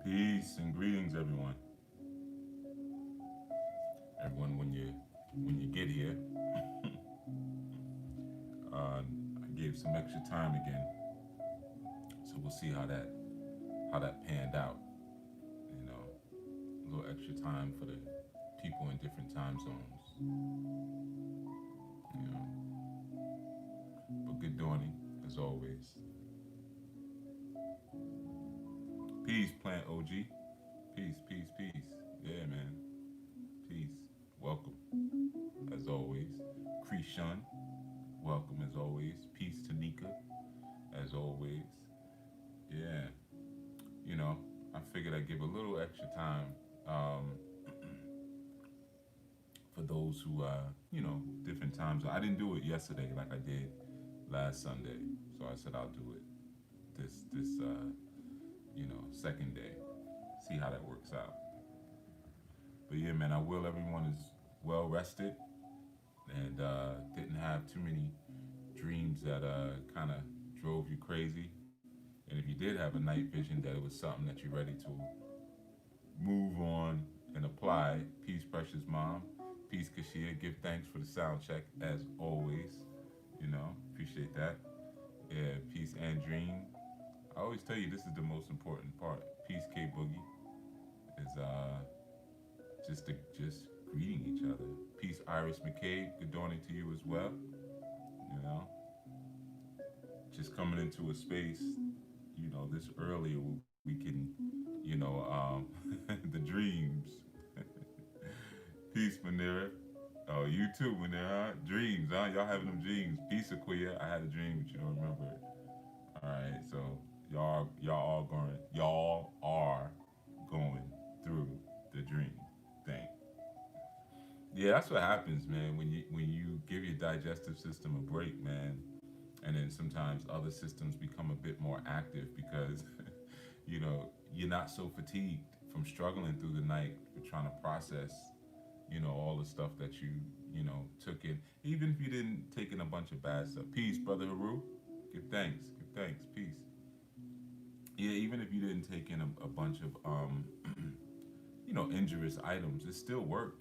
Peace and greetings, everyone. Everyone, when you get here, uh, I gave some extra time again, so we'll see how that panned out. You know, a little extra time for the people in different time zones. You know, but good dawning as always. Peace, Plant OG. Peace, peace, peace. Yeah, man. Peace. Welcome as always. Krishan. Welcome as always. Peace, Tanika. As always. Yeah. You know, I figured I'd give a little extra time um, for those who, different times. I didn't do it yesterday like I did last Sunday, so I said I'll do it this second day. See how that works out. But yeah, man, I will. Everyone is well rested and didn't have too many dreams that kind of drove you crazy. And if you did have a night vision that it was something that you're ready to move on and apply. Peace, precious mom. Peace, Kashia. Give thanks for the sound check as always. Appreciate that. Yeah, peace, Andrine. I always tell you this is the most important part. Peace, K Boogie. Is just greeting each other. Peace, Iris McCabe. Good dawning to you as well. You know, just coming into a space. This early we can, the dreams. Peace, Manira. Oh, you too, Manira. Huh? Dreams, huh? Y'all having them dreams. Peace, Aquia. I had a dream, but you don't remember it. All right, so y'all are going through the dream thing. Yeah, that's what happens, man. When you give your digestive system a break, man, and then sometimes other systems become a bit more active because you're not so fatigued from struggling through the night for trying to process all the stuff that you took in, even if you didn't take in a bunch of bad stuff. Peace, brother Haru. Give thanks, peace. Yeah, even if you didn't take in a bunch of injurious items, it still work.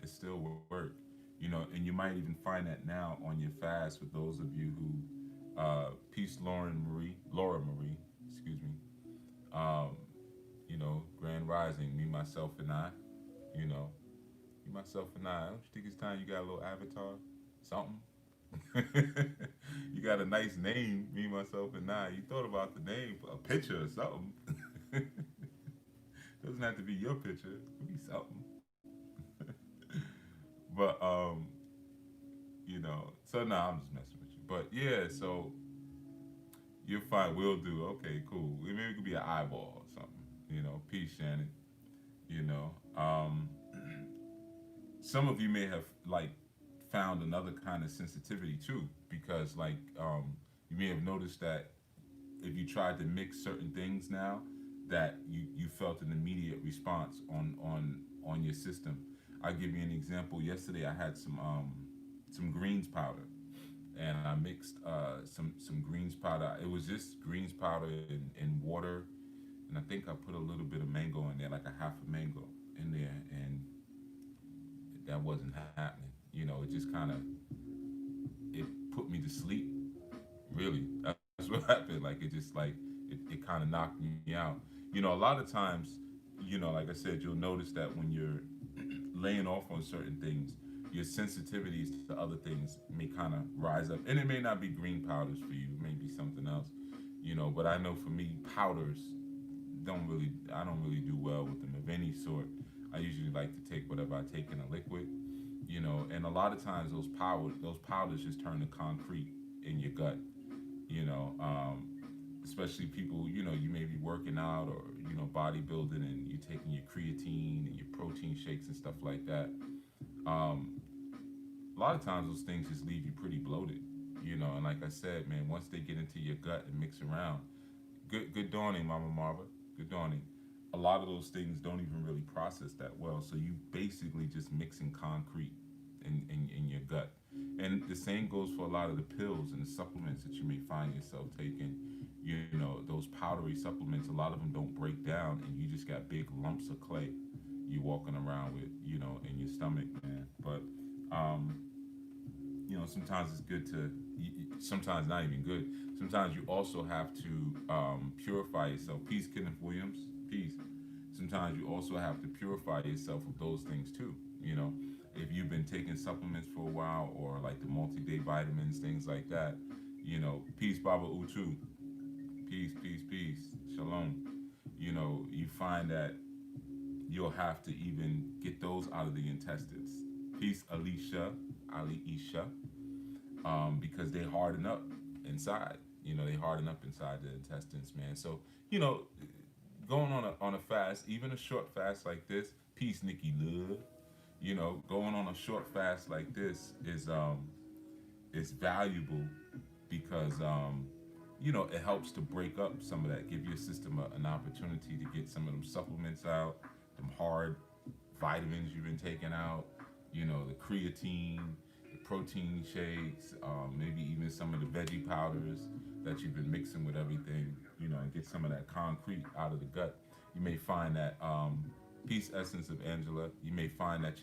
It still work. And you might even find that now on your fast for those of you who peace, Laura Marie, excuse me. um Grand Rising, me, myself, and I. you know Me, myself, and I. Don't you think it's time you got a little avatar? Something? You got a nice name, me, myself, and I. You thought about the name, a picture or something. Doesn't have to be your picture. It could be something. But so nah, I'm just messing with you. But yeah, so you're fine. We'll do. Okay, cool. Maybe it could be an eyeball or something. Peace, Shannon. You know, um, some of you may have like found another kind of sensitivity too, because you may have noticed that if you tried to mix certain things now, that you felt an immediate response on your system. I'll give you an example. Yesterday I had some greens powder, and I mixed some greens powder. It was just greens powder and water, and I think I put a little bit of mango in there, like a half a mango in there, and that wasn't happening. It just kind of it put me to sleep. Really, that's what happened. Like it kind of knocked me out. A lot of times, like I said, you'll notice that when you're laying off on certain things, your sensitivities to other things may kind of rise up, and it may not be green powders for you. It may be something else. But I know for me, powders I don't really do well with them of any sort. I usually like to take whatever I take in a liquid. And a lot of times those powders just turn to concrete in your gut. you know um, Especially people, you may be working out or bodybuilding, and you're taking your creatine and your protein shakes and stuff like that. um, a lot of times those things just leave you pretty bloated. And like I said, man, once they get into your gut and mix around, good dawning, Mama Marva. Good dawning. A lot of those things don't even really process that well. So you basically just mixing concrete in your gut. And the same goes for a lot of the pills and the supplements that you may find yourself taking. Those powdery supplements, a lot of them don't break down, and you just got big lumps of clay you walking around with, in your stomach, man. But um, sometimes it's good to, sometimes not even good. Sometimes you also have to purify yourself. Peace, Kenneth Williams. Peace. Sometimes you also have to purify yourself of those things too. You know, if you've been taking supplements for a while, or like the multi-day vitamins, things like that. Peace, Baba Utu. Peace, peace, peace. Shalom. You find that you'll have to even get those out of the intestines. Peace, Alicia, Ali Isha, because they harden up inside. They harden up inside the intestines, man. So, you know, going on a fast, even a short fast like this, peace, Nikki Love. Going on a short fast like this is valuable because it helps to break up some of that, give your system an opportunity to get some of them supplements out, them hard vitamins you've been taking out, the creatine, the protein shakes, maybe even some of the veggie powders that you've been mixing with everything, and get some of that concrete out of the gut. You may find that, peace essence of Angela, you may find that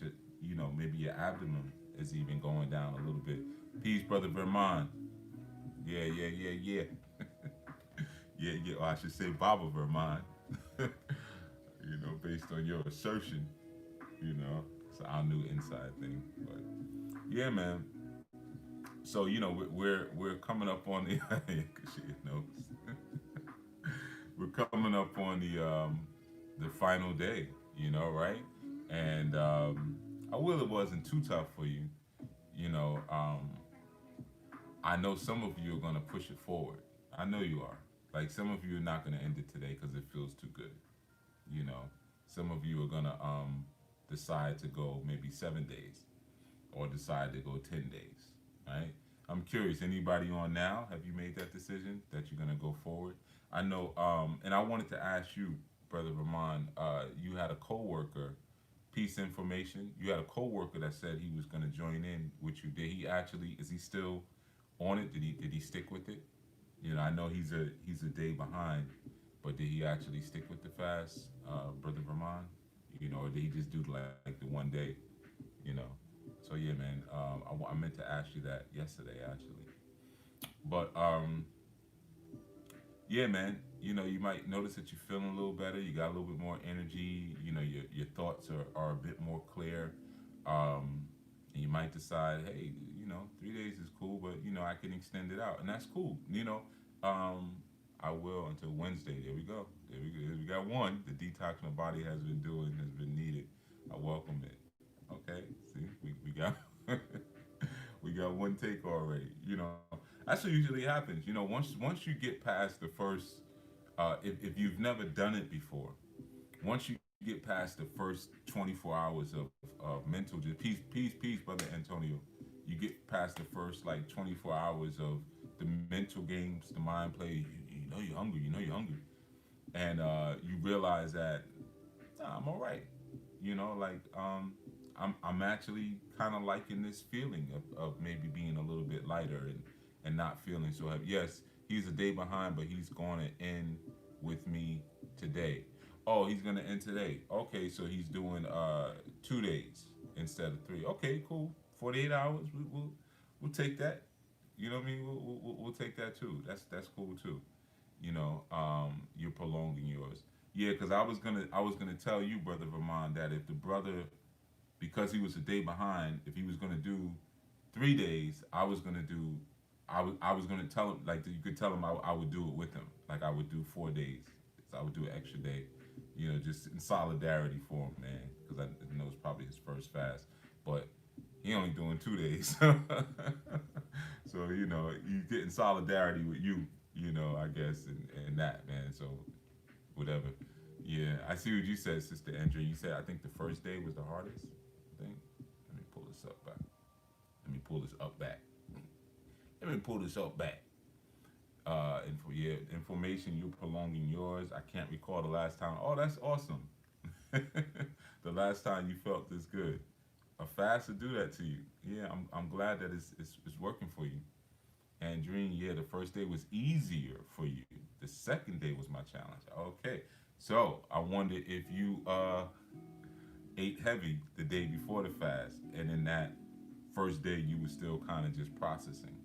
maybe your abdomen is even going down a little bit. Peace, brother Vermont. Yeah, yeah, yeah, yeah. Yeah, yeah. Or I should say Baba Vermont. Based on your assertion, it's our new inside thing. But yeah, man. So we're coming up on the we're coming up on the final day, right? And I will it wasn't too tough for you, you know. I know some of you are gonna push it forward. I know you are. Like some of you are not gonna end it today because it feels too good. You know, some of you are gonna decide to go maybe 7 days, or decide to go 10 days. Right? I'm curious. Anybody on now? Have you made that decision that you're gonna go forward? I know. And I wanted to ask you, brother Ramon. You had a coworker. Piece information. You had a coworker that said he was gonna join in with you. Did he actually? Is he still on it? Did he stick with it? I know he's a day behind, but did he actually stick with the fast, brother Ramon? Or did he just do like the 1 day? You know. So yeah, man. I meant to ask you that yesterday actually, but yeah, man. You might notice that you're feeling a little better. You got a little bit more energy. Your thoughts are a bit more clear. And you might decide, hey, 3 days is cool, but I can extend it out, and that's cool. Um, I will until Wednesday. There we go. There we go. We got one. The detox my body has been doing has been needed. I welcome it. Okay. See, we got we got one take already. That's what usually happens. Once you get past the first, if you've never done it before, once you get past the first 24 hours of mental, just peace, brother Antonio. You get past the first like 24 hours of the mental games, the mind play. You know you're hungry. And you realize that I'm all right. I'm actually kind of liking this feeling of maybe being a little bit lighter and not feeling so heavy. Yes, he's a day behind, but he's going to end with me today. Oh, he's going to end today. Okay, so he's doing 2 days instead of three. Okay, cool. 48 hours. We'll take that. You know what I mean? We'll take that too. That's cool too. You're prolonging yours. Yeah, because I was gonna tell you, brother Vermont, that if the brother, because he was a day behind, if he was gonna do 3 days, I was gonna tell him, like, you could tell him I would do it with him, like I would do 4 days. So I would do an extra day, just in solidarity for him, man, because I know it's probably his first fast, but he only doing 2 days. So you get in solidarity with you, I guess, and that, man. So whatever. Yeah, I see what you said, Sister Andrea. You said I think the first day was the hardest. I think. Let me pull this up back. Let me pull this up back. Let me pull this up back. Information. You're prolonging yours. I can't recall the last time. Oh, that's awesome. The last time you felt this good. A fast to do that to you. Yeah, I'm glad that it's working for you. And Dream, yeah, the first day was easier for you. The second day was my challenge. Okay. So I wondered if you ate heavy the day before the fast, and in that first day you were still kind of just processing,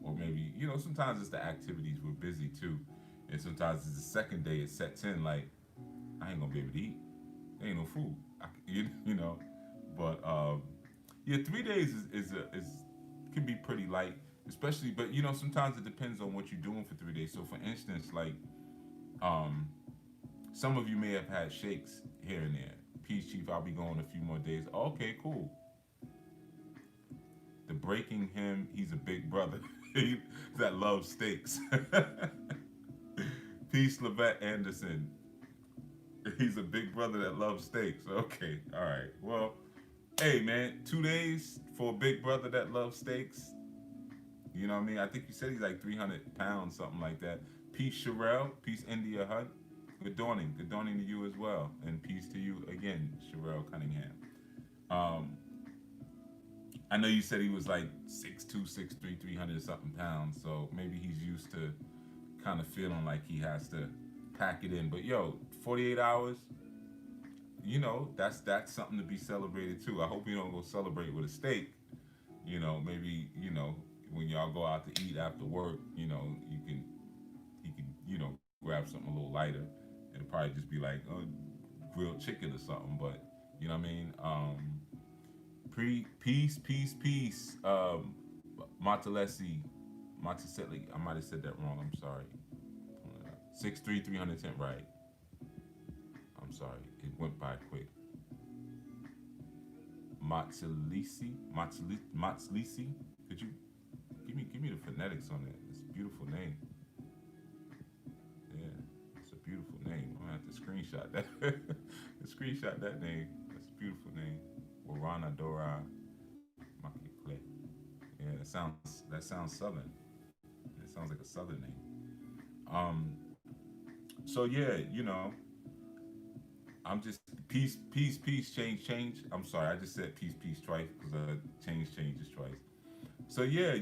or maybe sometimes it's the activities we're busy too, and sometimes it's the second day it sets in like I ain't gonna be able to eat. There ain't no food. But yeah, 3 days is can be pretty light, especially. But sometimes it depends on what you're doing for 3 days. So for instance, like um, some of you may have had shakes here and there. Peace Chief, I'll be going a few more days. Okay, cool. The breaking him, he's a big brother that loves steaks. Peace, Levette Anderson. He's a big brother that loves steaks. Okay, all right. Well, hey man, 2 days for a big brother that loves steaks. You know what I mean? I think you said he's like 300 pounds, something like that. Peace, Sherelle. Peace, India Hunt. Good dawning. Good dawning to you as well. And peace to you again, Sherelle Cunningham. Um, I know you said he was like 6'2", 6'3", 300 something pounds. So maybe he's used to kind of feeling like he has to pack it in. But yo, 48 hours, that's something to be celebrated too. I hope you don't go celebrate with a steak. Maybe when y'all go out to eat after work, he can grab something a little lighter. It'll probably just be like grilled chicken or something. But you know what I mean. Peace, peace, peace. Matalesi, Monticelli. I might have said that wrong. I'm sorry. 6'3", 310. Right. I'm sorry. It went by quick. Matsalisi. Could you give me the phonetics on it? It's a beautiful name. Yeah, it's a beautiful name. I'm gonna have to screenshot that. Screenshot that name. That's a beautiful name. Warana Dora Makikle. Yeah, that sounds southern. It sounds like a southern name. So yeah, I'm just peace, peace, peace, change, change. I'm sorry, I just said peace, peace twice because change changes twice. So yeah,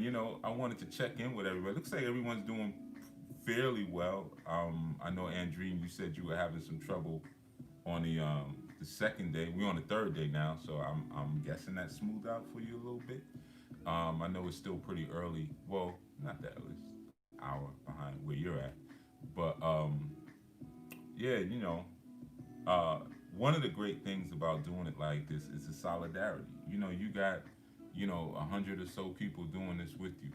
I wanted to check in with everybody. Looks like everyone's doing fairly well. I know Andrine, you said you were having some trouble on the second day. We're on the third day now, so I'm guessing that smoothed out for you a little bit. I know it's still pretty early. Well, not that early. It's an hour behind where you're at, but yeah, uh, one of the great things about doing it like this is the solidarity. You got, 100 or so people doing this with you.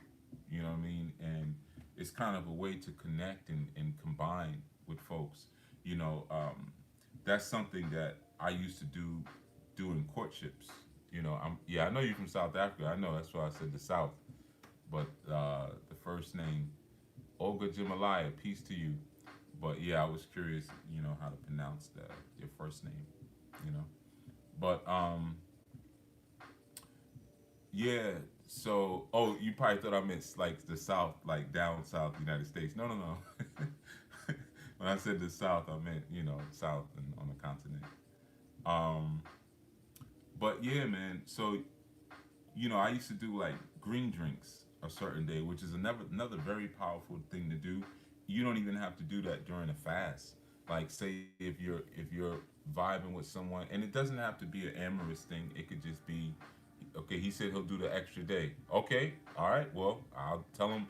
You know what I mean? And it's kind of a way to connect and combine with folks. You know, that's something that I used to do during courtships. I know you're from South Africa. I know that's why I said the South. But the first name, Olga Jamalaya, peace to you. But yeah, I was curious, how to pronounce your first name, you know. But yeah. So, oh, you probably thought I meant like the South, like down South United States. No, no, no. When I said the South, I meant South and on the continent. Um, but yeah, man. So I used to do like green drinks a certain day, which is another very powerful thing to do. You don't even have to do that during a fast. Like say if you're vibing with someone, and it doesn't have to be an amorous thing. It could just be, okay. He said he'll do the extra day. Okay, all right. Well, I'll tell him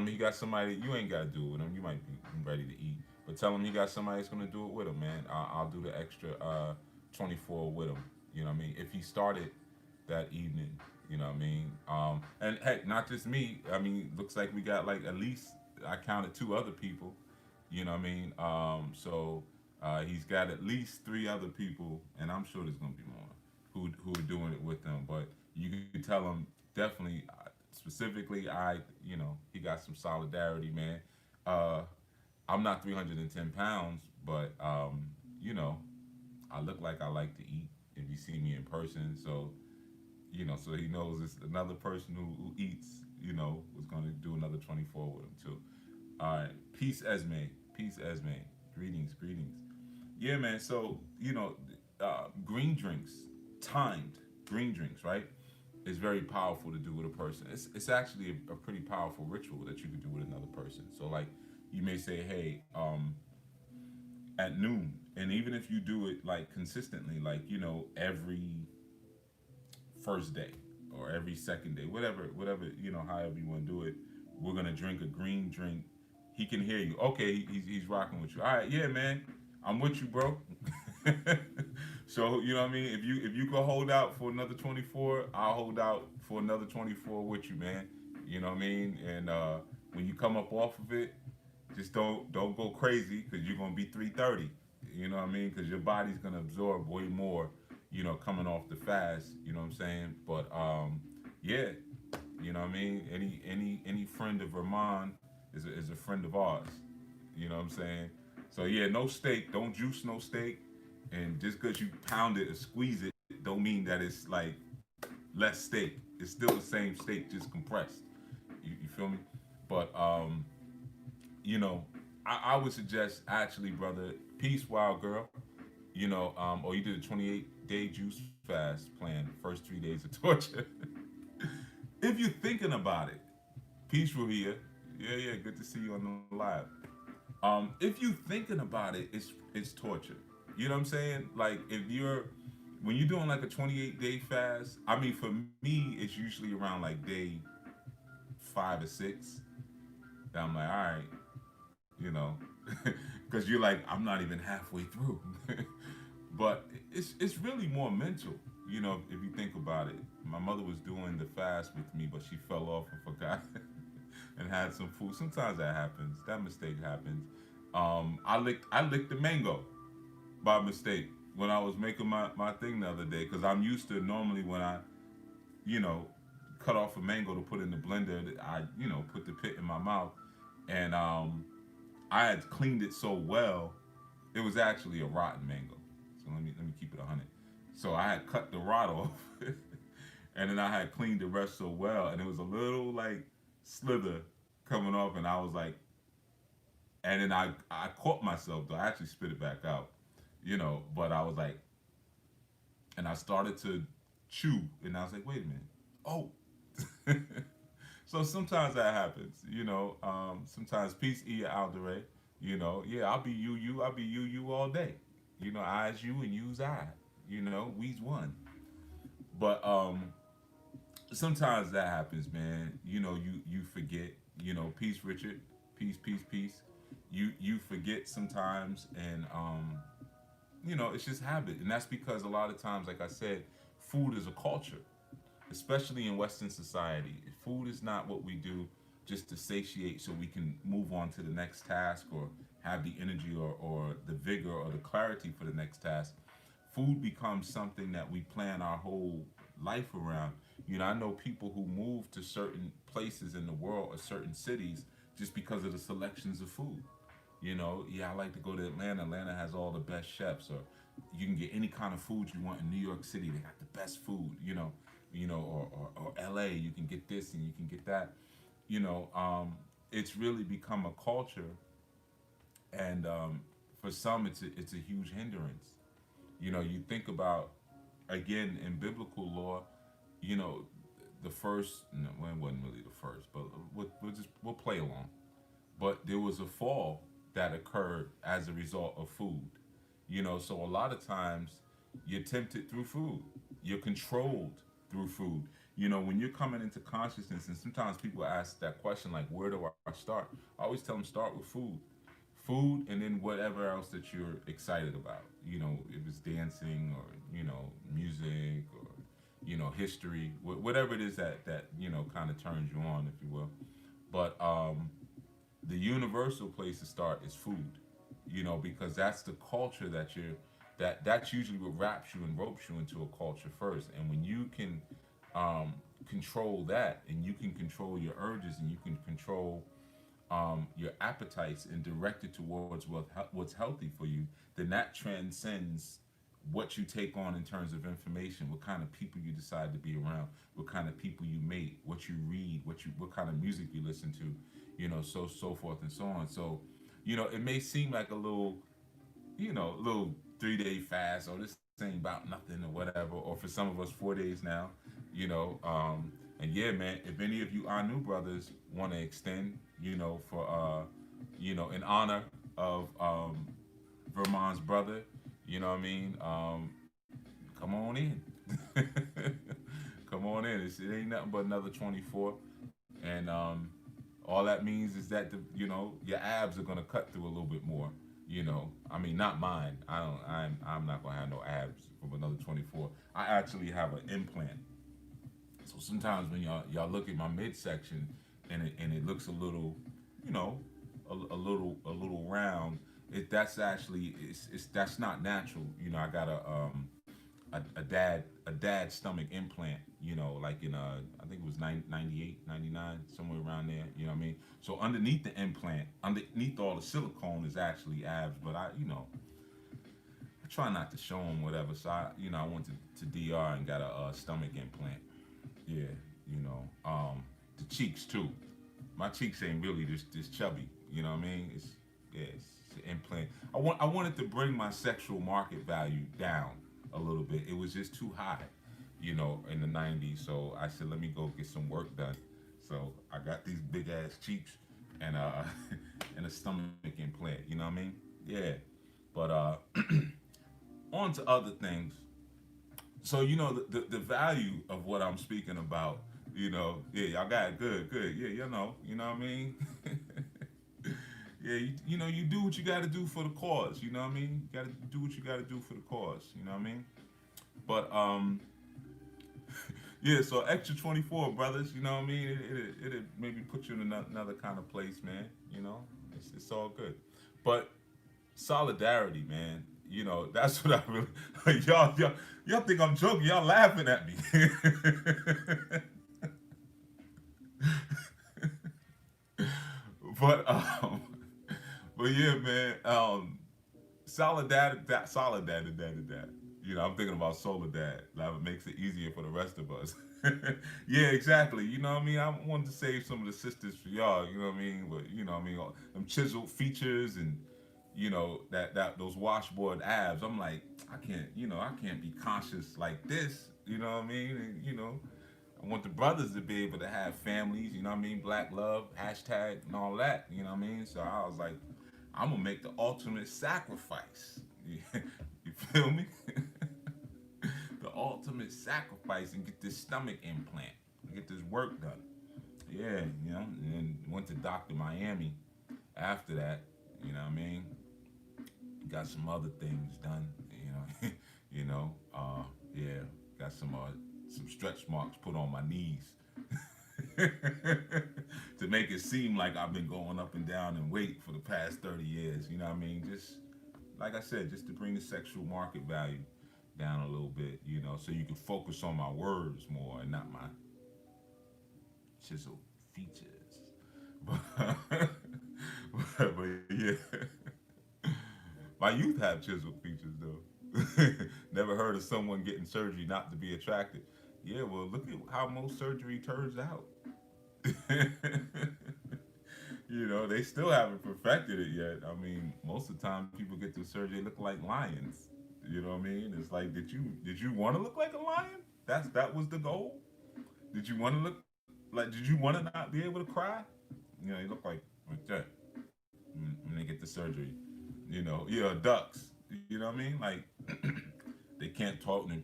he got somebody. You ain't got to do it with him. You might be ready to eat, but tell him he got somebody that's gonna do it with him, man. I'll do the extra 24 with him. You know what I mean? If he started that evening, you know what I mean? And heck, not just me. I mean, looks like we got like at least I counted two other people. You know what I mean? He's got at least three other people, and I'm sure there's gonna be more who are doing it with them. But you can tell him definitely, specifically, he got some solidarity, man. Uh, I'm not 310 pounds, but I look like I like to eat. If you see me in person, so he knows it's another person who eats. Was going to do another 24 with him too. All right, peace, Esme. Peace, Esme. Greetings, greetings. Yeah, man. So green drinks, timed green drinks, right? Is very powerful to do with a person. It's actually a pretty powerful ritual that you could do with another person. So like, You may say, hey, at noon, and even if you do it like consistently, like every first day or every second day, whatever however you want to do it, we're gonna drink a green drink. He can hear you. Okay, he's rocking with you. All right, yeah, man, I'm with you, bro. So you know what I mean. If you can hold out for another 24, I'll hold out for another 24 with you, man. You know what I mean. And when you come up off of it, just don't go crazy because you're gonna be 330. You know what I mean? Because your body's gonna absorb way more. Coming off the fast. You know what I'm saying? But yeah. You know what I mean? Any friend of Vermont is a friend of ours. You know what I'm saying? So yeah, no steak. Don't juice no steak. And just because you pound it or squeeze it, don't mean that it's like less steak. It's still the same steak, just compressed. You feel me? But you know, I would suggest actually, brother, peace, wild girl. Or you did a 28-day juice fast plan, first 3 days of torture. If you're thinking about it, peaceful here. Yeah, yeah, good to see you on the live. If you thinking about it, it's torture. You know what I'm saying? Like if you're when you're doing like a 28-day fast, I mean for me it's usually around like day 5 or 6 that I'm like, all right, you know, because you're like I'm not even halfway through. But it's really more mental. If you think about it, my mother was doing the fast with me, but she fell off and forgot and had some food. Sometimes that happens. That mistake happens. I licked the mango by mistake when I was making my thing the other day because I'm used to normally when I you know cut off a mango to put in the blender, I put the pit in my mouth, and I had cleaned it so well. It was actually a rotten mango. So let me keep it 100. So I had cut the rot off, and then I had cleaned the rest so well, and it was a little like slither coming off, and I was like, and then I caught myself though. I actually spit it back out, but I was like, and I started to chew, and I was like, wait a minute, oh. So sometimes that happens, sometimes peace e Aldere, yeah, I'll be I'll be you all day. I's you and you's I. We's one. But sometimes that happens, man. You forget. Peace, Richard. Peace, peace, peace. You forget sometimes, and it's just habit, and that's because a lot of times, like I said, food is a culture, especially in Western society. Food is not what we do just to satiate so we can move on to the next task or have the energy or the vigor or the clarity for the next task. Food becomes something that we plan our whole life around. I know people who move to certain places in the world or certain cities just because of the selections of food. Yeah, I like to go to Atlanta. Atlanta has all the best chefs, or you can get any kind of food you want in New York City. They got the best food, or LA, you can get this and you can get that. You know, um, it's really become a culture, and for some, it's a huge hindrance. You think about again in biblical law, you know, the first, no, well, it wasn't really the first, but we'll play along. But there was a fall that occurred as a result of food. So a lot of times you're tempted through food. You're controlled through food. When you're coming into consciousness, and sometimes people ask that question like, where do I start? I always tell them start with food. Food and then whatever else that you're excited about. If it's dancing or, music or, history, whatever it is that kind of turns you on, if you will. But the universal place to start is food, because that's the culture that's usually what wraps you and ropes you into a culture first. And when you can control that, and you can control your urges, and you can control your appetites and direct it towards what's healthy for you, then that transcends what you take on in terms of information, what kind of people you decide to be around, what kind of people you mate, what you read, what kind of music you listen to, so forth and so on. So, it may seem like a little 3 day fast, or this ain't about nothing or whatever, or for some of us 4 days now, you know. And yeah, man, if any of you our new brothers want to extend, for in honor of Vermont's brother. You know what I mean? Come on in. Come on in. It ain't nothing but another 24. And all that means is that your abs are gonna cut through a little bit more. I mean, not mine. I don't. I'm not gonna have no abs from another 24. I actually have an implant. So sometimes when y'all look at my midsection and it looks a little, you know, a little round, that's actually it's that's not natural. I got a dad stomach implant. Like in I think it was 98, 99, somewhere around there. You know what I mean? So underneath the implant, underneath all the silicone is actually abs, but I try not to show them whatever. So I went to DR and got a stomach implant. Yeah, the cheeks too. My cheeks ain't really this chubby. You know what I mean? It's an implant. I wanted to bring my sexual market value down a little bit. It was just too high, in the '90s. So I said, let me go get some work done. So I got these big ass cheeks and and a stomach implant. You know what I mean? Yeah. But on to other things. So the value of what I'm speaking about. Yeah, y'all got it. Good, good. Yeah, you know what I mean. Yeah, you do what you got to do for the cause. You know what I mean. You got to do what you got to do for the cause. You know what I mean. But yeah. So extra 24, brothers. You know what I mean. It maybe put you in another kind of place, man. It's all good. But solidarity, man. That's what I really. Y'all think I'm joking. Y'all laughing at me. but um, but yeah, man. Solidarity. I'm thinking about Soledad. That makes it easier for the rest of us. Yeah, exactly. You know what I mean? I wanted to save some of the sisters for y'all. You know what I mean? But all them chiseled features and that those washboard abs. I'm like, I can't be conscious like this. You know what I mean? And, I want the brothers to be able to have families. You know what I mean? Black love, hashtag, and all that. You know what I mean? So I was like, I'm gonna make the ultimate sacrifice. You feel me? The ultimate sacrifice and get this stomach implant and get this work done. Yeah, and then went to Dr. Miami after that. You know what I mean? Got some other things done. Yeah, got some stretch marks put on my knees to make it seem like I've been going up and down in weight for the past 30 years. You know what I mean? Just like I said, just to bring the sexual market value down a little bit, so you can focus on my words more and not my chiseled features. But, but yeah, my youth have chiseled features though. Never heard of someone getting surgery not to be attractive. Yeah, well, look at how most surgery turns out. They still haven't perfected it yet. I mean, most of the time people get through surgery, they look like lions. You know what I mean? It's like, did you want to look like a lion? That was the goal. Did you want to look like? Did you want to not be able to cry? You look like that when they get the surgery. Yeah, ducks. You know what I mean? Like they can't talk and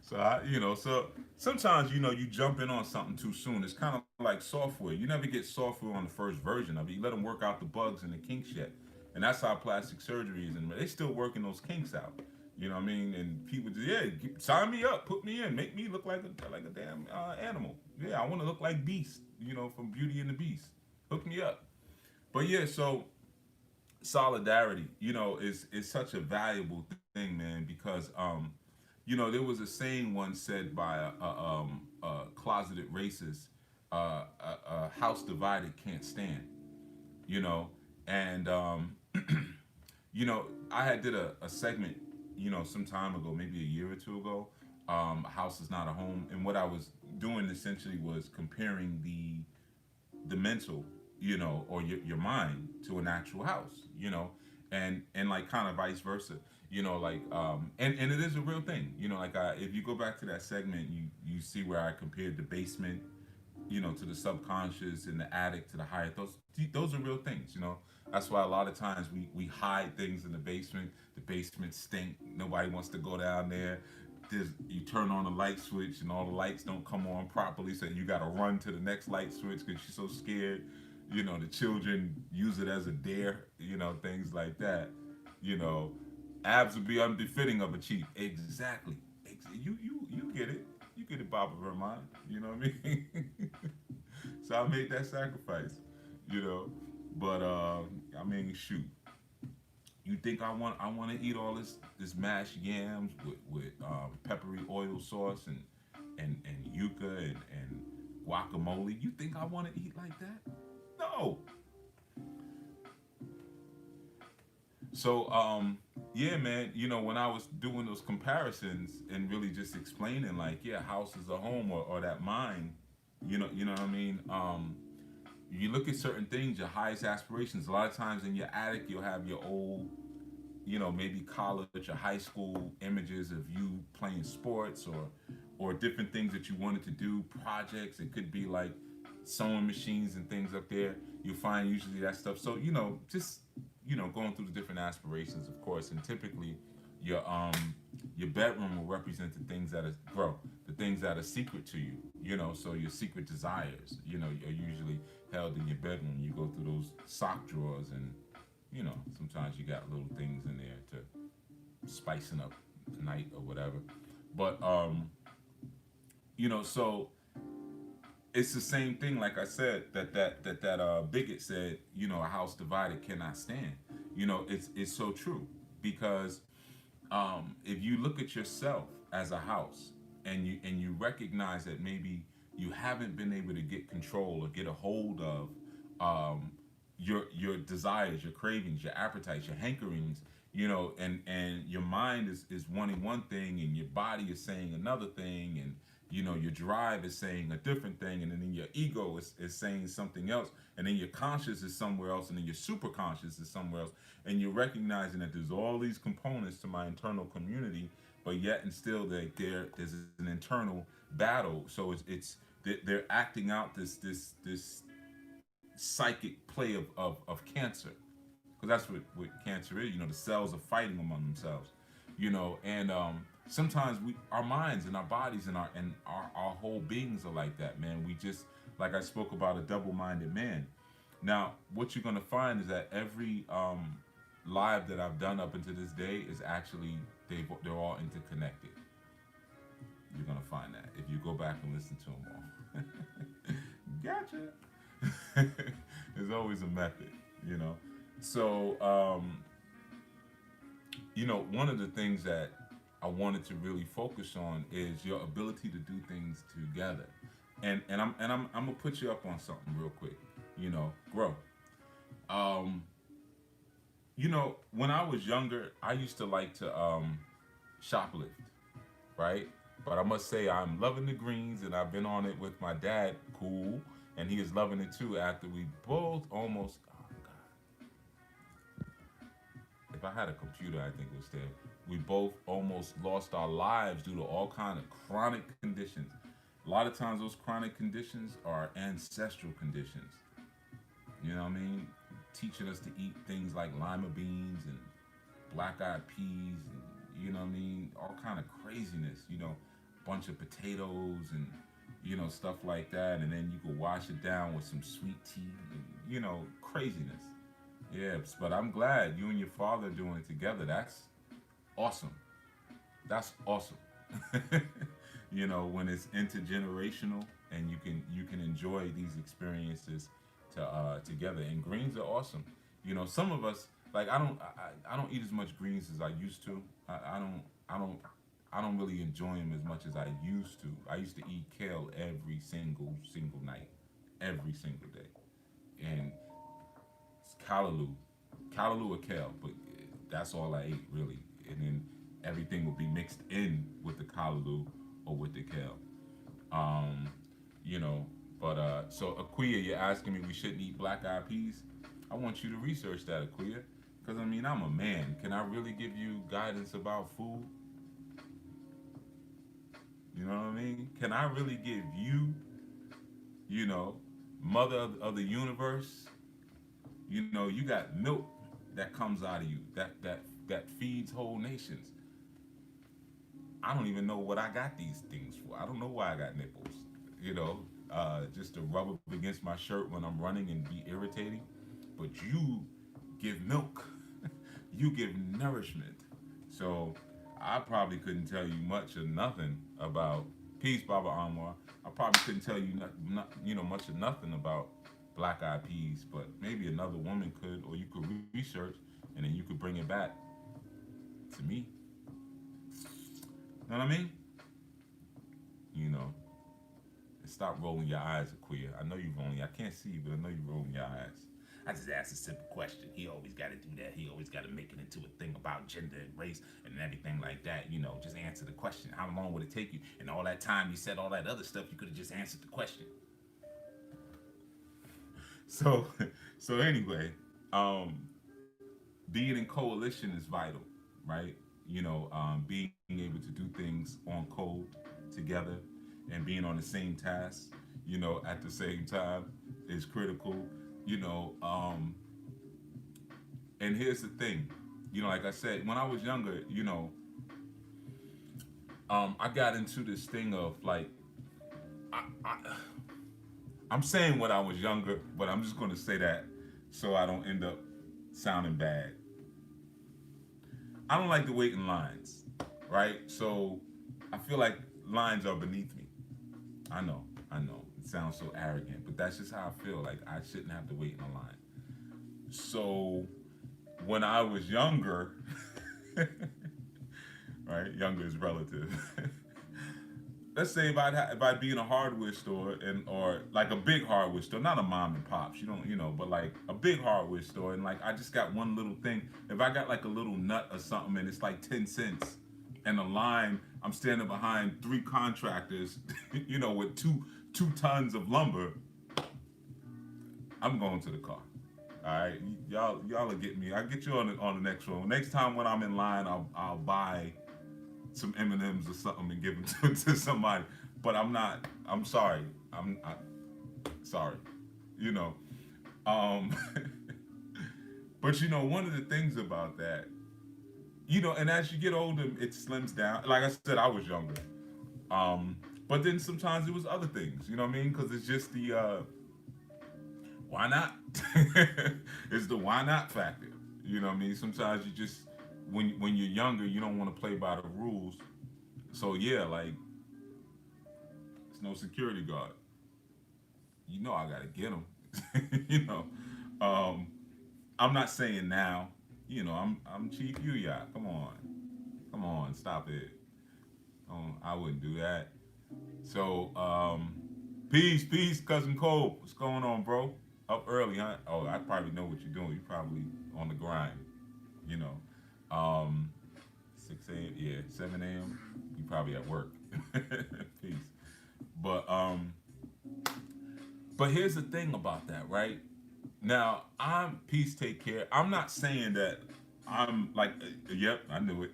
so so sometimes you jump in on something too soon. It's kind of like software. You never get software on the first version of it. You let them work out the bugs and the kinks yet, and that's how plastic surgery is. And they still working those kinks out. You know what I mean? And people just sign me up, put me in, make me look like a damn animal. Yeah, I want to look like Beast. From Beauty and the Beast. Hook me up. But yeah, so solidarity, is such a valuable thing, man, because there was a saying once said by a closeted racist, a house divided can't stand, you know, and I had did a segment, some time ago, maybe a year or two ago. A house is not a home, and what I was doing essentially was comparing the mental, or your mind to an actual house, and like kind of vice versa, like and it is a real thing, like if you go back to that segment, you see where I compared the basement to the subconscious and the attic to the higher thoughts. Those are real things. That's why a lot of times we hide things in the basement. The basement stink. Nobody wants to go down there. You turn on the light switch and all the lights don't come on properly, so you got to run to the next light switch because you're so scared. The children use it as a dare. Things like that. You know, abs would be unbefitting of a chief. Exactly. You get it. You get it, Baba Vermont. You know what I mean? So I made that sacrifice. You know, but I mean, shoot. You think I want to eat all this mashed yams with peppery oil sauce and yuca and guacamole? You think I want to eat like that? No. So yeah, man. When I was doing those comparisons and really just explaining, like, yeah, house is a home, or that mind. You know what I mean. You look at certain things, your highest aspirations. A lot of times in your attic, you'll have your old, maybe college or high school images of you playing sports, or different things that you wanted to do, projects. It could be like sewing machines and things up there. You'll find usually that stuff. So just going through the different aspirations, of course, and typically your bedroom will represent the things that the things that are secret to you. So your secret desires, are usually held in your bedroom. You go through those sock drawers, and sometimes you got little things in there to spicing up the night or whatever. But so it's the same thing. Like I said, that bigot said, a house divided cannot stand. It's so true, because if you look at yourself as a house, and you recognize that maybe you haven't been able to get control or get a hold of your desires, your cravings, your appetites, your hankerings, and your mind is wanting one thing, and your body is saying another thing, and your drive is saying a different thing, and then your ego is saying something else, and then your conscious is somewhere else, and then your super conscious is somewhere else, and you're recognizing that there's all these components to my internal community, but yet and still there's an internal battle. So they're acting out this psychic play of cancer, because that's what cancer is. The cells are fighting among themselves. And sometimes our minds and our bodies and our whole beings are like that, man. We just, like I spoke about, a double-minded man. Now, what you're gonna find is that every live that I've done up until this day is actually they're all interconnected. You're gonna find that if you go back and listen to them all. Gotcha. There's always a method, you know. So, one of the things that I wanted to really focus on is your ability to do things together. And I'm gonna put you up on something real quick. Grow. Um, when I was younger, I used to like to shoplift, right? But I must say I'm loving the greens, and I've been on it with my dad, cool, and he is loving it too. After we both almost, oh God, if I had a computer, I think it was there. We both almost lost our lives due to all kind of chronic conditions. A lot of times, those chronic conditions are ancestral conditions. You know what I mean? Teaching us to eat things like lima beans and black-eyed peas, and what I mean, all kind of craziness. Bunch of potatoes and stuff like that, and then you could wash it down with some sweet tea, and craziness. Yeah, but I'm glad you and your father are doing it together. That's awesome. That's awesome. When it's intergenerational, and you can enjoy these experiences together. And greens are awesome. Some of us, like, I don't eat as much greens as I used to. I don't really enjoy them as much as I used to. I used to eat kale every single night, every single day, and it's callaloo or kale, but that's all I ate really. And then everything would be mixed in with the callaloo or with the kale. Um, you know, but so Aquia, you're asking me we shouldn't eat black-eyed peas. I want you to research that, Aquia, because I mean I'm a man. Can I really give you guidance about food? You know what I mean? Can I really give you you know, mother of the universe. You know, you got milk that comes out of you that feeds whole nations. I don't even know what I got these things for. I don't know why I got nipples. You know, just to rub up against my shirt when I'm running and be irritating. But you give milk. You give nourishment. So I probably couldn't tell you much or nothing about peace, Baba Anwar. I probably couldn't tell you much or nothing about black eyed peas, but maybe another woman could, or you could research and then you could bring it back to me. You know what I mean? You know, and stop rolling your eyes, queer. I know you're rolling. I can't see you, but I know you're rolling your eyes. I just asked a simple question. He always got to do that. He always got to make it into a thing about gender and race and everything like that. You know, just answer the question. How long would it take you? And all that time you said all that other stuff, you could have just answered the question. So, so anyway, um, being in coalition is vital, right? You know, being able to do things on code together and being on the same task, you know, at the same time is critical. You know, and here's the thing, you know, like I said, when I was younger, you know, I got into this thing of like, I, I'm saying when I was younger, but I'm just going to say that so I don't end up sounding bad. I don't like to wait in lines, right? So I feel like lines are beneath me. I know. It sounds so arrogant, but that's just how I feel. Like I shouldn't have to wait in a line. So when I was younger, right? Younger is relative. Let's say if I'd be in a hardware store and or like a big hardware store, not a mom and pops, you don't but like a big hardware store and like I just got one little thing. If I got like a little nut or something and it's like 10 cents, and the line I'm standing behind three contractors, with two tons of lumber, I'm going to the car. All right, y'all will get me. I'll get you on the next one. Next time when I'm in line, I'll buy some M and M's or something and give them to somebody. But I'm not. I'm sorry. I'm sorry. You know. Um, but one of the things about that, and as you get older, it slims down. Like I said, I was younger. But then sometimes it was other things. You know what I mean? Because it's just the why not? It's the why not factor. You know what I mean? Sometimes you just when you're younger, you don't want to play by the rules. So yeah, like it's no security guard. I gotta get them. you know, um, I'm not saying now. I'm Chief Uyat. Come on, stop it. I wouldn't do that. So peace, cousin Cole. What's going on, bro? Up early, huh? Oh, I probably know what you're doing. You're probably on the grind. You know, 6 a.m. Yeah, 7 a.m. You probably at work. Peace. But but here's the thing about that, right? Now I'm peace. Take care. I'm not saying that I'm like, yep, I knew it.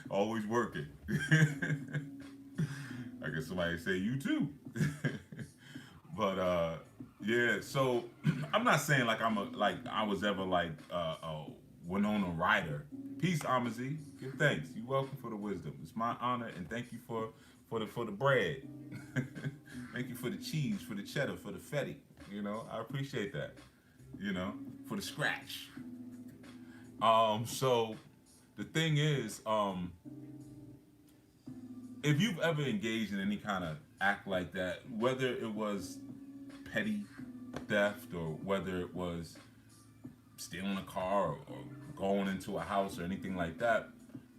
Always working. I guess somebody say you too. But yeah. So I'm not saying like like I was ever like a Winona Ryder. Peace, Amazi. Give thanks. You're welcome for the wisdom. It's my honor, and thank you for the bread. Thank you for the cheese, for the cheddar, for the fetty. I appreciate that. For the scratch. So the thing is, if you've ever engaged in any kind of act like that, whether it was petty theft or whether it was stealing a car or going into a house or anything like that,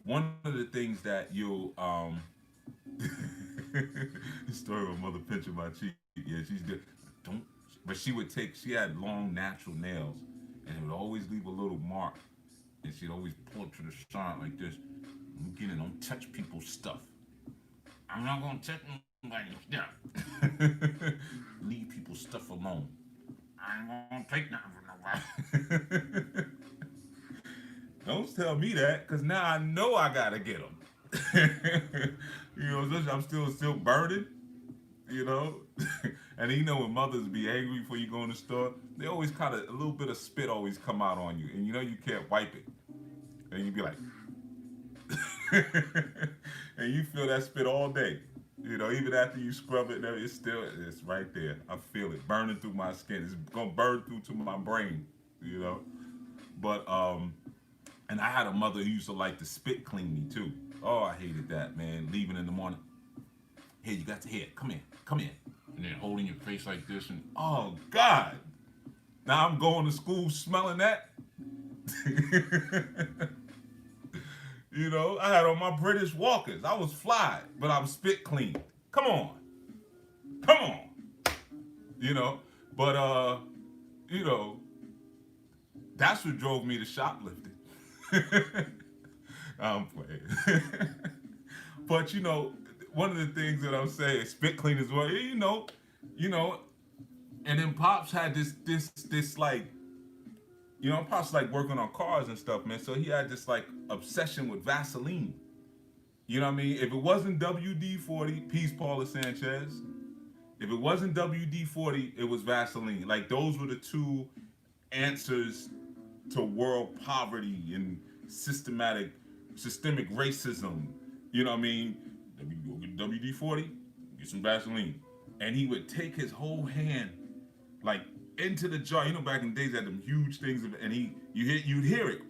one of the things that you'll the story of a mother pinching my cheek. Yeah, she's good. Don't. But she had long natural nails, and it would always leave a little mark. And she'd always point to the side like this. Again, don't touch people's stuff. I'm not gonna touch nobody's stuff. Leave people's stuff alone. I ain't gonna take nothing from nobody. Don't tell me that, cause now I know I gotta get them. I'm still burning. you know. And you know when mothers be angry before you go in the store, they always kind of a little bit of spit always come out on you, and you know you can't wipe it, and you be like, and you feel that spit all day. You know, even after you scrub it, it's right there. I feel it burning through my skin. It's gonna burn through to my brain. You know, but and I had a mother who used to like to spit clean me too. Oh, I hated that, man. Leaving in the morning. Here, you got to here. Come in, come in, and then holding your face like this, and oh God. Now I'm going to school smelling that. You know, I had on my British Walkers. I was fly, but I was spit clean. Come on. Come on. You know, but you know, that's what drove me to shoplifting. I'm playing. But you know, one of the things that I'm saying, spit clean as well, you know, and then Pops had this like, you know, Pops like working on cars and stuff, man. So he had this like obsession with Vaseline. You know what I mean? If it wasn't WD-40, peace Paula Sanchez. If it wasn't WD-40, it was Vaseline. Like those were the two answers to world poverty and systemic racism. You know what I mean? WD-40, get some Vaseline. And he would take his whole hand like into the jar. You know, back in the days, they had them huge things, and you'd hear it,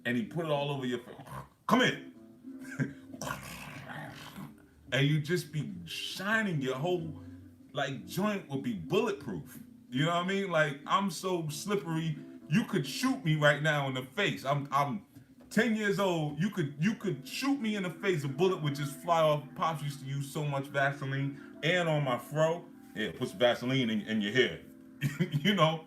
and he put it all over your face. Come in, and you just be shining. Your whole like joint would be bulletproof. You know what I mean? Like I'm so slippery, you could shoot me right now in the face. I'm 10 years old. You could shoot me in the face. A bullet would just fly off. Pops used to use so much Vaseline, and on my fro. Yeah, put some Vaseline in your hair. You know?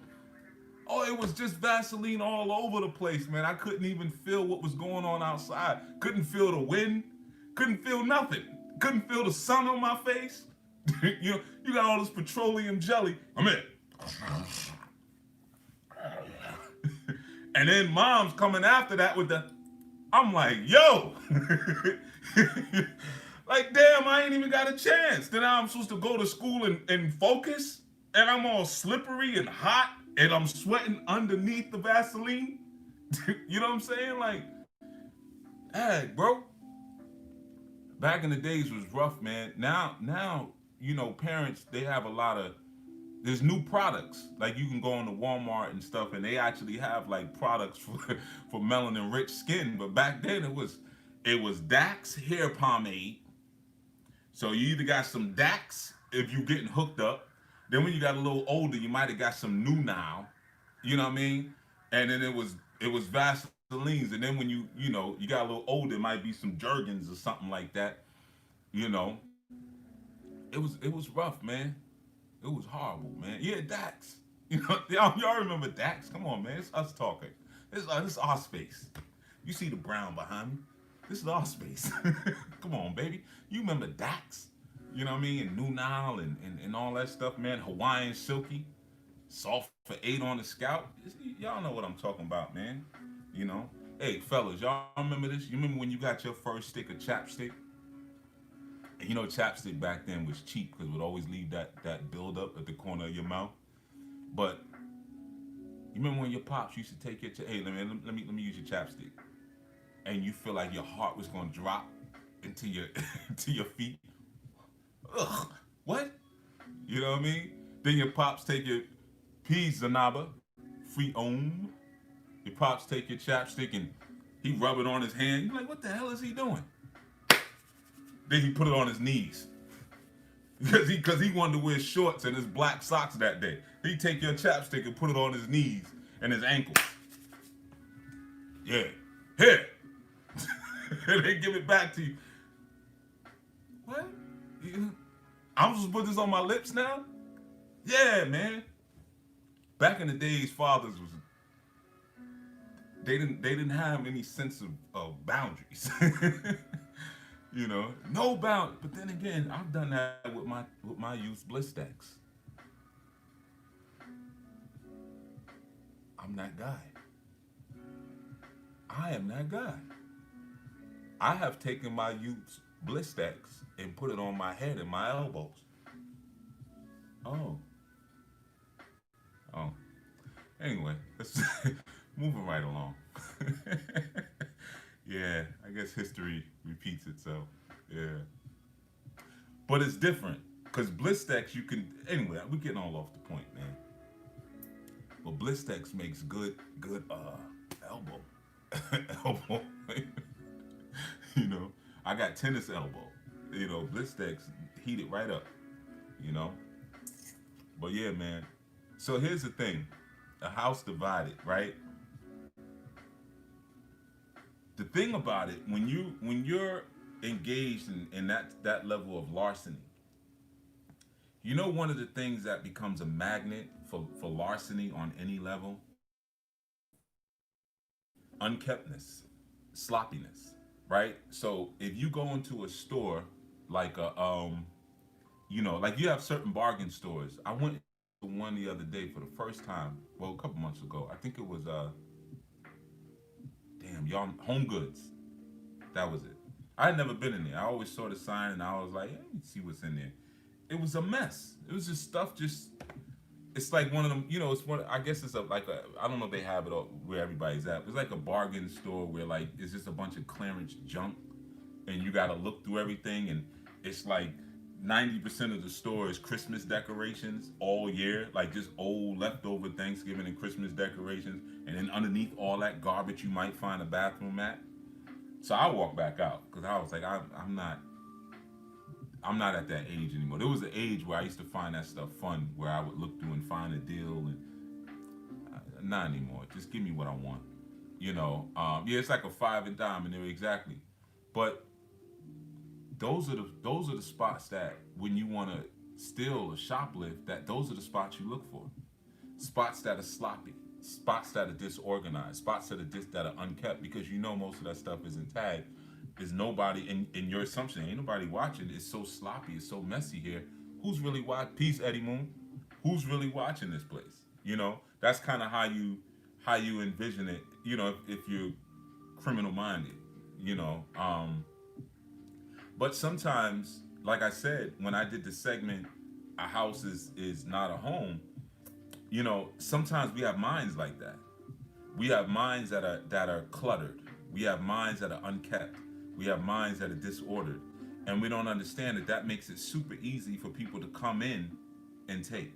Oh, it was just Vaseline all over the place, man. I couldn't even feel what was going on outside. Couldn't feel the wind. Couldn't feel nothing. Couldn't feel the sun on my face. You know, you got all this petroleum jelly. I'm in. And then mom's coming after that with the, I'm like, yo. Like, damn, I ain't even got a chance. Then I'm supposed to go to school and focus, and I'm all slippery and hot, and I'm sweating underneath the Vaseline. You know what I'm saying? Like, hey, bro. Back in the days was rough, man. Now, you know, parents, they have a lot of, there's new products. Like you can go into Walmart and stuff, and they actually have like products for melanin rich skin. But back then it was Dax hair pomade. So you either got some Dax if you getting hooked up. Then when you got a little older, you might have got some New Now. You know what I mean? And then it was Vaselines. And then when you know, you got a little older, it might be some Jergens or something like that. You know. It was rough, man. It was horrible, man. Yeah, Dax. You know, y'all remember Dax? Come on, man. It's us talking. This is our space. You see the brown behind me? This is our space. Come on, baby. You remember Dax? You know what I mean? And New Nile and all that stuff, man. Hawaiian Silky. Soft for 8 on the scalp. Y'all know what I'm talking about, man. You know? Hey, fellas, y'all remember this? You remember when you got your first stick of chapstick? And you know, chapstick back then was cheap because it would always leave that build up at the corner of your mouth. But you remember when your pops used to take your hey, let me use your chapstick, and you feel like your heart was gonna drop into your into your feet. Ugh, what? You know what I mean? Then your pops take your peas Zanaba, free om. Your pops take your chapstick and he rub it on his hand. You're like, what the hell is he doing? Then he put it on his knees. Because he wanted to wear shorts and his black socks that day. He take your chapstick and put it on his knees and his ankles. Yeah. Here. And they give it back to you. What? I'm supposed to put this on my lips now? Yeah, man. Back in the days, fathers was they didn't have any sense of boundaries. You know, no bound. But then again, I've done that with my youth bliss stacks. I'm that guy. I am that guy. I have taken my youth Blistex and put it on my head and my elbows. Oh, oh. Anyway, let's moving right along. Yeah, I guess history repeats itself. Yeah, but it's different because Blistex you can. Anyway, we're getting all off the point, man. But Blistex makes good elbow, elbow. You know, I got tennis elbow. You know, Blistex heat it right up. You know, but yeah, man. So here's the thing: a house divided, right? The thing about it, when you're engaged in that level of larceny, you know one of the things that becomes a magnet for larceny on any level, unkeptness, sloppiness, right? So if you go into a store like a like you have certain bargain stores. I went to one the other day for the first time. Well, a couple months ago. I think it was damn y'all Home Goods. That was it. I had never been in there. I always saw the sign and I was like, let me see what's in there. It was a mess. It was just stuff. Just it's like one of them. It's one. I guess it's like a. I don't know if they have it all, where everybody's at. It's like a bargain store where like it's just a bunch of clearance junk, and you got to look through everything, and it's like 90% of the store is Christmas decorations all year, like just old leftover Thanksgiving and Christmas decorations, and then underneath all that garbage you might find a bathroom mat. So I walked back out because I was like, I'm not at that age anymore. There was an age where I used to find that stuff fun, where I would look through and find a deal, and not anymore. Just give me what I want. Yeah, it's like a five and dime in there exactly. But those are the spots that when you want to steal or shoplift, that those are the spots you look for. Spots that are sloppy, spots that are disorganized, spots that are unkept because you know most of that stuff isn't tagged. Is nobody in your assumption? Ain't nobody watching. It's so sloppy. It's so messy here. Who's really watching? Peace, Eddie Moon. Who's really watching this place? That's kind of how you envision it. If you're criminal minded. You know, but sometimes, like I said, when I did the segment, a house is not a home. Sometimes we have minds like that. We have minds that are cluttered. We have minds that are unkept. We have minds that are disordered, and we don't understand that makes it super easy for people to come in and take,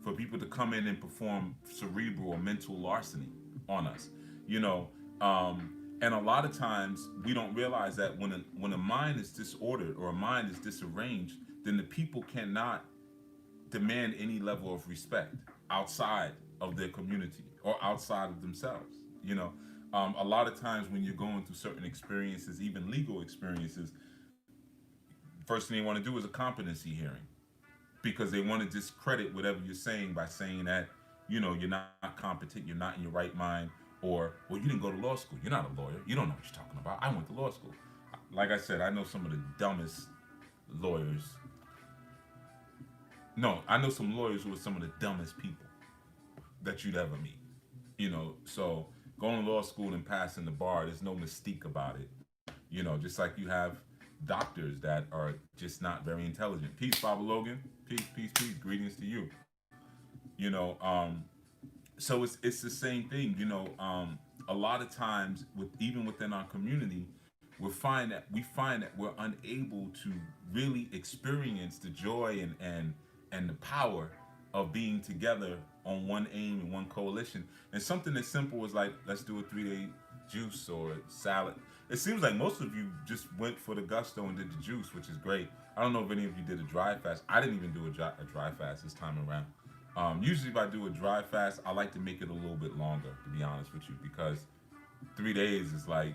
for people to come in and perform cerebral or mental larceny on us. You know, and a lot of times we don't realize that when a mind is disordered or a mind is disarranged, then the people cannot demand any level of respect outside of their community or outside of themselves. You know, a lot of times when you're going through certain experiences, even legal experiences, first thing they want to do is a competency hearing because they want to discredit whatever you're saying by saying that you're not competent, you're not in your right mind, or well, you didn't go to law school, you're not a lawyer, you don't know what you're talking about. I went to law school. Like I said, I know some of the dumbest lawyers. No, I know some lawyers who are some of the dumbest people that you'd ever meet. So going to law school and passing the bar, there's no mystique about it. Just like you have doctors that are just not very intelligent. Peace, Baba Logan. Peace, peace, peace. Greetings to you. You know, so it's the same thing. A lot of times, even within our community, we find that we're unable to really experience the joy and the power of being together on one aim and one coalition. And something as simple as like, let's do a 3-day juice or salad. It seems like most of you just went for the gusto and did the juice, which is great. I don't know if any of you did a dry fast. I didn't even do a dry fast this time around. Usually, if I do a dry fast, I like to make it a little bit longer, to be honest with you, because 3 days is like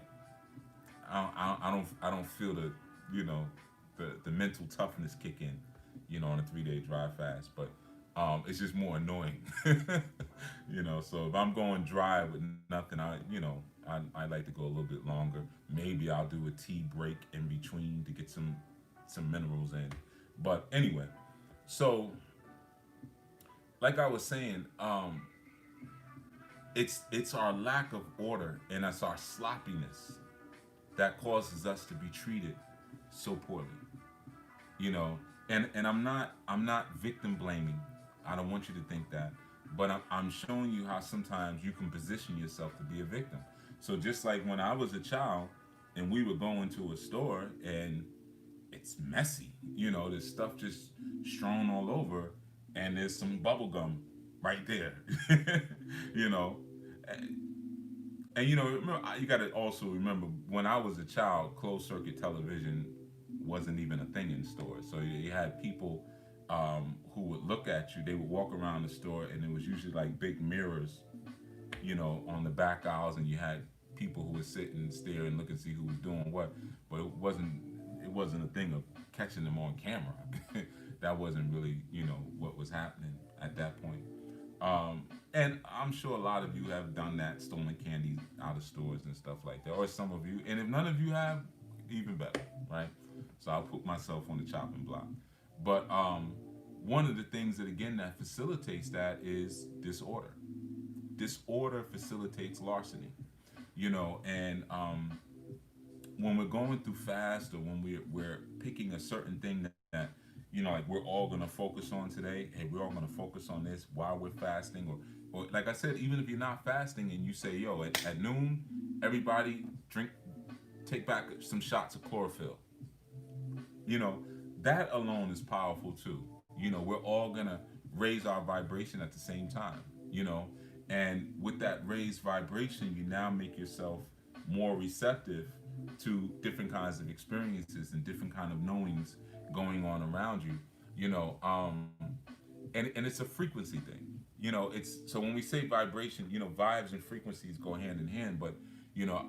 I don't feel the mental toughness kick in, on a 3-day dry fast. But it's just more annoying, So if I'm going dry with nothing, I like to go a little bit longer. Maybe I'll do a tea break in between to get some minerals in. But anyway, so like I was saying, it's our lack of order and it's our sloppiness that causes us to be treated so poorly, you know. And I'm not victim blaming. I don't want you to think that, but I'm showing you how sometimes you can position yourself to be a victim. So just like when I was a child and we would go into a store and it's messy, there's stuff just strewn all over, and there's some bubble gum right there, you know. And remember, you got to also remember when I was a child, closed circuit television wasn't even a thing in stores. So you had people who would look at you. They would walk around the store, and it was usually like big mirrors, on the back aisles, and you had people who would sit and stare and look and see who was doing what. But it wasn't a thing of catching them on camera. That wasn't really what was happening at that point. And I'm sure a lot of you have done that, stolen candy out of stores and stuff like that, or some of you. And if none of you have, even better, right? So I'll put myself on the chopping block. But one of the things that again that facilitates that is disorder. Disorder facilitates larceny, and when we're going through fast, or when we're picking a certain thing that like we're all gonna focus on today. Hey, we're all gonna focus on this while we're fasting, or like I said, even if you're not fasting and you say, yo, at noon, everybody take back some shots of chlorophyll. You know, that alone is powerful too. We're all gonna raise our vibration at the same time. You know, and with that raised vibration, you now make yourself more receptive to different kinds of experiences and different kind of knowings going on around you. You know, and it's a frequency thing. It's so when we say vibration, vibes and frequencies go hand in hand. But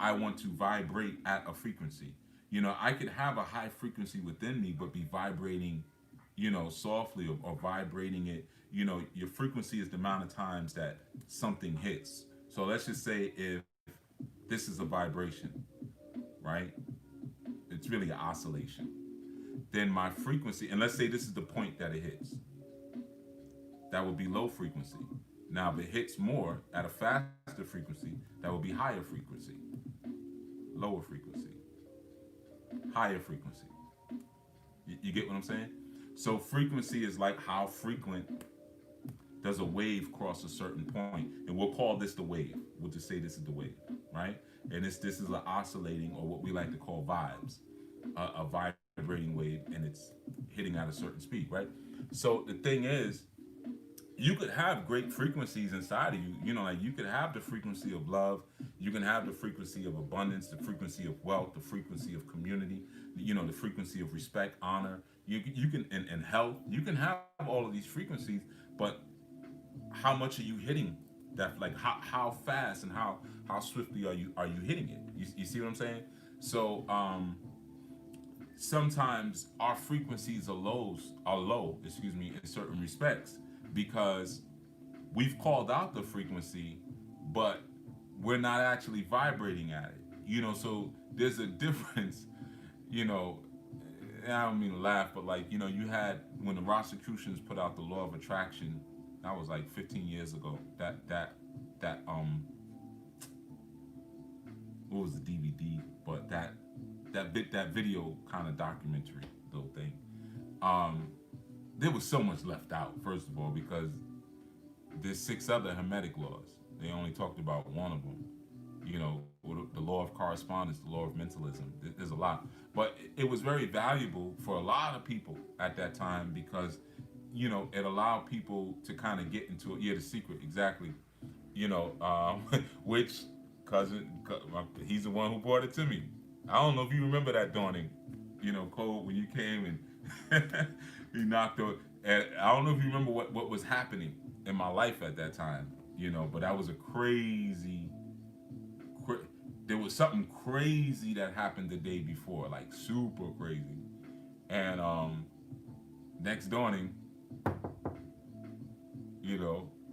I want to vibrate at a frequency. I could have a high frequency within me, but be vibrating, softly, or vibrating it. Your frequency is the amount of times that something hits. So let's just say if this is a vibration, right? It's really an oscillation. Then my frequency, and let's say this is the point that it hits, that would be low frequency. Now, if it hits more at a faster frequency, that would be higher frequency, lower frequency, higher frequency. You get what I'm saying? So frequency is like how frequent does a wave cross a certain point, and we'll call this the wave. We'll just say this is the wave, right? And this is an oscillating, or what we like to call vibes, a vibrating wave, and it's hitting at a certain speed, right? So the thing is, you could have great frequencies inside of you. Like you could have the frequency of love, you can have the frequency of abundance, the frequency of wealth, the frequency of community, the frequency of respect, honor. You can and health. You can have all of these frequencies, but how much are you hitting that? Like how fast and how swiftly are you hitting it? You see what I'm saying? So sometimes our frequencies are low, in certain respects, because we've called out the frequency, but we're not actually vibrating at it. So there's a difference. You know, and I don't mean to laugh, but like you had when the Rosicrucians put out the Law of Attraction. That was like 15 years ago. That what was the DVD? But that video kind of documentary little thing. Um, there was so much left out. First of all, because there's 6 other Hermetic laws. They only talked about one of them. The law of correspondence, the law of mentalism. There's a lot, but it was very valuable for a lot of people at that time because it allowed people to kind of get into it. Yeah, the secret, exactly. Which cousin, he's the one who brought it to me. I don't know if you remember that dawning, Cole, when you came and he knocked on. And I don't know if you remember what was happening in my life at that time, but that was a there was something crazy that happened the day before, like super crazy. And next dawning,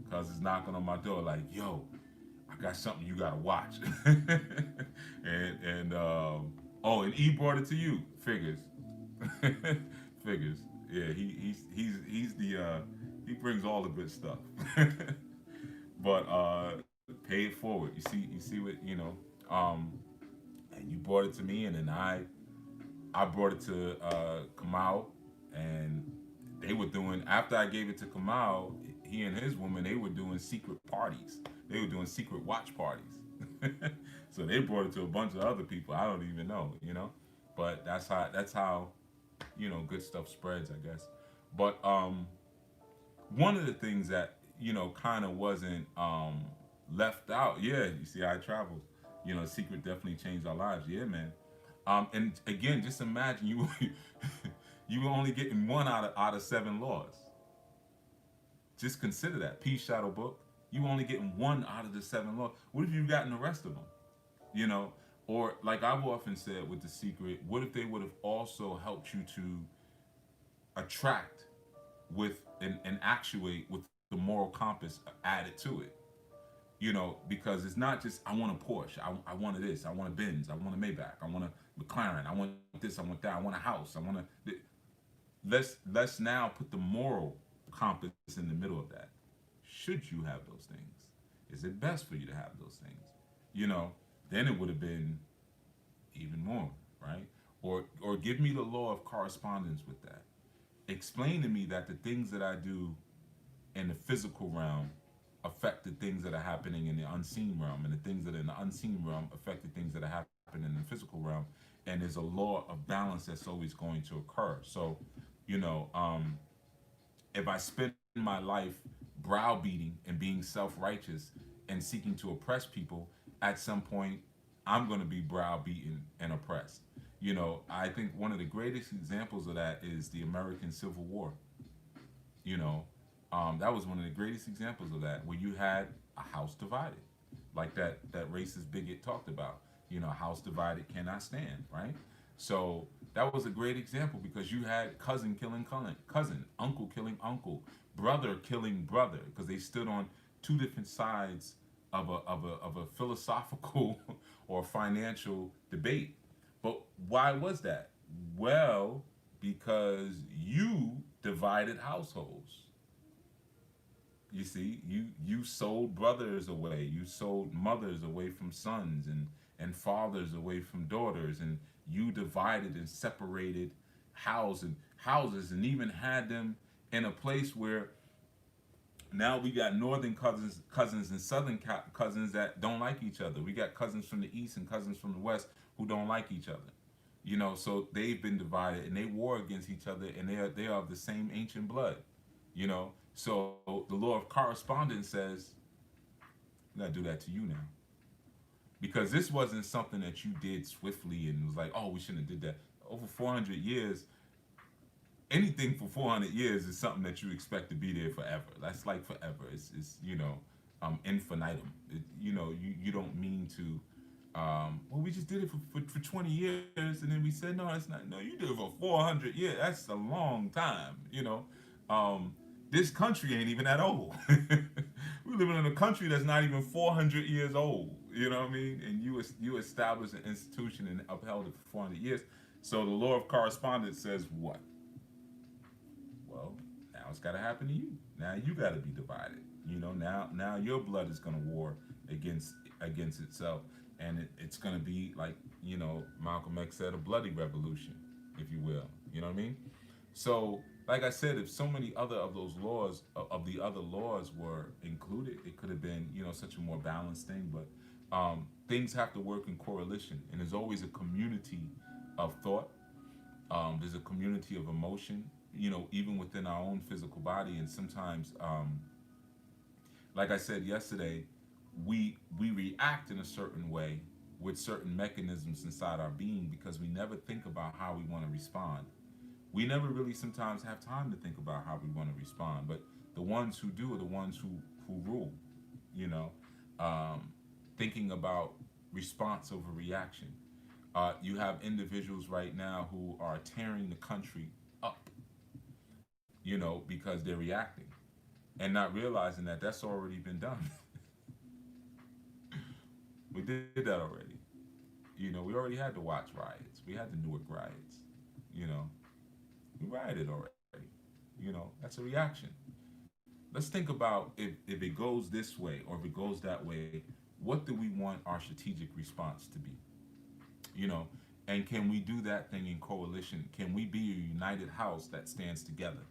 cause it's knocking on my door like, yo, I got something you gotta watch. and oh, and E brought it to you. Figures. Figures. Yeah, he's the he brings all the good stuff. But pay it forward. You see what and you brought it to me, and then I brought it to Kamau, and they were doing, after I gave it to Kamau, he and his woman, they were doing secret parties. They were doing secret watch parties. So they brought it to a bunch of other people. I don't even know, you know. But that's how good stuff spreads, I guess. But one of the things that kind of wasn't left out. Yeah, you see, I traveled. Secret definitely changed our lives. Yeah, man. And again, just imagine you you were only getting one out of 7 laws. Just consider that. Peace Shadow book. You were only getting one out of the 7 laws. What if you gotten the rest of them? You know, or like I've often said with the secret, what if they would have also helped you to attract with and actuate with the moral compass added to it? Because it's not just I want a Porsche, I want this, I want a Benz, I want a Maybach, I want a McLaren, I want this, I want that, I want a house, I want a. Let's now put the moral compass in the middle of that. Should you have those things? Is it best for you to have those things? You know, then it would have been even more, right? Or give me the law of correspondence with that. Explain to me that the things that I do in the physical realm affect the things that are happening in the unseen realm, and the things that are in the unseen realm affect the things that are happening in the physical realm. And there's a law of balance that's always going to occur. So, you know, if I spend my life browbeating and being self-righteous and seeking to oppress people, at some point I'm going to be browbeaten and oppressed. I think one of the greatest examples of that is the American Civil War. You know, that was one of the greatest examples of that, where you had a house divided, like that racist bigot talked about. A house divided cannot stand, right? So that was a great example, because you had cousin killing cousin, uncle killing uncle, brother killing brother, because they stood on two different sides of a philosophical or financial debate. But why was that? Well, because you divided households. You see, you sold brothers away, you sold mothers away from sons, and fathers away from daughters, and you divided and separated houses, and even had them in a place where now we got northern cousins and southern cousins that don't like each other. We got cousins from the east and cousins from the west who don't like each other. So they've been divided, and they war against each other, and they are of the same ancient blood. So the law of correspondence says, I'm gonna do that to you now, because this wasn't something that you did swiftly and was like, oh, we shouldn't have did that. Over 400 years, anything for 400 years is something that you expect to be there forever. That's like forever. It's infinitum. You don't mean to. Well, we just did it for 20 years, and then we said, no, that's not. No, you did it for 400 years. That's a long time. This country ain't even that old. We're living in a country that's not even 400 years old. You know what I mean? And you established an institution and upheld it for 400 years. So the law of correspondence says what? Well, now it's got to happen to you. Now you got to be divided. Now your blood is going to war against itself, and it's going to be like Malcolm X said, a bloody revolution, if you will. You know what I mean? So, like I said, if so many other of those laws of the other laws were included, it could have been such a more balanced thing. But things have to work in correlation, and there's always a community of thought. There's a community of emotion, even within our own physical body. And sometimes, like I said yesterday, we react in a certain way with certain mechanisms inside our being, because we never think about how we want to respond. We never really sometimes have time to think about how we want to respond. But the ones who do are the ones who rule. Thinking about response over reaction. You have individuals right now who are tearing the country up, because they're reacting and not realizing that that's already been done. We did that already. We already had the Watts riots. We had the Newark riots. We rioted already. That's a reaction. Let's think about if it goes this way or if it goes that way, what do we want our strategic response to be? And can we do that thing in coalition? Can we be a united house that stands together?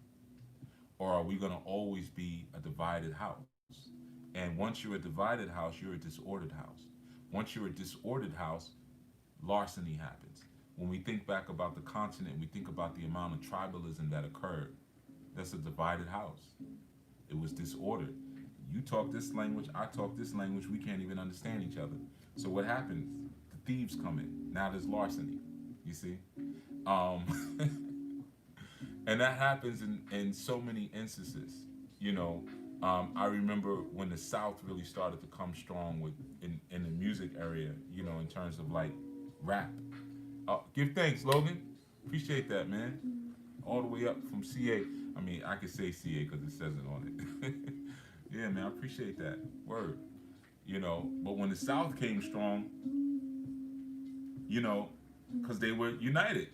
Or are we going to always be a divided house? And once you're a divided house, you're a disordered house. Once you're a disordered house, larceny happens. When we think back about the continent, we think about the amount of tribalism that occurred. That's a divided house. It was disordered. You talk this language, I talk this language, we can't even understand each other. So what happens? The thieves come in. Now there's larceny. You see? And that happens in so many instances. You know, I remember when the South really started to come strong with in the music area, you know, in terms of like rap. Give thanks, Logan. Appreciate that, man. All the way up from CA. I mean, I could say CA because it says it on it. Yeah, man, I appreciate that. Word. You know, but when the South came strong, you know, because they were united.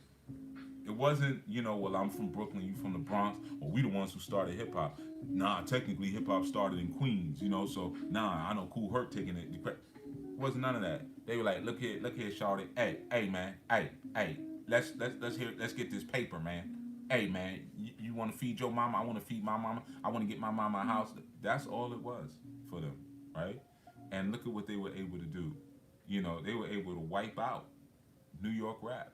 It wasn't, you know, well, I'm from Brooklyn, you from the Bronx, or we the ones who started hip hop. Nah, technically hip hop started in Queens, you know, so nah, I know Cool Herc taking it. It wasn't none of that. They were like, look here, Shawty. Hey, man, hey, let's get this paper, man. Hey, man, you want to feed your mama? I want to feed my mama. I want to get my mama a house. That's all it was for them, right? And look at what they were able to do. You know, they were able to wipe out New York rap,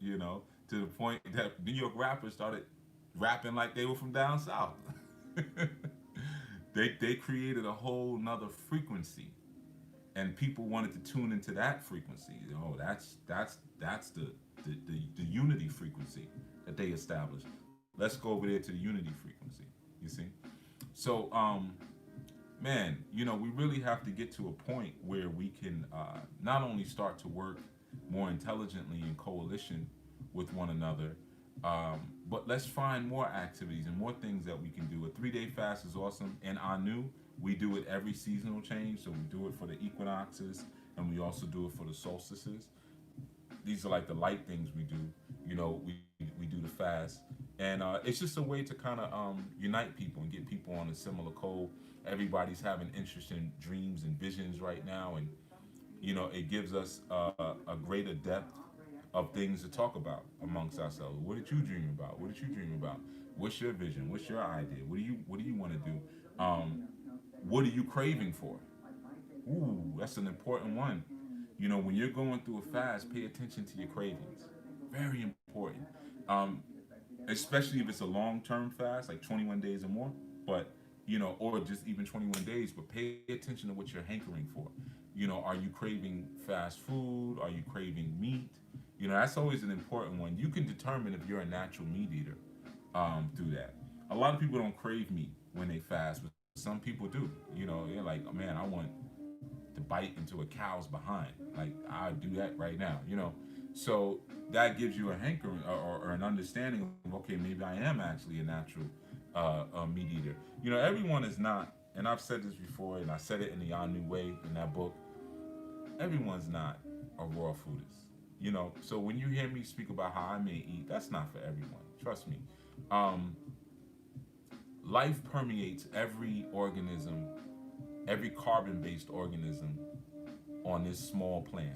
you know, to the point that New York rappers started rapping like they were from down south. They created a whole nother frequency, and people wanted to tune into that frequency. Oh, that's the unity frequency that they established. Let's go over there to the unity frequency. You see, so man, you know, we really have to get to a point where we can not only start to work more intelligently in coalition with one another, but let's find more activities and more things that we can do. A 3-day fast is awesome. In Anu, we do it every seasonal change. So we do it for the equinoxes, and we also do it for the solstices. These are like the light things we do. You know, we do the fast, and it's just a way to kind of unite people and get people on a similar code. Everybody's having interesting dreams and visions right now, and you know, it gives us a greater depth of things to talk about amongst ourselves. What did you dream about? What did you dream about? What's your vision? What's your idea? What do you want to do? What are you craving for? Ooh, that's an important one. You know, when you're going through a fast, pay attention to your cravings. Very important. Um, Especially if it's a long-term fast, like 21 days or more. But you know, or just even 21 days. But pay attention to what you're hankering for. You know, are you craving fast food? Are you craving meat? You know, that's always an important one. You can determine if you're a natural meat eater through that. A lot of people don't crave meat when they fast, but some people do. You know, they're like, oh, man, I want to bite into a cow's behind. Like, I do that right now, you know. So that gives you a hankering or an understanding of, okay, maybe I am actually a natural meat eater. You know, everyone is not, and I've said this before, and I said it in the Anu Way in that book, everyone's not a raw foodist. You know, so when you hear me speak about how I may eat, that's not for everyone. Trust me. Um, Life permeates every organism, every carbon-based organism on this small plan,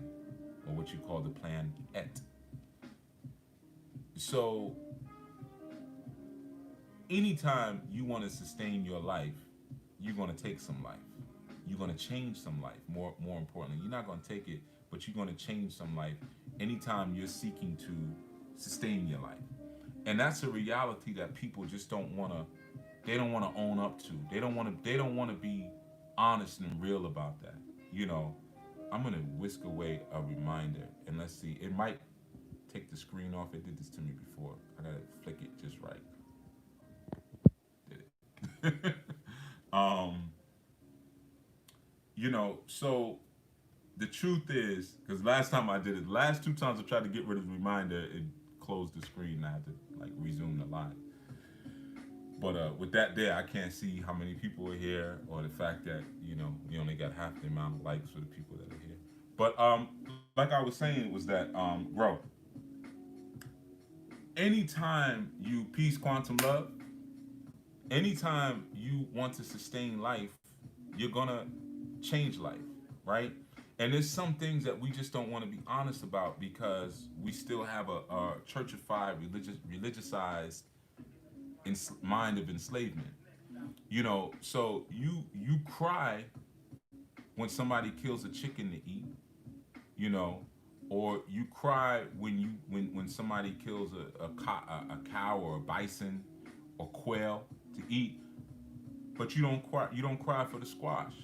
or what you call the plan et. So anytime you want to sustain your life, you're going to take some life. You're going to change some life. More importantly, you're not going to take it, but you're going to change some life anytime you're seeking to sustain your life. And that's a reality that people just don't want to. They don't want to own up to. They don't want to. They don't want to be honest and real about that. You know, I'm gonna whisk away a reminder, and let's see. It might take the screen off. It did this to me before. I gotta flick it just right. Did it? um, you know, so the truth is, because last time I did it, last two times I tried to get rid of the reminder, it closed the screen. And I had to like resume the live. But with that there, I can't see how many people are here, or the fact that you know we only got half the amount of likes for the people that are here. But like I was saying, was that bro, anytime you peace, quantum love, anytime you want to sustain life, you're gonna change life, right? And there's some things that we just don't want to be honest about because we still have a churchified, religiousized mind of enslavement. You know, so you cry when somebody kills a chicken to eat, you know, or you cry when somebody kills a cow or a bison or quail to eat, but you don't cry for the squash.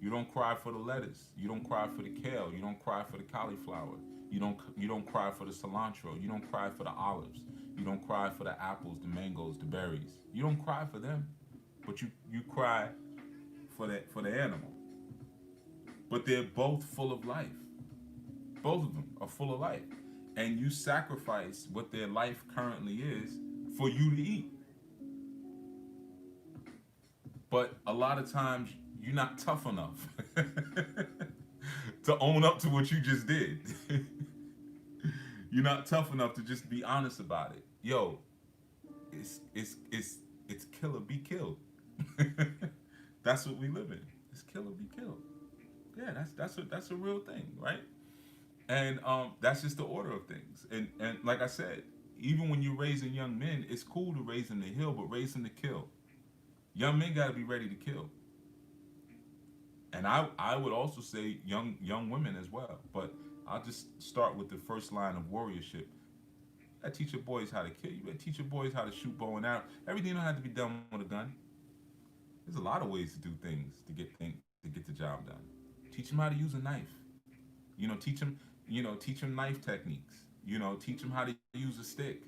You don't cry for the lettuce. You don't cry for the kale. You don't cry for the cauliflower. You don't cry for the cilantro. You don't cry for the olives. You don't cry for the apples, the mangoes, the berries. You don't cry for them, but you cry for the animal. But they're both full of life. Both of them are full of life, and you sacrifice what their life currently is for you to eat. But a lot of times you're not tough enough to own up to what you just did. You're not tough enough to just be honest about it. Yo, it's kill or be killed. That's what we live in. It's kill or be killed. Yeah, that's a real thing, right? And that's just the order of things. And like I said, even when you're raising young men, it's cool to raise them to heal, but raise them to kill. Young men got to be ready to kill. And I would also say young women as well. But I'll just start with the first line of warriorship. I teach your boys how to kill. You better teach your boys how to shoot bow and arrow. Everything don't have to be done with a gun. There's a lot of ways to do things to get the job done. Teach them how to use a knife. Teach them knife techniques. Teach them how to use a stick.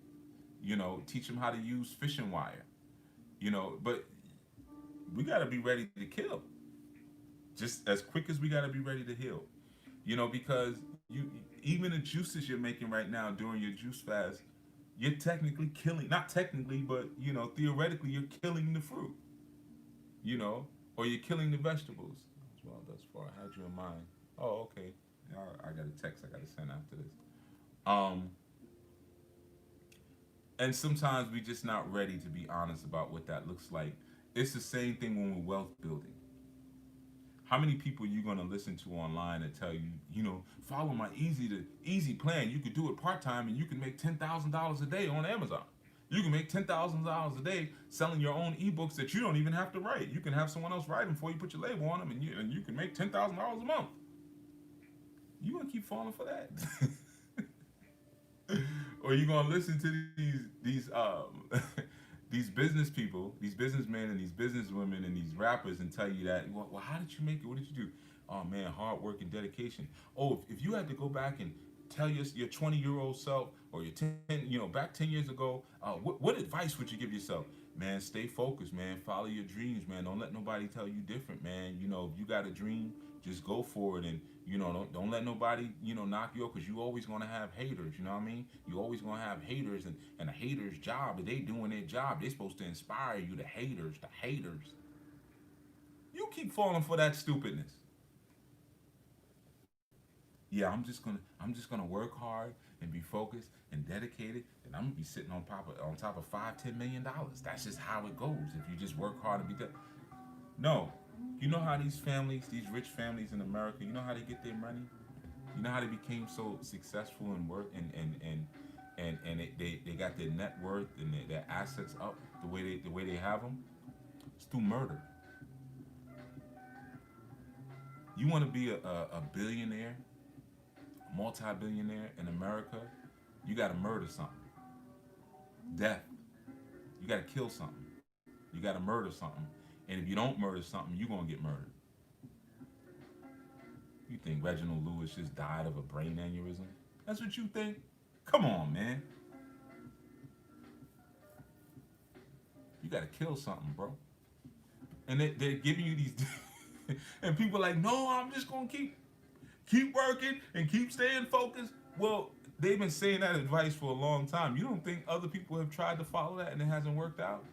Teach them how to use fishing wire. But we got to be ready to kill just as quick as we got to be ready to heal. Because you even the juices you're making right now during your juice fast, you're technically killing, not technically, but theoretically you're killing the fruit, you know, or you're killing the vegetables. Well, thus far I had you in mind. Oh, okay. I got a text I got to send after this. Um, and sometimes we just not ready to be honest about what that looks like. It's the same thing when we're wealth building. How many people are you gonna listen to online that tell you, follow my easy plan. You could do it part time and you can make $10,000 a day on Amazon. You can make $10,000 a day selling your own ebooks that you don't even have to write. You can have someone else write them before you put your label on them, and you can make $10,000 a month. You gonna keep falling for that? Or you gonna listen to these business people, these businessmen and these businesswomen and these rappers and tell you that, well, how did you make it? What did you do? Oh man, hard work and dedication. Oh, if you had to go back and tell your 20-year-old self or your 10, back 10 years ago, what advice would you give yourself? Man, stay focused, man. Follow your dreams, man. Don't let nobody tell you different, man. If you got a dream, just go for it, and don't let nobody knock you up, because you always gonna have haters. You know what I mean? You always gonna have haters, and a hater's job, if they doing their job, they supposed to inspire you. The haters. You keep falling for that stupidness. Yeah, I'm just gonna work hard and be focused and dedicated, and I'm gonna be sitting on top of $5-10 million. That's just how it goes. If you just work hard and be no. You know how these families, these rich families in America, you know how they get their money? You know how they became so successful and work and they got their net worth and their assets up the way they have them? It's through murder. You want to be a billionaire, a multi-billionaire in America, you got to murder something. Death. You got to kill something. You got to murder something. And if you don't murder something, you're going to get murdered. You think Reginald Lewis just died of a brain aneurysm? That's what you think? Come on, man. You got to kill something, bro. And they're giving you these... and people are like, no, I'm just going to keep working and keep staying focused. Well, they've been saying that advice for a long time. You don't think other people have tried to follow that and it hasn't worked out?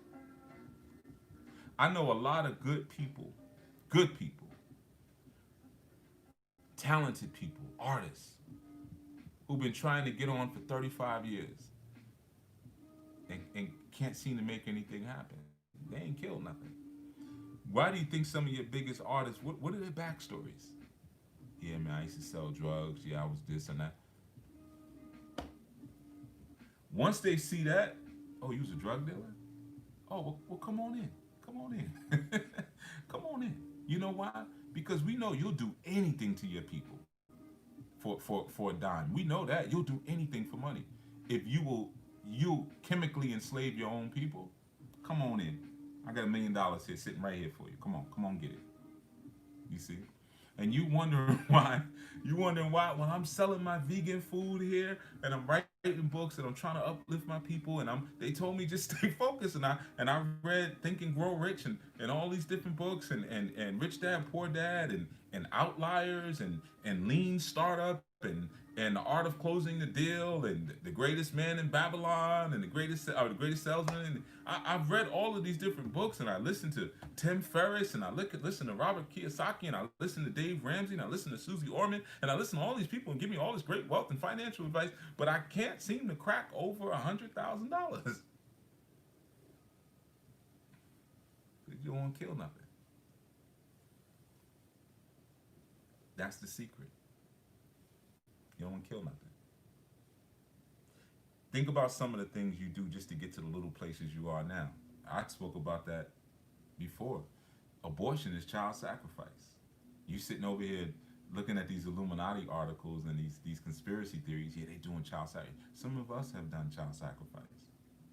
I know a lot of good people, talented people, artists, who've been trying to get on for 35 years and can't seem to make anything happen. They ain't killed nothing. Why do you think some of your biggest artists, what are their backstories? Yeah, man, I used to sell drugs. Yeah, I was this and that. Once they see that, oh, you was a drug dealer? Oh, well, come on in. Come on in. Come on in. You know why? Because we know you'll do anything to your people for a dime. We know that you'll do anything for money. If you chemically enslave your own people, come on in. I got $1 million here sitting right here for you. Come on, get it. You see? And you wondering why? You wondering why? When I'm selling my vegan food here, and I'm writing books, and I'm trying to uplift my people, and they told me just stay focused, and I read Think and Grow Rich and all these different books, and Rich Dad Poor Dad and Outliers and Lean Startup and the art of closing the deal and the greatest man in Babylon and the greatest salesman. And I've read all of these different books, and I listen to Tim Ferriss, and I listen to Robert Kiyosaki, and I listen to Dave Ramsey, and I listen to Susie Orman, and I listen to all these people and give me all this great wealth and financial advice, but I can't seem to crack over $100,000. You don't want to kill nothing. That's the secret. You don't want to kill nothing. Think about some of the things you do just to get to the little places you are now. I spoke about that before. Abortion is child sacrifice. You sitting over here looking at these Illuminati articles and these conspiracy theories. Yeah, they doing child sacrifice. Some of us have done child sacrifice.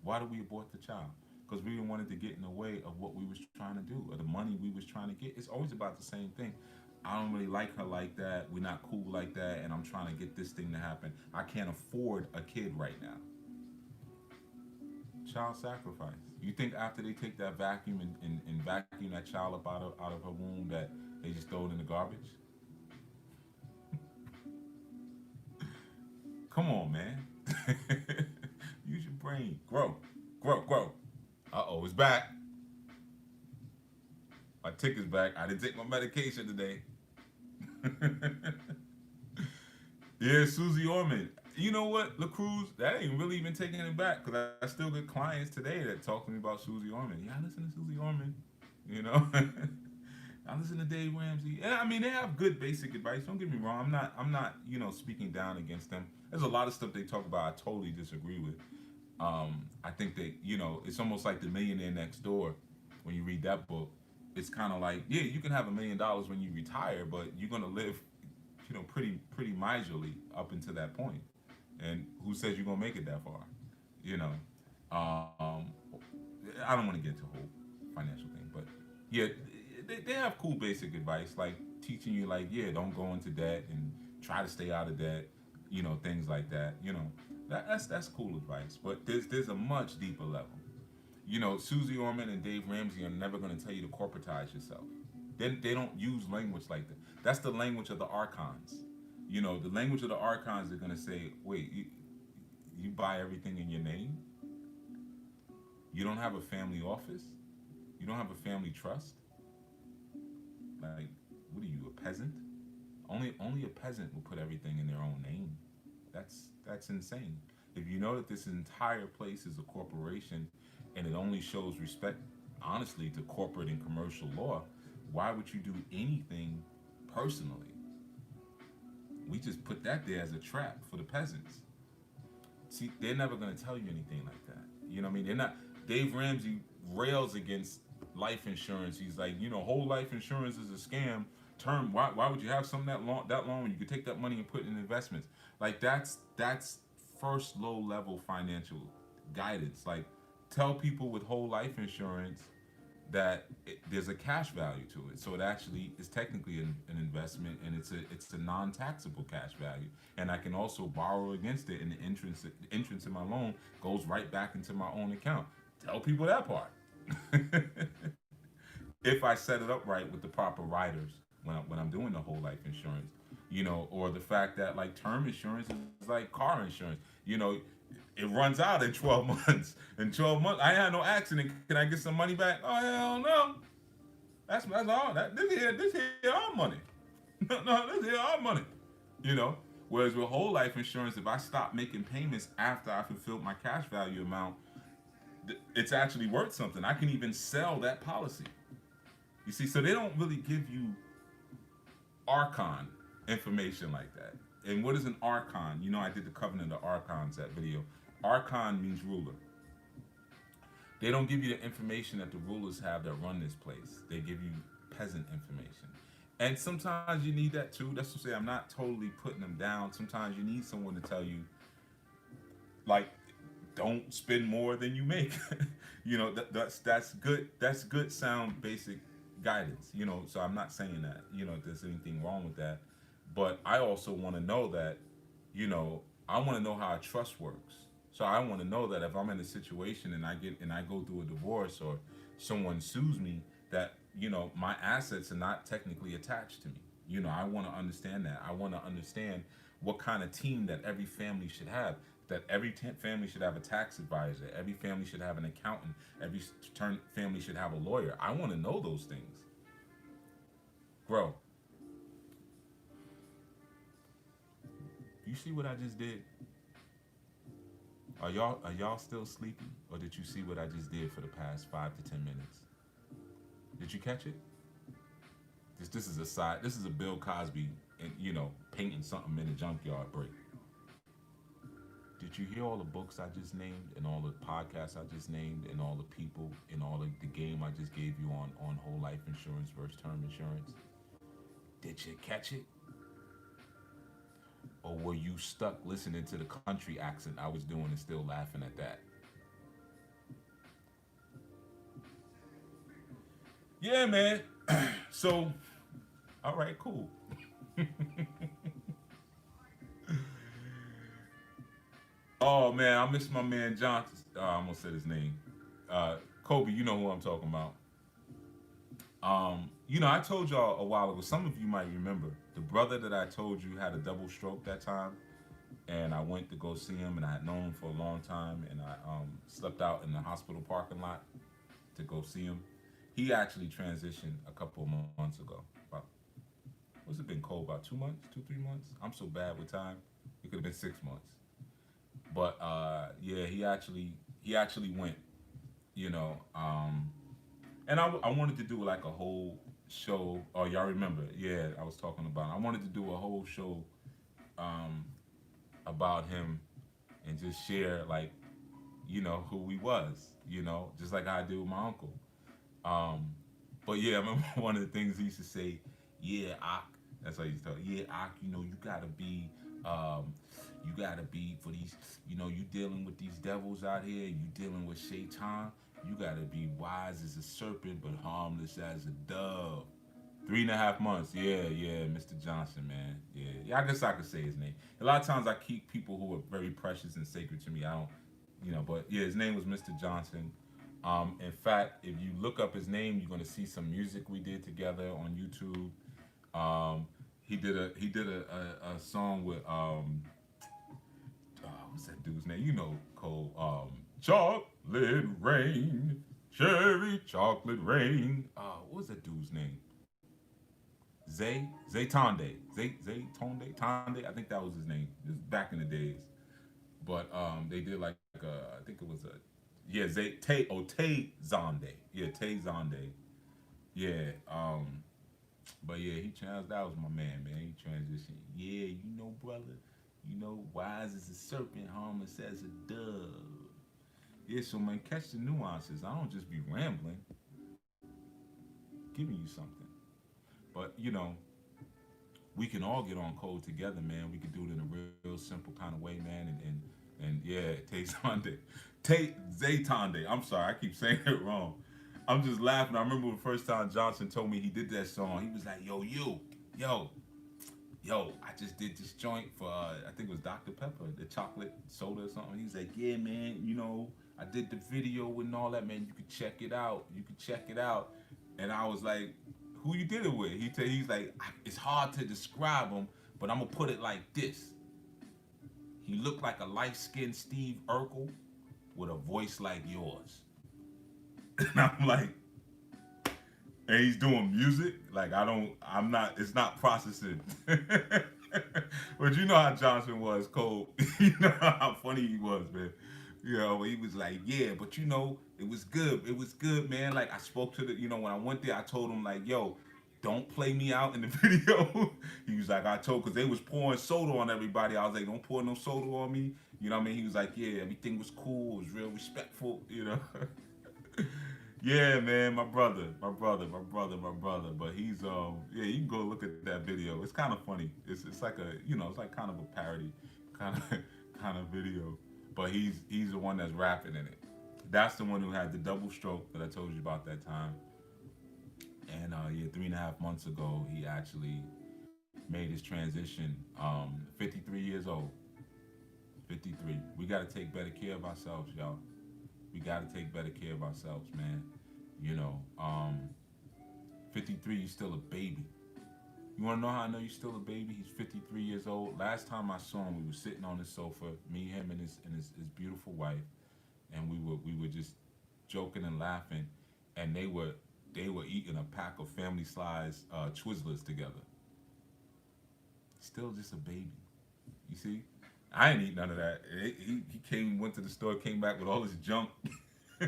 Why do we abort the child? Because we didn't want it to get in the way of what we was trying to do or the money we was trying to get. It's always about the same thing. I don't really like her like that. We're not cool like that, and I'm trying to get this thing to happen. I can't afford a kid right now. Child sacrifice. You think after they take that vacuum and vacuum that child up out of her womb that they just throw it in the garbage? Come on, man. Use your brain. Grow. Grow. Grow. Uh-oh, it's back. My ticket's back. I didn't take my medication today. Yeah, Susie Orman. You know what, LaCruz? That ain't really even taking it back because I still get clients today that talk to me about Susie Orman. Yeah, I listen to Susie Orman. You know, I listen to Dave Ramsey. And I mean, they have good basic advice. Don't get me wrong. I'm not, speaking down against them. There's a lot of stuff they talk about I totally disagree with. I think that it's almost like The Millionaire Next Door. When you read that book, it's kind of like, yeah, you can have $1 million when you retire, but you're gonna live, pretty miserly up until that point. And who says you're gonna make it that far? You know, um, I don't want to get into the whole financial thing, but yeah, they have cool basic advice like teaching you like, yeah, don't go into debt and try to stay out of debt, things like that. That's cool advice, but there's a much deeper level. Susie Orman and Dave Ramsey are never going to tell you to corporatize yourself. They don't use language like that. That's the language of the archons. The language of the archons are going to say, wait, you buy everything in your name? You don't have a family office? You don't have a family trust? Like, what are you, a peasant? Only a peasant will put everything in their own name. That's insane. If you know that this entire place is a corporation and it only shows respect, honestly, to corporate and commercial law, why would you do anything personally? We just put that there as a trap for the peasants. See, they're never going to tell you anything like that. You know what I mean? They're not. Dave Ramsey rails against life insurance. He's like, whole life insurance is a scam. Term. Why would you have something that long when you could take that money and put it in investments? Like that's first low level financial guidance. Like tell people with whole life insurance that there's a cash value to it. So it actually is technically an investment, and it's a non-taxable cash value. And I can also borrow against it, and the entrance in my loan goes right back into my own account. Tell people that part. If I set it up right with the proper riders when I'm doing the whole life insurance, or the fact that like term insurance is like car insurance, it runs out in 12 months. In 12 months, I had no accident. Can I get some money back? Oh hell no. That's all. This here our money. No, this here our money. Whereas with whole life insurance, if I stop making payments after I fulfilled my cash value amount, it's actually worth something. I can even sell that policy. You see, so they don't really give you archon information like that. And what is an archon? You know, I did the Covenant of Archons, that video. Archon means ruler. They don't give you the information that the rulers have that run this place. They give you peasant information. And sometimes you need that too. That's to say, I'm not totally putting them down. Sometimes you need someone to tell you, like, don't spend more than you make. You know, that's good. That's good, sound, basic guidance. You know, so I'm not saying that, you know, there's anything wrong with that. But I also want to know that, you know, I want to know how trust works. So I want to know that if I'm in a situation and I go through a divorce or someone sues me, that, you know, my assets are not technically attached to me. You know, I want to understand that. I want to understand what kind of team that every family should have. That every family should have a tax advisor. Every family should have an accountant. Every family should have a lawyer. I want to know those things. Bro, you see what I just did? Are y'all still sleepy, or did you see what I just did for the past 5 to 10 minutes? Did you catch it? This is a side. This is a Bill Cosby, and you know, painting something in a junkyard break. Did you hear all the books I just named, and all the podcasts I just named, and all the people, and all the game I just gave you on whole life insurance versus term insurance? Did you catch it? Or were you stuck listening to the country accent I was doing and still laughing at that? Yeah, man. So, all right, cool. Oh man, I miss my man Johnson. I'm gonna say his name. Kobe, you know who I'm talking about. You know, I told y'all a while ago. Some of you might remember the brother that I told you had a double stroke that time, and I went to go see him, and I had known him for a long time, and I slept out in the hospital parking lot to go see him. He actually transitioned a couple of months ago. About, what's it been, Cole? About 2 months, 2 3 months. I'm so bad with time. It could have been 6 months. But yeah, he actually went. You know, and I wanted to do like a whole show. Oh, y'all remember? Yeah, I was talking about. I wanted to do a whole show um, about him and just share like, you know, who he was. You know, just like I did with my uncle. Um, but yeah, I remember one of the things he used to say. Yeah, Ak. That's how he used to talk. Yeah, Ak. You know, um, you gotta be for these. You know, you dealing with these devils out here. You dealing with Shaitan. You gotta be wise as a serpent, but harmless as a dove. 3.5 months. Yeah, yeah, Mr. Johnson, man. Yeah, yeah. I guess I could say his name. A lot of times I keep people who are very precious and sacred to me. I don't, you know, but yeah, his name was Mr. Johnson. In fact, if you look up his name, you're gonna see some music we did together on YouTube. Um, he did a song with what's that dude's name? You know, Cole. Chocolate rain, cherry chocolate rain. What was that dude's name? Zay Tonde. Zay Tonde Tonde. I think that was his name. This was back in the days. But they did like I think it was a yeah Zay Tay Tay Zonde. Yeah, Tay Zonde. Yeah. But yeah, that was my man. He transitioned. Yeah, you know, brother. You know, wise as a serpent, harmless as a dove. Yeah, so man, catch the nuances. I don't just be rambling, giving you something. But you know, we can all get on code together, man. We could do it in a real simple kind of way, man. And yeah, Tay Zonde, Tay Zaytonde. I'm sorry, I keep saying it wrong. I'm just laughing. I remember the first time Johnson told me he did that song. He was like, yo, I just did this joint for I think it was Dr. Pepper, the chocolate soda or something. He's like, yeah, man, you know, I did the video and all that, man. You could check it out. You could check it out. And I was like, who you did it with? He's like, it's hard to describe him, but I'm gonna put it like this. He looked like a light-skinned Steve Urkel with a voice like yours. And I'm like, and he's doing music. Like I'm not. It's not processing. But you know how Johnson was, Cole. You know how funny he was, man. You know, he was like, yeah, but you know, it was good. It was good, man. Like I spoke to the, you know, when I went there, I told him like, yo, don't play me out in the video. He was like, I told, because they was pouring soda on everybody. I was like, don't pour no soda on me. You know what I mean? He was like, yeah, everything was cool. It was real respectful, you know. Yeah, man, my brother. But he's yeah, you can go look at that video. It's kind of funny. It's like a it's like kind of a parody, kind of kind of video. But he's the one that's rapping in it. That's the one who had the double stroke that I told you about that time. And yeah, 3.5 months ago, he actually made his transition. 53 years old. 53. We got to take better care of ourselves, y'all. We got to take better care of ourselves, man. You know, 53, you're still a baby. You want to know how I know you're still a baby? He's 53 years old. Last time I saw him, we were sitting on his sofa, me, him, and his beautiful wife, and we were just joking and laughing, and they were eating a pack of family size Twizzlers together. Still just a baby. You see? I ain't eat none of that. He came, went to the store, came back with all his junk. He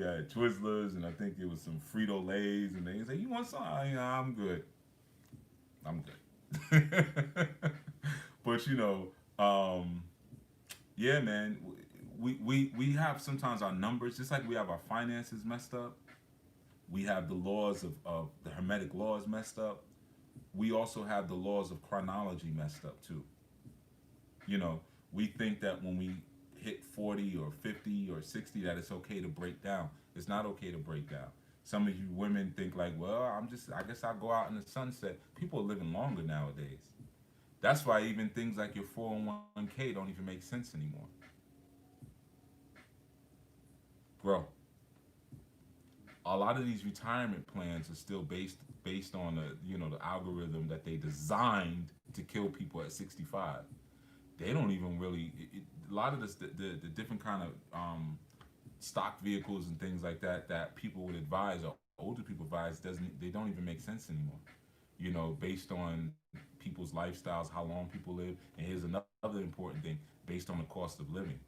had Twizzlers, and I think it was some Frito Lays, and they say, "You want some?" I'm good. I'm good. But yeah, man, we have sometimes our numbers, just like we have our finances messed up. We have the laws of the Hermetic laws messed up. We also have the laws of chronology messed up too. You know, we think that when we hit 40 or 50 or 60 that it's okay to break down. It's not okay to break down. Some of you women think like, well, I guess I'll go out in the sunset. People are living longer nowadays. That's why even things like your 401k don't even make sense anymore. Bro, a lot of these retirement plans are still based on the algorithm that they designed to kill people at 65. They don't even really a lot of the different kind of stock vehicles and things like that people would advise or older people advise doesn't they don't even make sense anymore. Based on people's lifestyles, how long people live, and here's another important thing: based on the cost of living.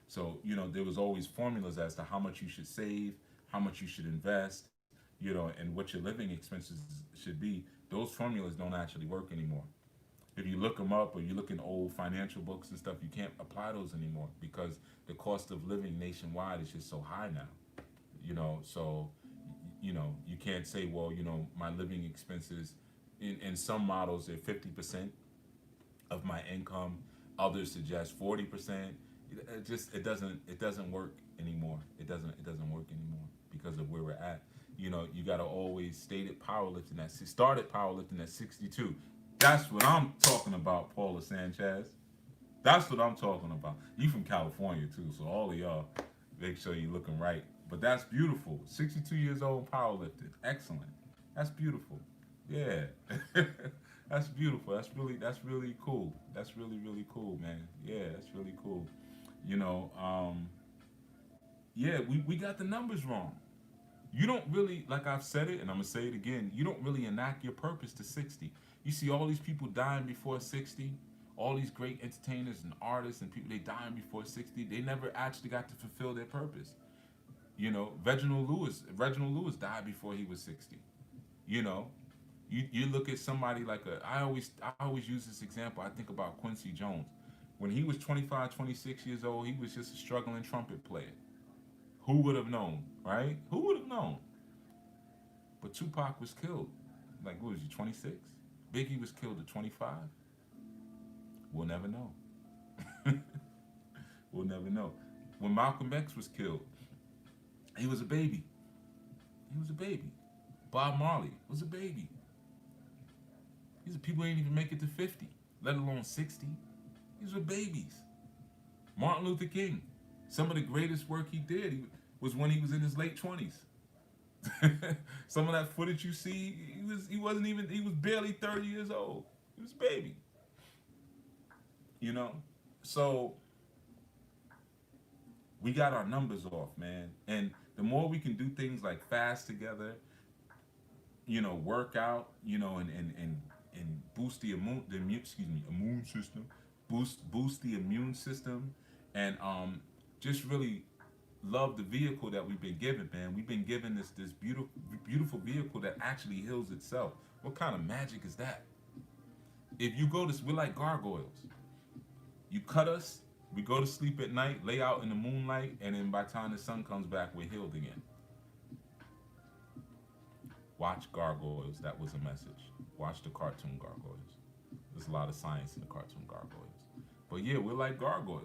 So there was always formulas as to how much you should save, how much you should invest, and what your living expenses should be. Those formulas don't actually work anymore. If you look them up or you look in old financial books and stuff, you can't apply those anymore because the cost of living nationwide is just so high now. So you can't say, well, my living expenses in some models they're 50% of my income. Others suggest 40%. It doesn't work anymore. It doesn't work anymore because of where we're at. You got to always stay at powerlifting started powerlifting at 62. That's what I'm talking about, Paula Sanchez. That's what I'm talking about. You from California too, so all of y'all make sure you're looking right. But that's beautiful. 62 years old, powerlifting. Excellent. That's beautiful. Yeah. That's beautiful. That's really cool. That's really cool, man. Yeah, that's really cool. You know, yeah, we got the numbers wrong. You don't really, like I've said it, and I'm gonna say it again. You don't really enact your purpose to 60. You see all these people dying before 60. All these great entertainers and artists and people they dying before 60. They never actually got to fulfill their purpose. Reginald Lewis died before he was 60. You know, you look at somebody like I always use this example. I think about Quincy Jones. When he was 25, 26 years old, he was just a struggling trumpet player. Who would have known, right? Who would have known? But Tupac was killed. Like, what was he, 26? Biggie was killed at 25. We'll never know. We'll never know. When Malcolm X was killed, he was a baby. He was a baby. Bob Marley was a baby. These are people who ain't even make it to 50, let alone 60. These were babies. Martin Luther King, some of the greatest work he did was when he was in his late 20s. Some of that footage you see, he was barely 30 years old. He was a baby. You know? So we got our numbers off, man. And the more we can do things like fast together, work out, and boost immune system, boost the immune system, and just really love the vehicle that we've been given, man. We've been given this beautiful vehicle that actually heals itself. What kind of magic is that? If you go to, we're like gargoyles. You cut us, we go to sleep at night, lay out in the moonlight, and then by the time the sun comes back, we're healed again. Watch Gargoyles. That was a message. Watch the cartoon Gargoyles. There's a lot of science in the cartoon Gargoyles. But yeah, we're like gargoyles.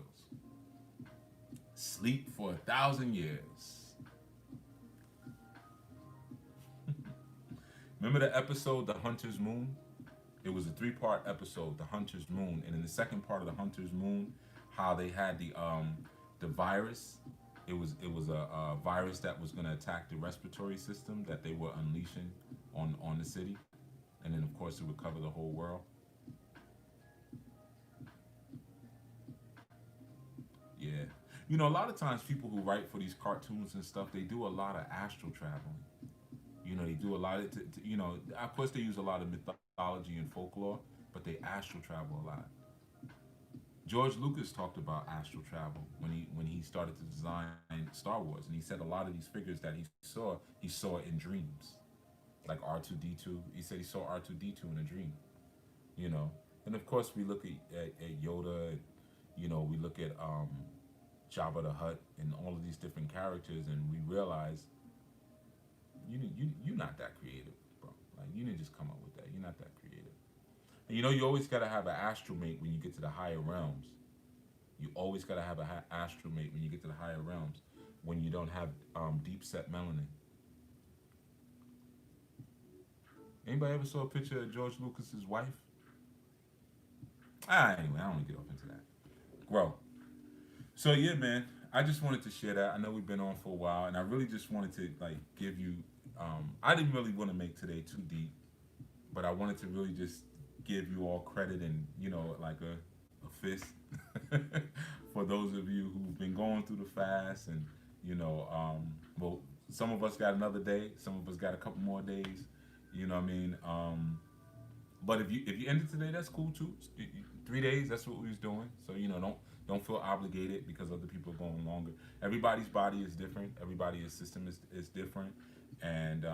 Sleep for 1,000 years. Remember the episode, The Hunter's Moon? It was a three-part episode, The Hunter's Moon. And in the second part of The Hunter's Moon, how they had the virus. It was a virus that was going to attack the respiratory system that they were unleashing on the city, and then of course it would cover the whole world. Yeah, you know, a lot of times people who write for these cartoons and stuff, they do a lot of astral traveling. You know, they do a lot of, you know, of course they use a lot of mythology and folklore, but they astral travel a lot. George Lucas talked about astral travel when he started to design Star Wars, and he said a lot of these figures that he saw in dreams, like R2D2. He said he saw R2D2 in a dream, you know. And of course, we look at Yoda, and, you know, we look at Jabba the Hutt and all of these different characters, and we realize you're not that creative, bro. Like you didn't just come up with that. You're not that creative. And you know, you always gotta have an astral mate when you get to the higher realms. You always gotta have an astral mate when you get to the higher realms. When you don't have deep set melanin. Anybody ever saw a picture of George Lucas's wife? Anyway, I don't want to get off into that. Grow. So yeah, man, I just wanted to share that. I know we've been on for a while, and I really just wanted to like give you. I didn't really want to make today too deep, but I wanted to really just give you all credit and like a fist for those of you who've been going through the fast and well, some of us got another day, some of us got a couple more days. You know what I mean? But if you ended today, that's cool too. 3 days, that's what we was doing. So don't feel obligated because other people are going longer. Everybody's body is different. Everybody's system is different. And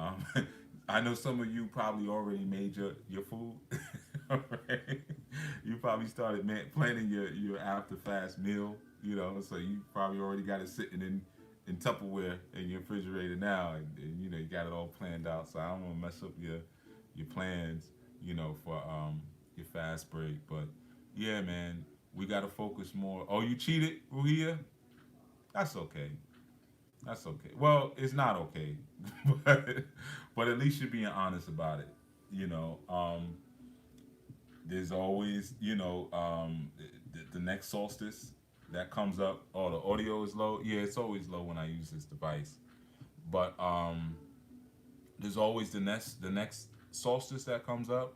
I know some of you probably already made your food. Right? You probably started planning your after fast meal. So you probably already got it sitting in Tupperware in your refrigerator now, and you got it all planned out. So I don't want to mess up your plans, for your fast break. But yeah, man, we got to focus more. Oh, you cheated, Ruhia? That's okay. That's okay. Well, it's not okay, but at least you're being honest about it. You know, there's always the next solstice that comes up. Oh, the audio is low. Yeah, it's always low when I use this device. But there's always the next solstice that comes up.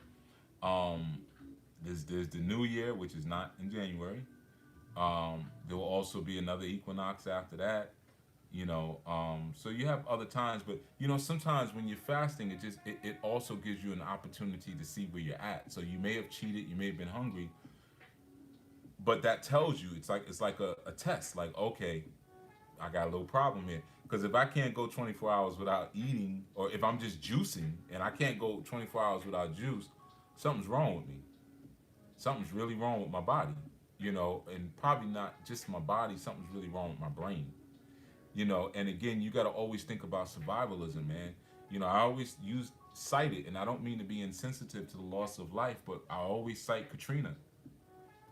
Um, there's the new year, which is not in January. There will also be another equinox after that. So you have other times, but sometimes when you're fasting, it also gives you an opportunity to see where you're at. So you may have cheated, you may have been hungry, but that tells you it's like a test. Like, okay, I got a little problem here. Because if I can't go 24 hours without eating, or if I'm just juicing and I can't go 24 hours without juice, something's wrong with me. Something's really wrong with my body, and probably not just my body, something's really wrong with my brain. And again, you got to always think about survivalism, man. I always cite it, and I don't mean to be insensitive to the loss of life, but I always cite Katrina.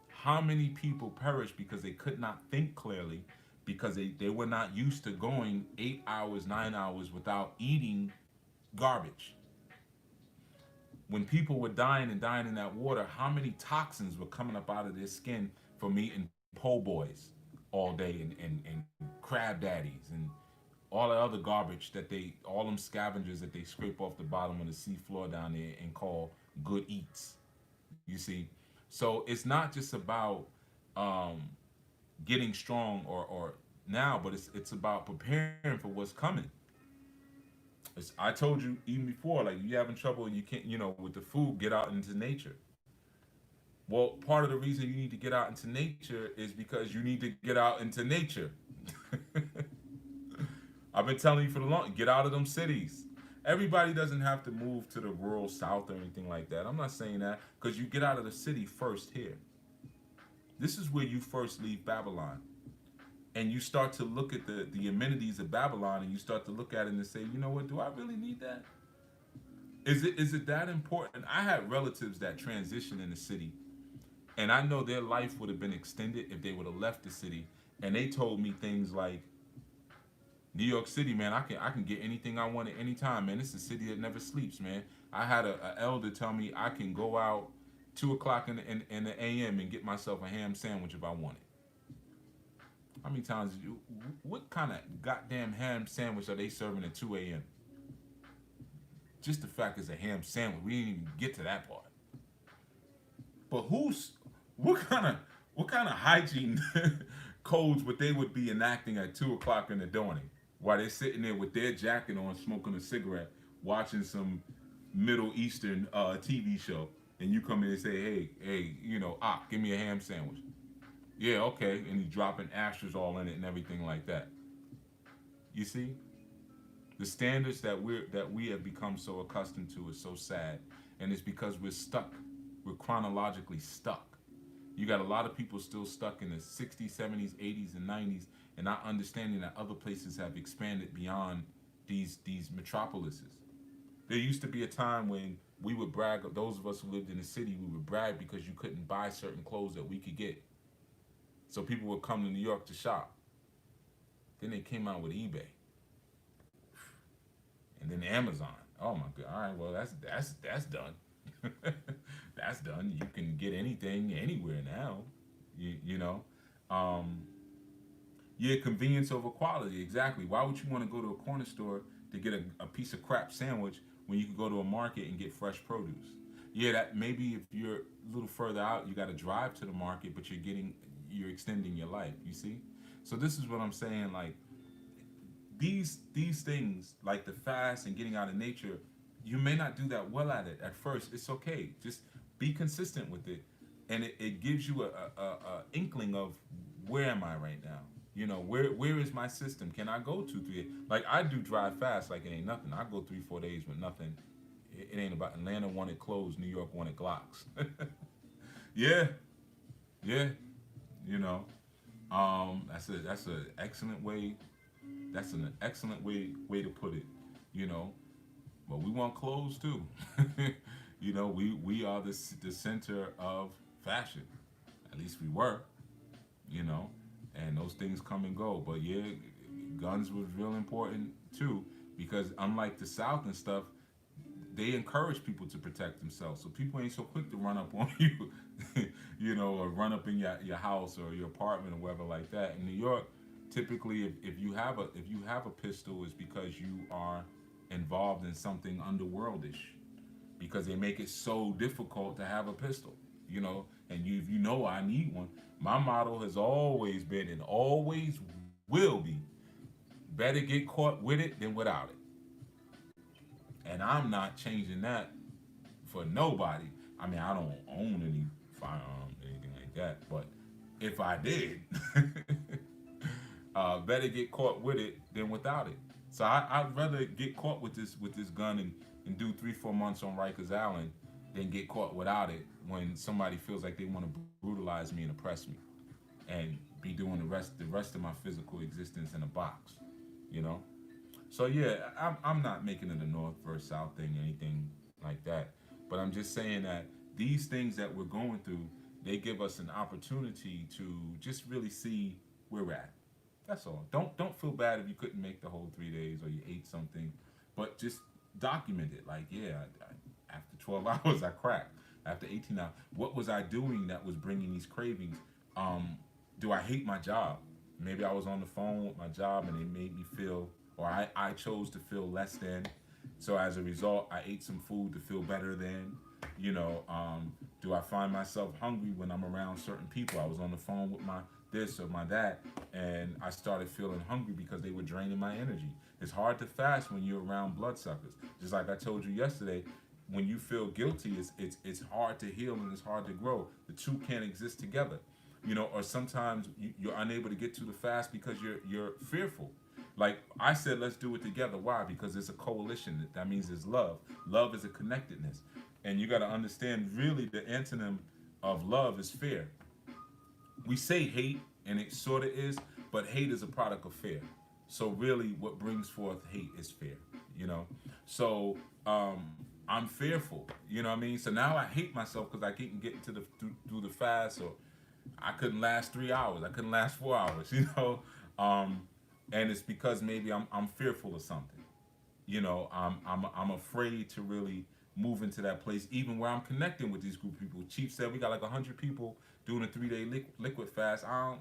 How many people perished because they could not think clearly, because they were not used to going 8 hours, 9 hours without eating garbage? When people were dying and dying in that water, how many toxins were coming up out of their skin from eating po' boys all day, and crab daddies and all the other garbage all them scavengers that they scrape off the bottom of the sea floor down there and call good eats. You see? So it's not just about um, getting strong or now, but it's about preparing for what's coming. I told you even before, like you having trouble and you can't, with the food, get out into nature. Well, part of the reason you need to get out into nature is because you need to get out into nature. I've been telling you for the long. Get out of them cities. Everybody doesn't have to move to the rural south or anything like that. I'm not saying that because you get out of the city first here. This is where you first leave Babylon, and you start to look at the amenities of Babylon, and you start to look at it and say, you know what? Do I really need that? Is it that important? I had relatives that transitioned in the city, and I know their life would have been extended if they would have left the city. And they told me things like, New York City, man, I can get anything I want at any time, man. It's a city that never sleeps, man. I had a elder tell me I can go out 2 o'clock in the a.m. and get myself a ham sandwich if I want it. How many times did you? What kind of goddamn ham sandwich are they serving at 2 a.m.? Just the fact it's a ham sandwich. We didn't even get to that part. But what kind of hygiene codes would they would be enacting at 2 o'clock in the morning while they're sitting there with their jacket on, smoking a cigarette, watching some Middle Eastern TV show, and you come in and say, hey, give me a ham sandwich. Yeah, okay, and he's dropping ashes all in it and everything like that. You see, the standards that we have become so accustomed to is so sad, and it's because we're stuck. We're chronologically stuck. You got a lot of people still stuck in the 60s, 70s, 80s, and 90s, and not understanding that other places have expanded beyond these metropolises. There used to be a time when we would brag. Those of us who lived in the city, we would brag because you couldn't buy certain clothes that we could get. So people would come to New York to shop. Then they came out with eBay, and then Amazon. Oh my God! All right, well that's done. That's done. You can get anything anywhere now. You know. Yeah, convenience over quality. Exactly. Why would you want to go to a corner store to get a piece of crap sandwich when you can go to a market and get fresh produce? Yeah, that maybe if you're a little further out, you got to drive to the market, but you're extending your life. You see. So this is what I'm saying. Like these things, like the fast and getting out of nature, you may not do that well at it at first. It's okay. Just be consistent with it, and it gives you a inkling of where am I right now. Where is my system? Can I go 2, 3? Like I do drive fast, like it ain't nothing. I go 3, 4 days with nothing. It ain't about Atlanta wanted clothes, New York wanted Glocks. Yeah, yeah. You know, that's a excellent way. That's an excellent way to put it. You know, but we want clothes too. We are the center of fashion. At least we were. You know, and those things come and go. But yeah, guns was real important too because unlike the South and stuff, they encourage people to protect themselves. So people ain't so quick to run up on you, or run up in your house or your apartment or whatever like that. In New York, typically, if you have a pistol, it's because you are involved in something underworldish. Because they make it so difficult to have a pistol, And if you know I need one, my motto has always been and always will be: better get caught with it than without it. And I'm not changing that for nobody. I mean, I don't own any firearm or anything like that, but if I did, better get caught with it than without it. So I'd rather get caught with this gun and do 3, 4 months on Rikers Island than get caught without it when somebody feels like they want to brutalize me and oppress me and be doing the rest of my physical existence in a box, you know. So yeah, I'm not making it a North versus South thing, anything like that. But I'm just saying that these things that we're going through, they give us an opportunity to just really see where we're at. That's all. Don't feel bad if you couldn't make the whole 3 days or you ate something, but just document it. Like, yeah, after 12 hours I cracked. After 18 hours, what was I doing that was bringing these cravings? Do I hate my job? Maybe I was on the phone with my job and it made me feel, or I chose to feel less than. So as a result, I ate some food to feel better than. Do I find myself hungry when I'm around certain people? I was on the phone with my this or my that, and I started feeling hungry because they were draining my energy. It's hard to fast when you're around bloodsuckers. Just like I told you yesterday, when you feel guilty, it's hard to heal and it's hard to grow. The two can't exist together. Or sometimes you're unable to get to the fast because you're fearful. Like I said, let's do it together. Why? Because it's a coalition. That means it's love. Love is a connectedness. And you got to understand really the antonym of love is fear. We say hate, and it sort of is, but hate is a product of fear. So really, what brings forth hate is fear. You know, so I'm fearful. You know what I mean? So now I hate myself because I couldn't get into the through the fast, or I couldn't last 3 hours. I couldn't last 4 hours. You know, um, and it's because maybe I'm fearful of something. You know, I'm afraid to really move into that place, even where I'm connecting with these group of people. Chief said we got like 100 people doing a 3 day liquid fast. I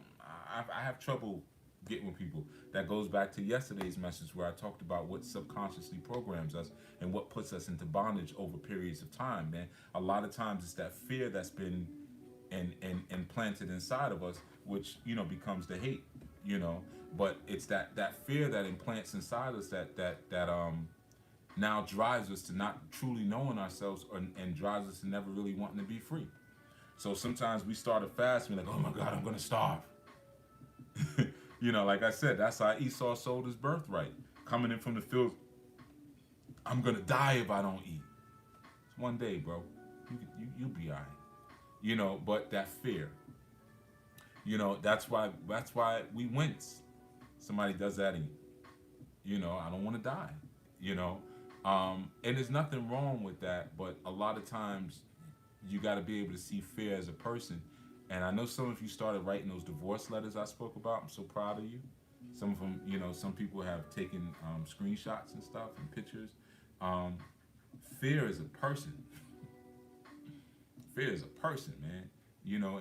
have trouble getting with people. That goes back to yesterday's message where I talked about what subconsciously programs us and what puts us into bondage over periods of time, man. A lot of times it's that fear that's been and planted inside of us, which becomes the hate, you know. But it's that fear that implants inside us that now drives us to not truly knowing ourselves, and drives us to never really wanting to be free. So sometimes we start a fast and we're like, oh my God, I'm gonna starve. Like I said, that's how Esau sold his birthright. Coming in from the fields, I'm gonna die if I don't eat. It's one day, bro. You'll be alright. But that fear. That's why we wince. Somebody does that and I don't want to die. You know, and there's nothing wrong with that, but a lot of times you got to be able to see fear as a person. And I know some of you started writing those divorce letters I spoke about. I'm so proud of you. Some of them, some people have taken screenshots and stuff and pictures. Um, Fear is a person. Fear is a person, man.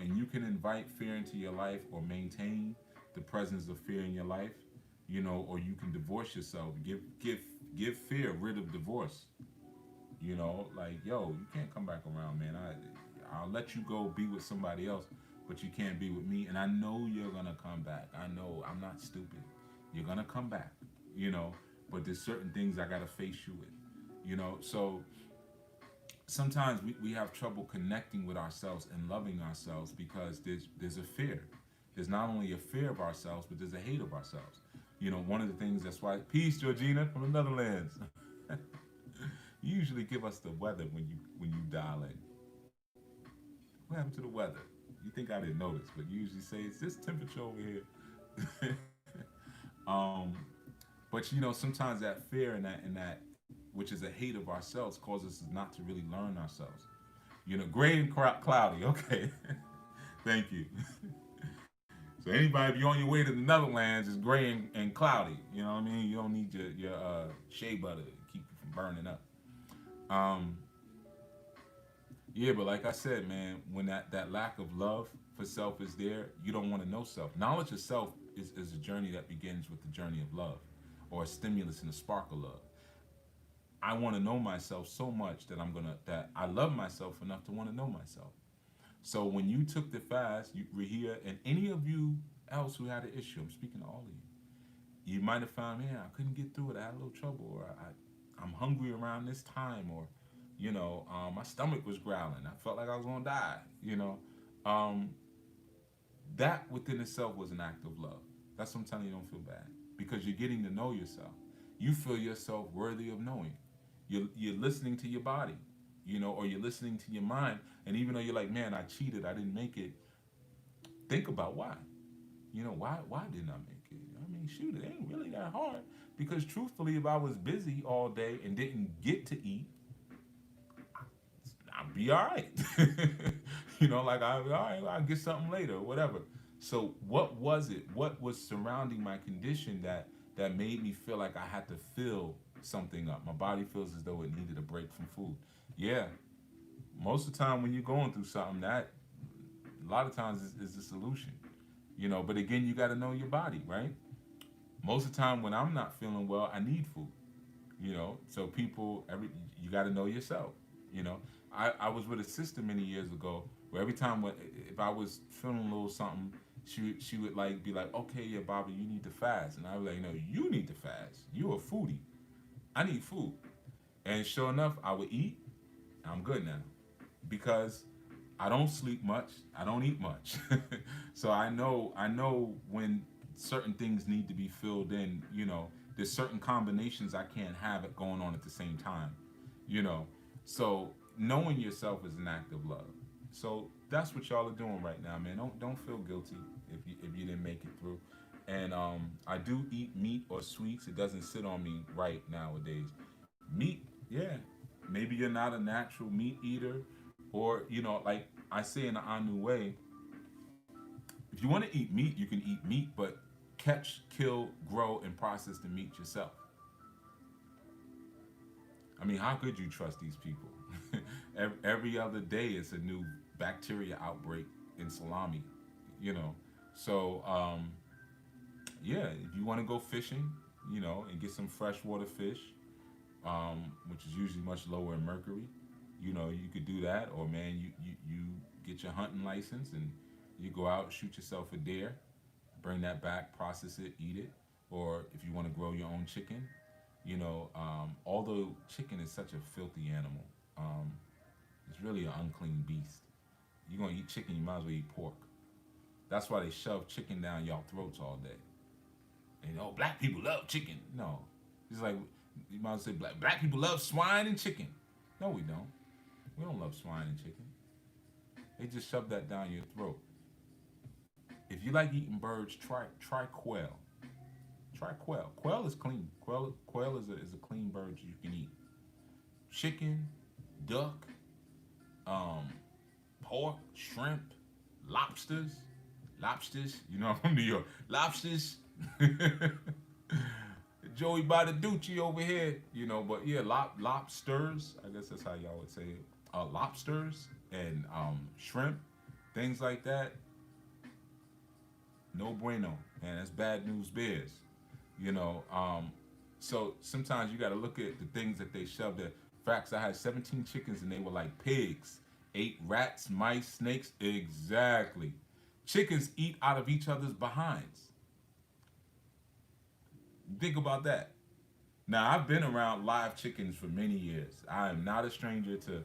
And you can invite fear into your life or maintain the presence of fear in your life. Or you can divorce yourself. Give fear rid of divorce. Like, yo, you can't come back around, man. I'll let you go be with somebody else, but you can't be with me. And I know you're gonna come back. I know I'm not stupid. You're gonna come back, but there's certain things I gotta face you with. So sometimes we have trouble connecting with ourselves and loving ourselves because there's a fear. There's not only a fear of ourselves, but there's a hate of ourselves. One of the things that's why peace, Georgina from the Netherlands. You usually give us the weather when you dial in. What happened to the weather? You think I didn't notice, but you usually say it's this temperature over here. um, but sometimes that fear and that which is a hate of ourselves causes us not to really learn ourselves. Gray and cloudy. Okay, thank you. So anybody, if you're on your way to the Netherlands, it's gray and cloudy. You know what I mean? You don't need your shea butter to keep you from burning up. Um, yeah, but like I said, man, when that lack of love for self is there, you don't want to know self. Knowledge of self is a journey that begins with the journey of love, or a stimulus and a spark of love. I want to know myself so much that I love myself enough to want to know myself. So when you took the fast, Rahia, and any of you else who had an issue, I'm speaking to all of you. You might have found, man, I couldn't get through it. I had a little trouble, or I'm hungry around this time, or my stomach was growling. I felt like I was gonna die. Um, that within itself was an act of love. That's what I'm telling you. Don't feel bad because you're getting to know yourself. You feel yourself worthy of knowing. You're listening to your body, or you're listening to your mind. And even though you're like, man, I cheated, I didn't make it. Think about why. Why didn't I make it? I mean, shoot, it ain't really that hard. Because truthfully, if I was busy all day and didn't get to eat, I'd be all right. Like I'll be all right, I'll get something later or whatever. So what was it? What was surrounding my condition that made me feel like I had to fill something up? My body feels as though it needed a break from food. Yeah, most of the time when you're going through something, that a lot of times is the solution. But again, you got to know your body, right? Most of the time when I'm not feeling well, I need food. So you got to know yourself. you know I was with a sister many years ago where every time if I was feeling a little something, she would like be like, okay, yeah, Bobby, you need to fast. And I was like, no, you need to fast. You're a foodie. I need food. And sure enough, I would eat. I'm good now because I don't sleep much. I don't eat much. So I know when certain things need to be filled in. There's certain combinations I can't have it going on at the same time. You know, so knowing yourself is an act of love. So that's what y'all are doing right now, man. Don't feel guilty if you didn't make it through. And I do eat meat or sweets. It doesn't sit on me right nowadays. Meat, yeah. Maybe you're not a natural meat eater, or like I say in the Anu way, if you want to eat meat, you can eat meat, but catch, kill, grow, and process the meat yourself. I mean, how could you trust these people? Every other day, it's a new bacteria outbreak in salami, you know. So, yeah, if you want to go fishing, and get some freshwater fish, which is usually much lower in mercury, you could do that. Or, man, you get your hunting license and you go out, shoot yourself a deer, bring that back, process it, eat it. Or if you want to grow your own chicken, although chicken is such a filthy animal, um, it's really an unclean beast. You're gonna eat chicken, you might as well eat pork. That's why they shove chicken down y'all throats all day. And black people love chicken. No, it's like you might say black people love swine and chicken. No, we don't. We don't love swine and chicken. They just shove that down your throat. If you like eating birds, try quail. Try quail. Quail is clean. Quail is a clean bird you can eat. Chicken, duck, um, pork, shrimp, lobsters, lobsters. I'm from New York. Lobsters. Joey Badaducci over here. But yeah, lobsters. I guess that's how y'all would say it. Lobsters and shrimp, things like that. No bueno, man. That's bad news bears. You know, so sometimes you got to look at the things that they shoved there. Facts, I had 17 chickens and they were like pigs. Ate rats, mice, snakes. Exactly. Chickens eat out of each other's behinds. Think about that. Now, I've been around live chickens for many years. I am not a stranger to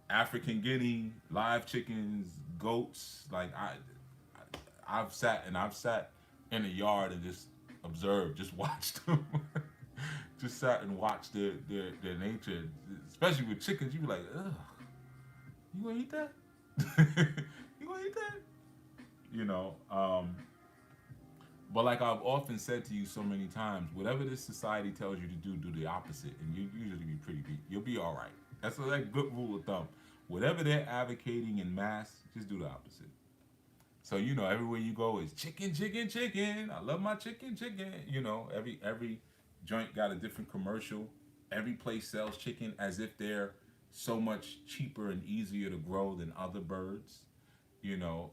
African Guinea, live chickens, goats. I've sat in a yard and just observed, just watched them. Just sat and watched their nature. Especially with chickens, you be like, ugh, you gonna eat that? You gonna eat that? You know, but like I've often said to you so many times, whatever this society tells you to do the opposite, and you usually be you'll be all right. That's a like good rule of thumb. Whatever they're advocating in mass, just do the opposite. So everywhere you go is chicken, chicken, chicken. I love my chicken, chicken. Every joint got a different commercial. Every place sells chicken as if they're so much cheaper and easier to grow than other birds. You know,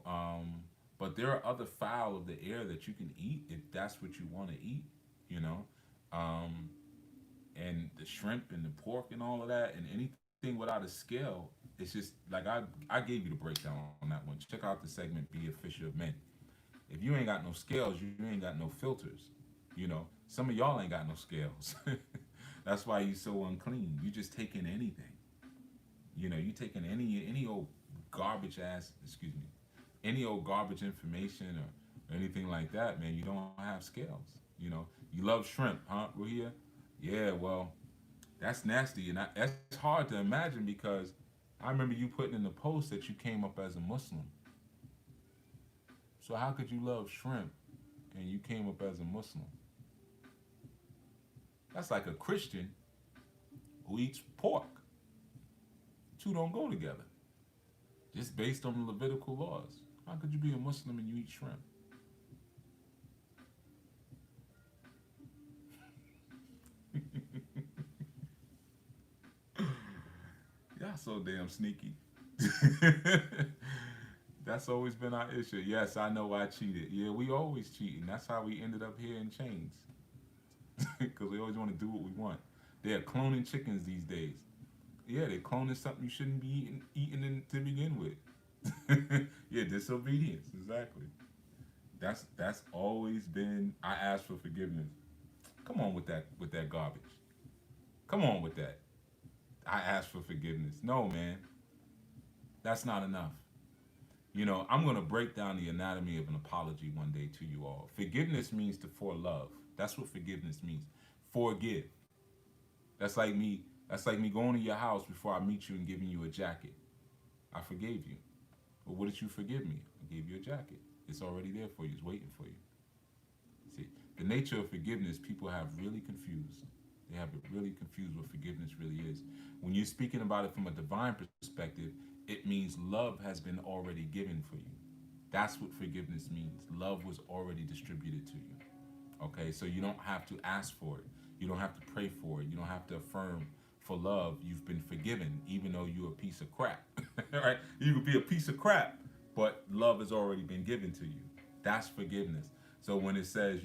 but there are other fowl of the air that you can eat if that's what you want to eat. You know, um, and the shrimp and the pork and all of that, and anything without a scale, it's just like I gave you the breakdown on that one. Check out the segment "Be a Fisher of Men." If you ain't got no scales, you ain't got no filters. Some of y'all ain't got no scales. That's why you so unclean. You just taking anything. You taking any old garbage ass, excuse me, any old garbage information or anything like that, man. You don't have scales. You love shrimp, huh, Ruhia? Yeah, well, that's nasty, and that's hard to imagine because I remember you putting in the post that you came up as a Muslim. So how could you love shrimp and you came up as a Muslim? That's like a Christian who eats pork. Two don't go together. Just based on the Levitical laws. How could you be a Muslim and you eat shrimp? Y'all so damn sneaky. That's always been our issue. Yes, I know I cheated. Yeah, we always cheating. That's how we ended up here in chains. Because we always want to do what we want. They're cloning chickens these days. Yeah, they're cloning something you shouldn't be eating to begin with. Yeah, disobedience. Exactly. That's always been. I ask for forgiveness. Come on with that garbage. Come on with that. I ask for forgiveness. No, man, that's not enough. I'm going to break down the anatomy of an apology one day to you all. Forgiveness means to for love. That's what forgiveness means. Forgive. That's like me. That's like me going to your house before I meet you and giving you a jacket. I forgave you. But what did you forgive me? I gave you a jacket. It's already there for you. It's waiting for you. See, the nature of forgiveness, people have really confused. They have it really confused what forgiveness really is. When you're speaking about it from a divine perspective, it means love has been already given for you. That's what forgiveness means. Love was already distributed to you. Okay, so you don't have to ask for it. You don't have to pray for it. You don't have to affirm for love. You've been forgiven, even though you're a piece of crap. Right? You could be a piece of crap, but love has already been given to you. That's forgiveness. So when it says,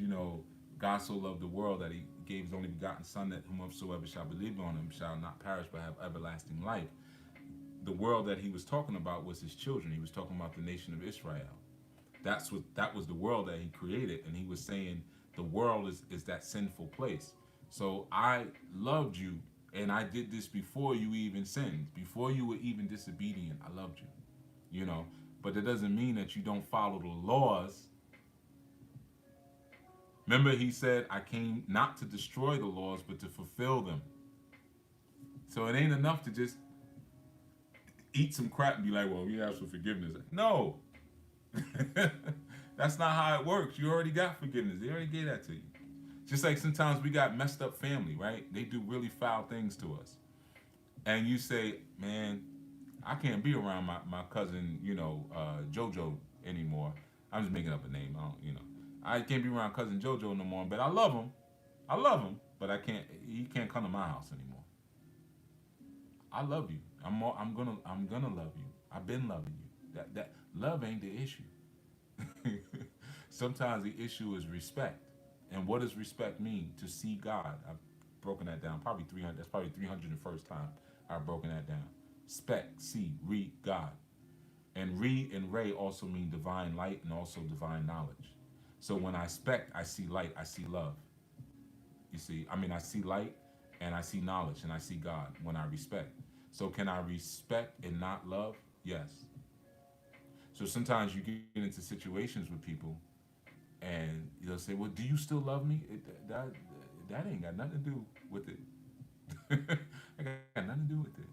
God so loved the world that he gave his only begotten Son, that whomsoever shall believe on him shall not perish but have everlasting life. The world that he was talking about was his children. He was talking about the nation of Israel. That was the world that he created, and he was saying the world is that sinful place. So I loved you, and I did this before you even sinned, before you were even disobedient. I loved you, but that doesn't mean that you don't follow the laws. Remember, he said, I came not to destroy the laws, but to fulfill them. So it ain't enough to just eat some crap and be like, well, we ask for forgiveness. No, that's not how it works. You already got forgiveness. They already gave that to you. Just like sometimes we got messed up family, right? They do really foul things to us. And you say, man, I can't be around my cousin, JoJo anymore. I'm just making up a name. I can't be around cousin JoJo no more, but I love him. I love him, but he can't come to my house anymore. I love you. I'm gonna love you. I've been loving you. That love ain't the issue. Sometimes the issue is respect. And what does respect mean? To see God. I've broken that down. Probably 300. That's probably 301st time I've broken that down. Spec, see, read God. And re and ray also mean divine light and also divine knowledge. So when I spec, I see light, I see love. You see, I see light and I see knowledge and I see God when I respect. So can I respect and not love? Yes. So sometimes you get into situations with people and they'll say, well, do you still love me? That ain't got nothing to do with it. I got nothing to do with it.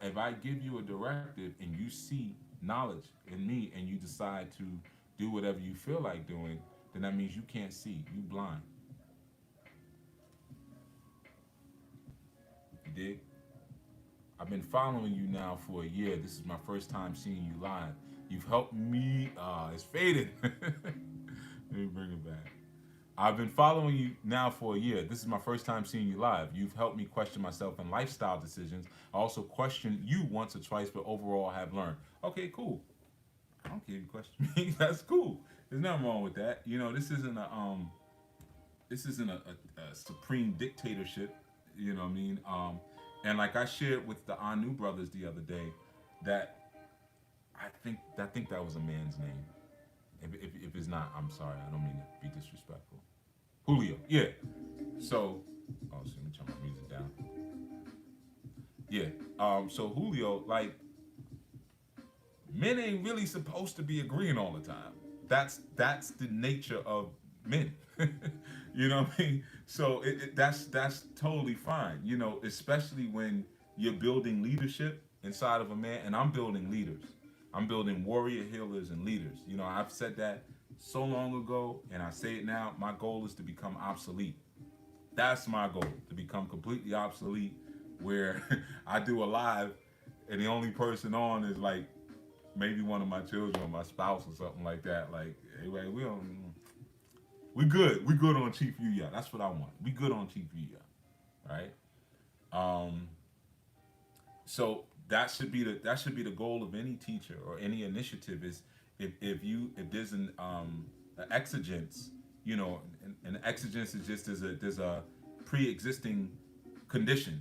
If I give you a directive and you see knowledge in me and you decide to do whatever you feel like doing, then that means you can't see. You blind. You dig? I've been following you now for a year. This is my first time seeing you live. You've helped me. It's faded. Let me bring it back. I've been following you now for a year. This is my first time seeing you live. You've helped me question myself in lifestyle decisions. I also questioned you once or twice, but overall have learned. Okay, cool. I don't care if you question me. That's cool. There's nothing wrong with that. This isn't a supreme dictatorship. You know what I mean? And like I shared with the Anu brothers the other day, that I think that was a man's name. If it's not, I'm sorry. I don't mean to be disrespectful. Julio, yeah. So, let me turn my music down. Yeah. So Julio, like, men ain't really supposed to be agreeing all the time. That's the nature of men. You know what I mean? So that's totally fine. Especially when you're building leadership inside of a man, and I'm building leaders. I'm building warrior healers and leaders. I've said that so long ago, and I say it now. My goal is to become obsolete. That's my goal, to become completely obsolete, where I do a live, and the only person on is like maybe one of my children or my spouse or something like that. Like, anyway, we good. We good on Chief Yuya. That's what I want. We good on Chief Yuya, right? Um, so that should be the goal of any teacher or any initiative, is if there's an exigence, and exigence is just there's a pre-existing condition,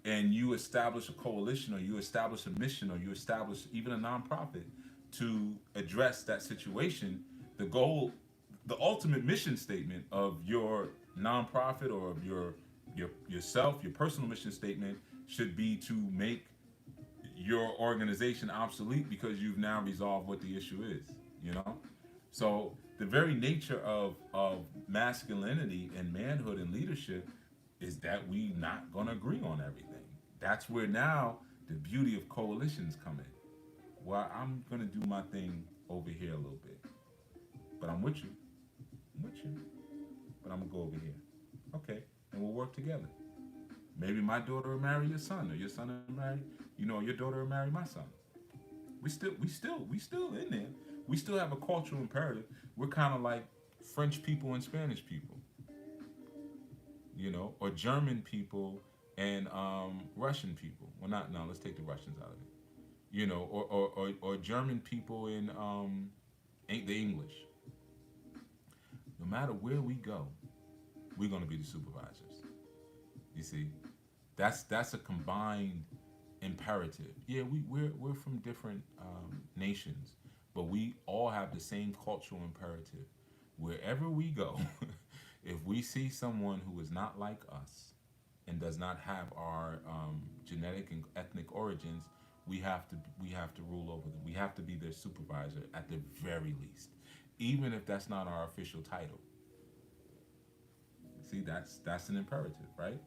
and you establish a coalition or you establish a mission or you establish even a nonprofit to address that situation. The goal, the ultimate mission statement of your nonprofit or of yourself, your personal mission statement should be to make your organization obsolete because you've now resolved what the issue is, you know? So the very nature of masculinity and manhood and leadership is that we not gonna agree on everything. That's where now the beauty of coalitions come in. Well, I'm gonna do my thing over here a little bit, but I'm with you. I'm with you, but I'm gonna go over here. Okay, and we'll work together. Maybe my daughter will marry your son, or your son will marry, your daughter will marry my son. We still in there. We still have a cultural imperative. We're kind of like French people and Spanish people, or German people and Russian people. Well, not no. Let's take the Russians out of it. Or German people in ain't the English. No matter where we go, we're gonna be the supervisors. You see, that's a combined imperative. Yeah, we're from different nations, but we all have the same cultural imperative. Wherever we go, if we see someone who is not like us and does not have our genetic and ethnic origins, we have to rule over them. We have to be their supervisor at the very least, even if that's not our official title. See, that's an imperative, right?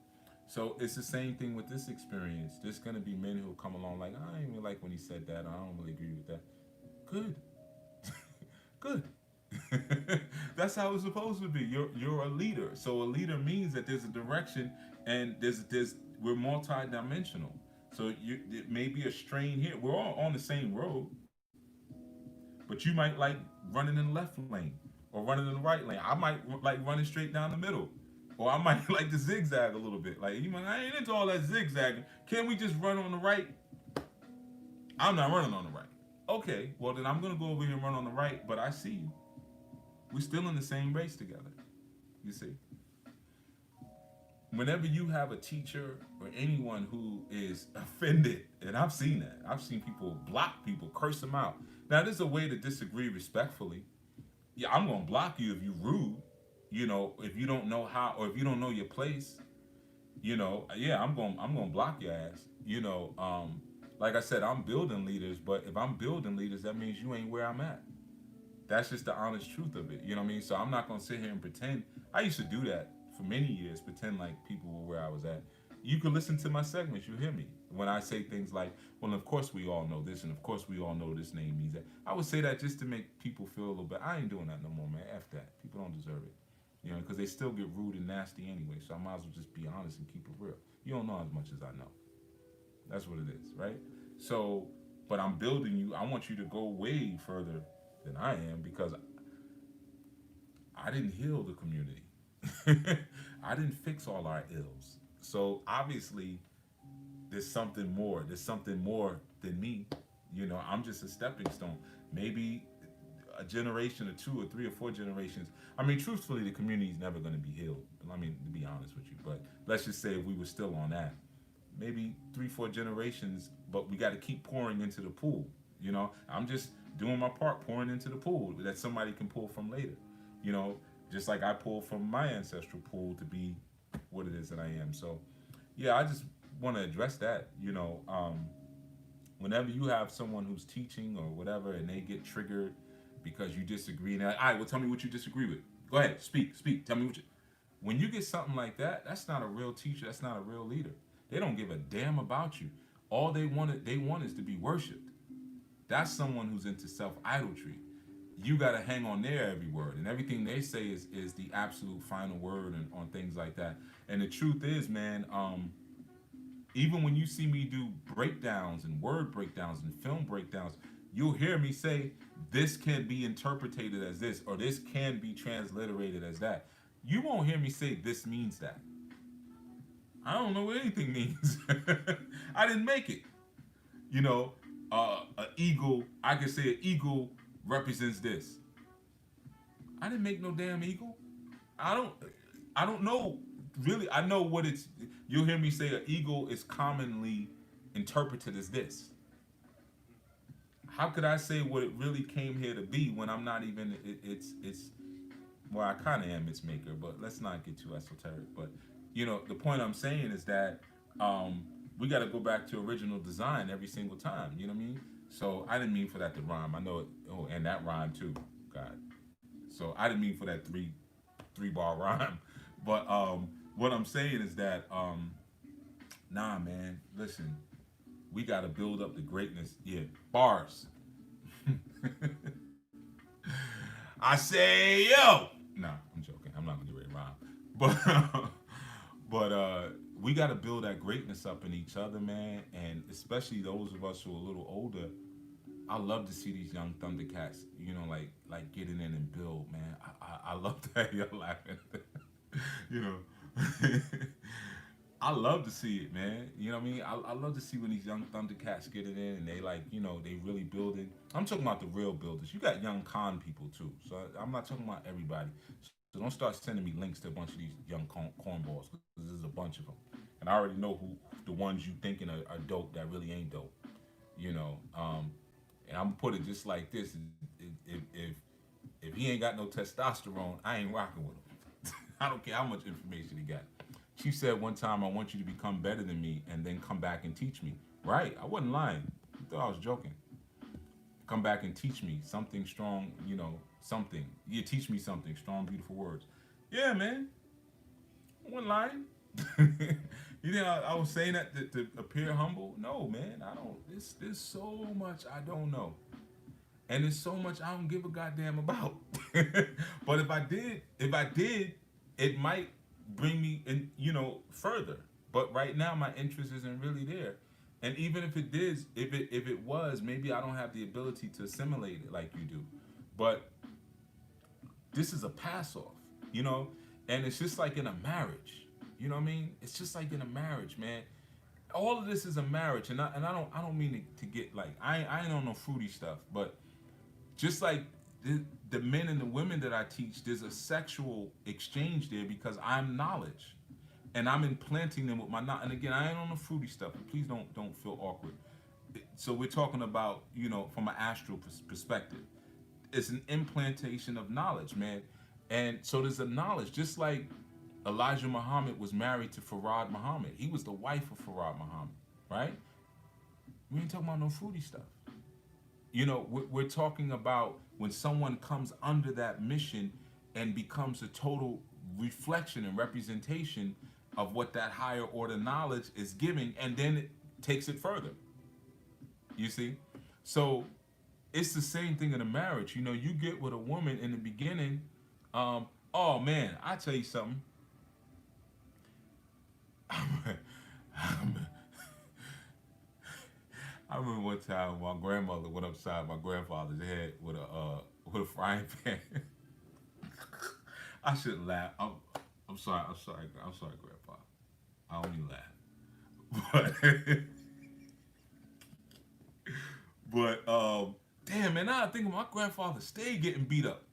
So it's the same thing with this experience. There's gonna be men who come along like, I didn't even like when he said that. I don't really agree with that. Good, good. That's how it's supposed to be. You're a leader. So a leader means that there's a direction, and there's we're multi-dimensional. So it may be a strain here. We're all on the same road, but you might like running in the left lane or running in the right lane. I might like running straight down the middle. Or I might like to zigzag a little bit. Like, I ain't into all that zigzagging. Can we just run on the right? I'm not running on the right. Okay, well then I'm gonna go over here and run on the right, but I see you. We're still in the same race together. You see? Whenever you have a teacher or anyone who is offended, and I've seen that. I've seen people block people, curse them out. Now there's a way to disagree respectfully. Yeah, I'm gonna block you if you rude. If you don't know how, or if you don't know your place, yeah, I'm gonna block your ass. Like I said, I'm building leaders, but if I'm building leaders, that means you ain't where I'm at. That's just the honest truth of it. You know what I mean? So I'm not gonna sit here and pretend. I used to do that for many years, pretend like people were where I was at. You can listen to my segments, you hear me. When I say things like, well, of course we all know this, and of course we all know this name means that. I would say that just to make people feel a little bit. I ain't doing that no more, man. F that. People don't deserve it. Because they still get rude and nasty anyway. So I might as well just be honest and keep it real. You don't know as much as I know. That's what it is, right? So, but I'm building you. I want you to go way further than I am because I didn't heal the community. I didn't fix all our ills. So obviously, there's something more. There's something more than me. I'm just a stepping stone. Maybe a generation or two or three or four generations. I mean, truthfully, the community is never going to be healed. I mean, to be honest with you, but let's just say if we were still on that, maybe three, four generations, but we got to keep pouring into the pool. I'm just doing my part, pouring into the pool that somebody can pull from later. You know, just like I pulled from my ancestral pool to be what it is that I am. So, yeah, I just want to address that. Whenever you have someone who's teaching or whatever, and they get triggered because you disagree, and all right, well, tell me what you disagree with. Go ahead, speak. Tell me what you. When you get something like that, that's not a real teacher. That's not a real leader. They don't give a damn about you. All they want is to be worshipped. That's someone who's into self idolatry. You got to hang on their every word, and everything they say is the absolute final word and on things like that. And the truth is, man, even when you see me do breakdowns and word breakdowns and film breakdowns, you'll hear me say this can be interpreted as this, or this can be transliterated as that. You won't hear me say this means that. I don't know what anything means. I didn't make it. An eagle. I can say an eagle represents this. I didn't make no damn eagle. I don't. I don't know. Really, I know what it's. You'll hear me say an eagle is commonly interpreted as this. How could I say what it really came here to be when I'm not even? It's. Well, I kind of am its maker, but let's not get too esoteric. But the point I'm saying is that we got to go back to original design every single time. You know what I mean? So I didn't mean for that to rhyme. I know it. Oh, and that rhyme too. God. So I didn't mean for that three bar rhyme. But what I'm saying is that nah, man. Listen, we got to build up the greatness. Yeah, bars. I say yo. Nah, I'm joking. I'm not gonna get ready to rhyme. But we got to build that greatness up in each other, man. And especially those of us who are a little older, I love to see these young Thundercats, like getting in and build, man. I love that you're laughing. you know, I love to see it, man. You know what I mean? I love to see when these young Thundercats get it in and they like, they really building. I'm talking about the real builders. You got young con people too. So I'm not talking about everybody. So don't start sending me links to a bunch of these young cornballs because there's a bunch of them. And I already know who the ones you thinking are dope that really ain't dope. You know, and I'm gonna put it just like this: if he ain't got no testosterone, I ain't rocking with him. I don't care how much information he got. She said one time, "I want you to become better than me, and then come back and teach me." Right? I wasn't lying. You thought I was joking. Come back and teach me something strong. Something. You teach me something strong, beautiful words. Yeah, man. I wasn't lying. You think I was saying that to appear humble? No, man. I don't. There's so much I don't know, and there's so much I don't give a goddamn about. But if I did, it might bring me in, further. But right now, my interest isn't really there. And even if it did, if it was, maybe I don't have the ability to assimilate it like you do. But this is a pass off, and it's just like in a marriage. You know what I mean? It's just like in a marriage, man. All of this is a marriage, and I don't mean to get like I ain't on no fruity stuff, but just like the men and the women that I teach, there's a sexual exchange there because I'm knowledge, and I'm implanting them with my knowledge. And again, I ain't on the fruity stuff. Please don't feel awkward. So we're talking about from an astral perspective. It's an implantation of knowledge, man. And so there's a knowledge, just like Elijah Muhammad was married to Farad Muhammad. He was the wife of Farad Muhammad, right? We ain't talking about no fruity stuff. We're talking about when someone comes under that mission and becomes a total reflection and representation of what that higher order knowledge is giving, and then it takes it further. You see? So it's the same thing in a marriage. You get with a woman in the beginning. Oh man, I tell you something. I remember one time my grandmother went upside my grandfather's head with a frying pan. I shouldn't laugh. I'm sorry. I'm sorry, Grandpa. I only laugh. But damn man, now I think my grandfather stayed getting beat up,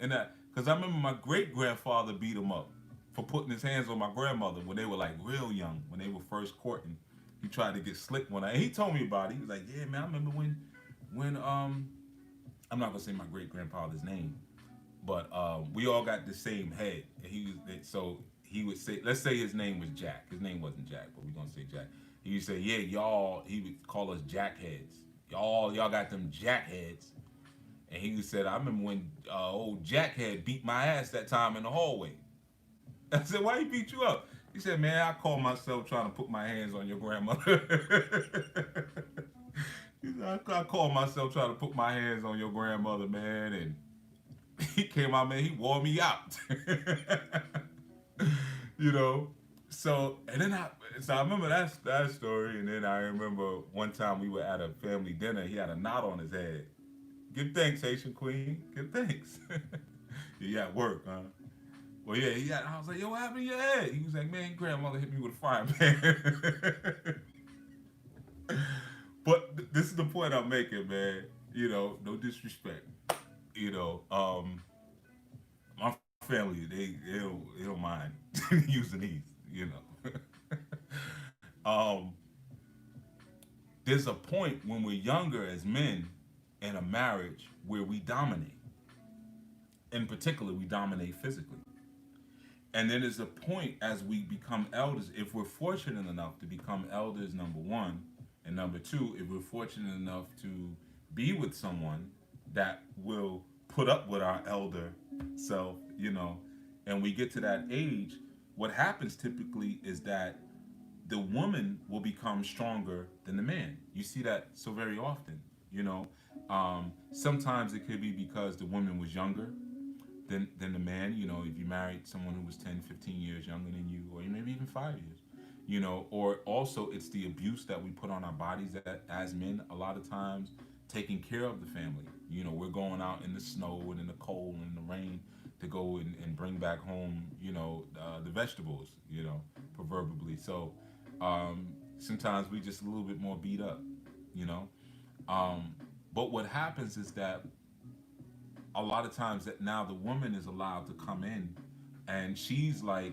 and that because I remember my great grandfather beat him up for putting his hands on my grandmother when they were like real young, when they were first courting. He tried to get slick one night. And he told me about it. He was like, "Yeah, man, I remember when I'm not gonna say my great grandfather's name, but we all got the same head. And he would say, let's say his name was Jack. His name wasn't Jack, but we're gonna say Jack. He would say, yeah, y'all. He would call us jackheads. Y'all got them jackheads. And he said, I remember when old Jackhead beat my ass that time in the hallway. I said, why he beat you up? He said, man, I call myself trying to put my hands on your grandmother. He said, I call myself trying to put my hands on your grandmother, man. And he came out, man, he wore me out. you know? So, I remember that story. And then I remember one time we were at a family dinner. He had a knot on his head. Give thanks, Haitian Queen. Give thanks. You at work, huh? Well, yeah, I was like, yo, what happened to your head? He was like, man, grandmother hit me with a frying pan. But this is the point I'm making, man. No disrespect. My family, they don't mind using these, There's a point when we're younger as men in a marriage where we dominate. In particular, we dominate physically. And then there's a point as we become elders, if we're fortunate enough to become elders, number one, and number two, if we're fortunate enough to be with someone that will put up with our elder self, and we get to that age, what happens typically is that the woman will become stronger than the man. You see that so very often, you know. Sometimes it could be because the woman was younger than the man. If you married someone who was 10, 15 years younger than you, or maybe even 5 years, or also it's the abuse that we put on our bodies as men a lot of times, taking care of the family. We're going out in the snow and in the cold and in the rain to go and bring back home, the vegetables, proverbially. So sometimes we just a little bit more beat up, you know. Um, but what happens is that a lot of times that now the woman is allowed to come in, and she's like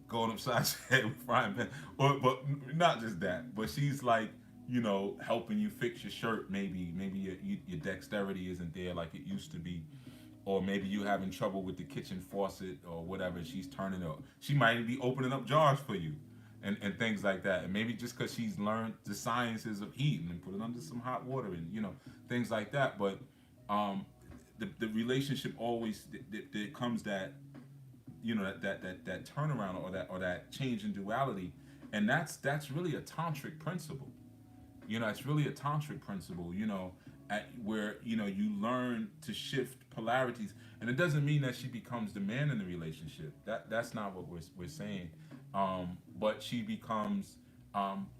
going upside your head with frying pan. But not just that, but she's like, helping you fix your shirt. Maybe your dexterity isn't there like it used to be, or maybe you having trouble with the kitchen faucet or whatever. She's turning up. She might be opening up jars for you, and things like that. And maybe just because she's learned the sciences of heating and put it under some hot water and things like that. But um, the relationship always there comes that that turnaround, or that change in duality, and that's really a tantric principle. It's really a tantric principle. Where you learn to shift polarities, and it doesn't mean that she becomes the man in the relationship. That's not what we're saying. But she becomes.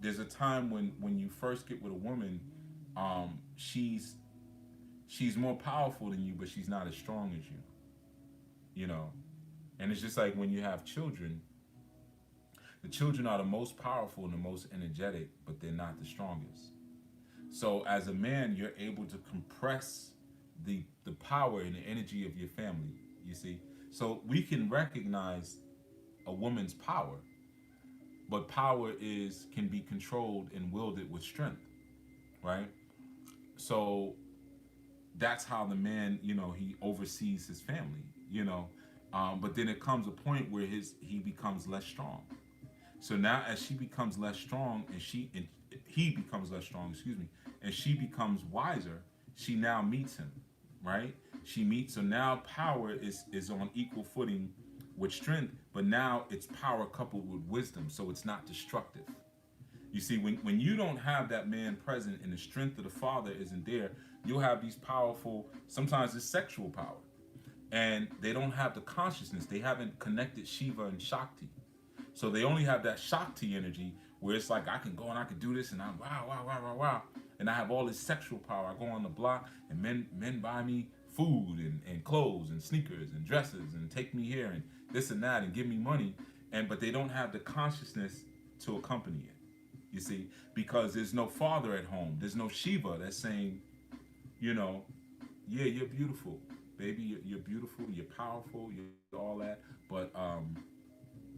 There's a time when you first get with a woman, she's more powerful than you, but she's not as strong as you. You know, and it's just like when you have children. The children are the most powerful and the most energetic, but they're not the strongest. So as a man, you're able to compress the power and the energy of your family. You see, so we can recognize a woman's power, but power is can be controlled and wielded with strength, right? So that's how the man, he oversees his family, but then it comes a point where he becomes less strong. So now, as she becomes less strong, and he becomes less strong, excuse me, and she becomes wiser, she now meets him, right? She meets. So now power is on equal footing with strength, but now it's power coupled with wisdom, so it's not destructive. You see, when you don't have that man present and the strength of the father isn't there, you'll have these powerful. Sometimes it's sexual power, and they don't have the consciousness. They haven't connected Shiva and Shakti. So they only have that Shakti energy where it's like I can go and I can do this and I'm wow, wow, wow, wow, wow. And I have all this sexual power. I go on the block and men buy me food and clothes and sneakers and dresses and take me here and this and that and give me money. But they don't have the consciousness to accompany it. You see, because there's no father at home. There's no Shiva that's saying, you know, yeah, you're beautiful, baby. You're beautiful. You're powerful. You're all that. But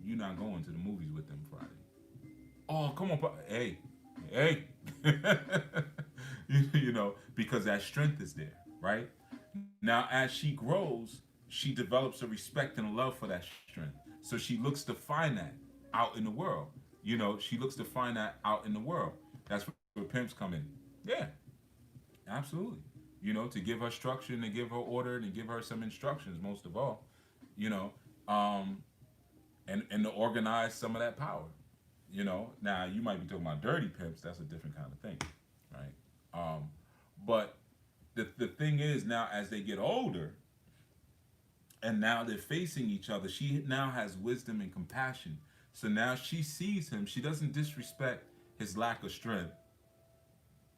you're not going to the movies with them Friday. Oh, come on, hey, hey. Because that strength is there, right? Now, as she grows, she develops a respect and a love for that strength. So she looks to find that out in the world. She looks to find that out in the world. That's where pimps come in. Yeah, absolutely. To give her structure and to give her order and to give her some instructions, most of all. You know, um, and to organize some of that power. Now you might be talking about dirty pimps. That's a different kind of thing, right? But the thing is now as they get older, and now they're facing each other. She now has wisdom and compassion. So now she sees him. She doesn't disrespect his lack of strength.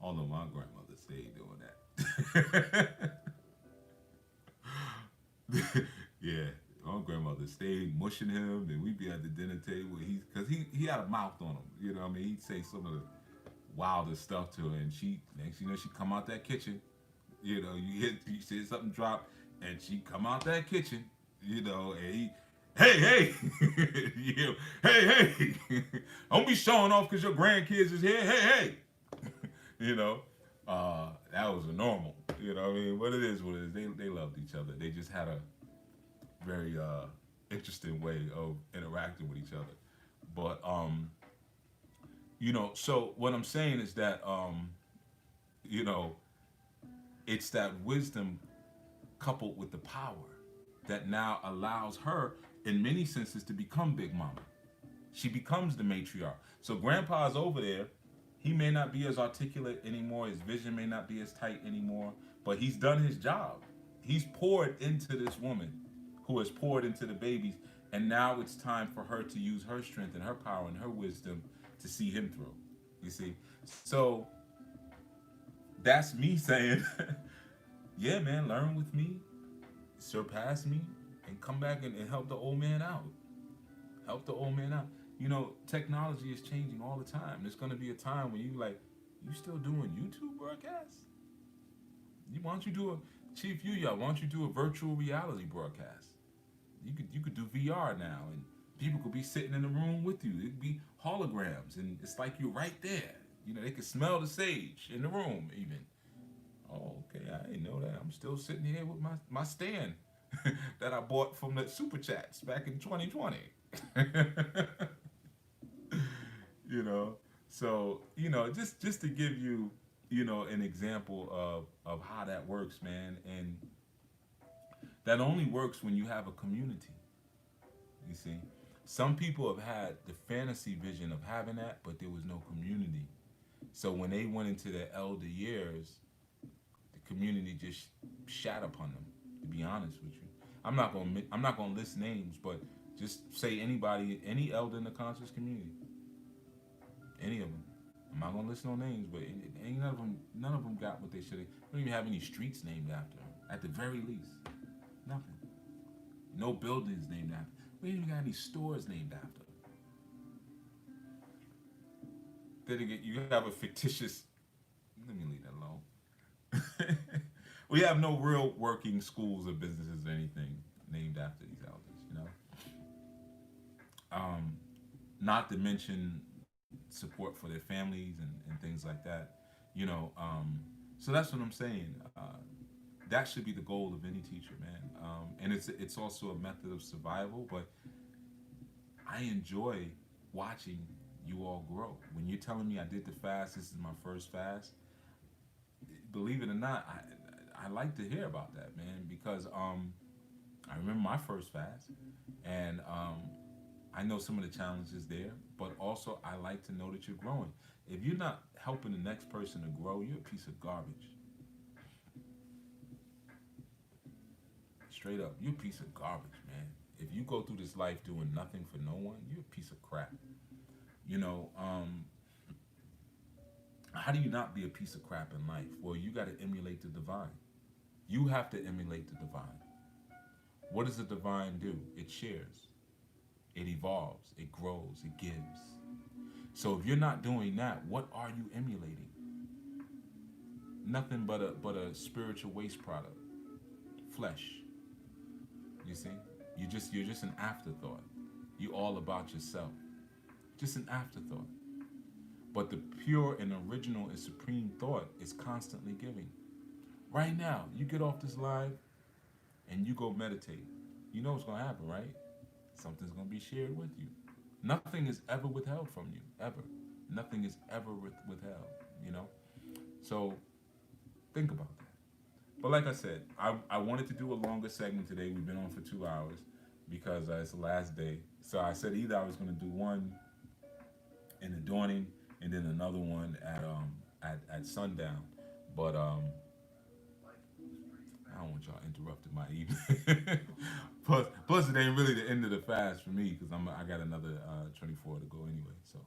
Although my grandmother stayed doing that. Yeah, my grandmother stayed mushing him, and we'd be at the dinner table. Because he had a mouth on him. You know what I mean? He'd say some of the wildest stuff to her, and next she come out that kitchen. You see something drop, and she come out that kitchen. And he, hey, yeah, hey, don't be showing off because your grandkids is here. Hey. you know, that was a normal. You know what I mean? But it is what it is. They loved each other. They just had a very interesting way of interacting with each other. But you know, so what I'm saying is that you know, it's that wisdom coupled with the power that now allows her, in many senses, to become Big Mama. She becomes the matriarch. So Grandpa's over there. He may not be as articulate anymore. His vision may not be as tight anymore. But he's done his job. He's poured into this woman who has poured into the babies. And now it's time for her to use her strength and her power and her wisdom to see him through. You see? So that's me saying, yeah, man, learn with me, surpass me, and come back and help the old man out. Help the old man out. You know, technology is changing all the time. There's gonna be a time when you like, you still doing YouTube broadcasts? Why don't you do a Chief Yuya? Why don't you do a virtual reality broadcast? You could do VR now, and people could be sitting in the room with you. It'd be holograms, and it's like you're right there. You know, they could smell the sage in the room, even. Oh, okay, I didn't know that. I'm still sitting here with my stand that I bought from the super chats back in 2020. You know, so just to give you an example of how that works, man, and that only works when you have a community. You see, some people have had the fantasy vision of having that, but there was no community. So when they went into their elder years, the community just shat upon them. To be honest with you, I'm not gonna list names, but just say anybody, any elder in the conscious community, any of them. I'm not gonna list no names, but ain't none of them got what they should have. Don't even have any streets named after them. At the very least, nothing. No buildings named after. We ain't even got any stores named after. Then again, you have a fictitious. Let me leave that alone. We have no real working schools or businesses or anything named after these elders. Um, Not to mention support for their families and things like that. You know, so that's what I'm saying. That should be the goal of any teacher, man. And it's also a method of survival. But I enjoy watching you all grow. When you're telling me I did the fast, this is my first fast. Believe it or not, I like to hear about that, man, because I remember my first fast, and I know some of the challenges there, but also I like to know that you're growing. If you're not helping the next person to grow, you're a piece of garbage. Straight up, you're a piece of garbage, man. If you go through this life doing nothing for no one, you're a piece of crap. You know, how do you not be a piece of crap in life? Well, you got to emulate the divine. You have to emulate the divine. What does the divine do? It shares, it evolves, it grows, it gives. So if you're not doing that, what are you emulating? Nothing but a spiritual waste product, flesh. You see, you're just an afterthought. You all about yourself, just an afterthought. But the pure and original and supreme thought is constantly giving. Right now, you get off this live and you go meditate. You know what's gonna happen, right? Something's gonna be shared with you. Nothing is ever withheld from you, ever. Nothing is ever withheld. You know. So think about that. But like I said, I wanted to do a longer segment today. We've been on for 2 hours because it's the last day. So I said either I was going to do one in the dawning and then another one at sundown. But I don't want y'all interrupting my evening. Plus, it ain't really the end of the fast for me because I got another 24 to go anyway. So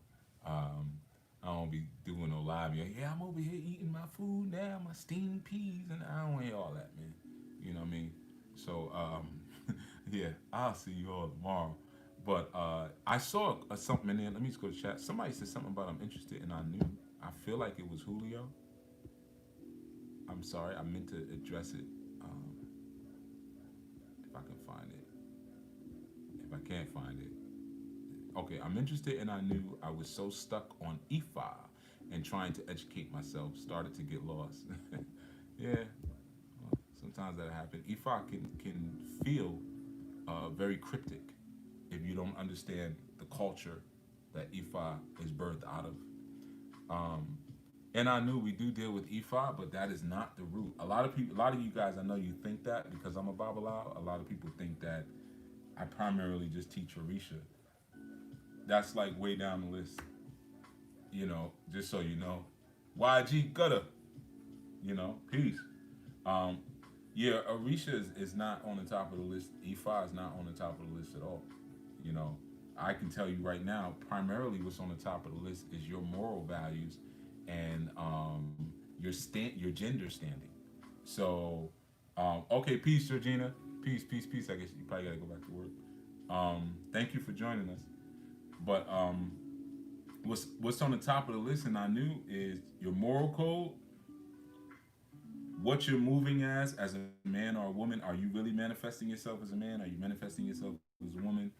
um, I don't be doing no live. Yeah, I'm over here eating my food now, my steamed peas, and I don't want to hear all that, man. You know what I mean? So yeah, I'll see you all tomorrow. But I saw something in there. Let me just go to chat. Somebody said something about I'm interested, and I knew. I feel like it was Julio. I'm sorry, I meant to address it. If I can find it. If I can't find it. Okay, I'm interested and I knew I was so stuck on Ifa and trying to educate myself, started to get lost. Yeah, well, sometimes that happens. Ifa can feel very cryptic if you don't understand the culture that Ifa is birthed out of. Um, and I knew we do deal with Ifa, but that is not the root. A lot of people, a lot of you guys, I know you think that because I'm a Babalawo. A lot of people think that I primarily just teach Orisha. That's like way down the list, just so you know. YG Gutter, peace. Um, yeah, Orisha is not on the top of the list. Ifa is not on the top of the list at all. You know, I can tell you right now, primarily what's on the top of the list is your moral values and your gender standing. So, okay, peace, Georgina. Peace, peace, peace. I guess you probably gotta go back to work. Thank you for joining us. But what's on the top of the list, and I knew is your moral code, what you're moving as a man or a woman. Are you really manifesting yourself as a man? Are you manifesting yourself as a woman?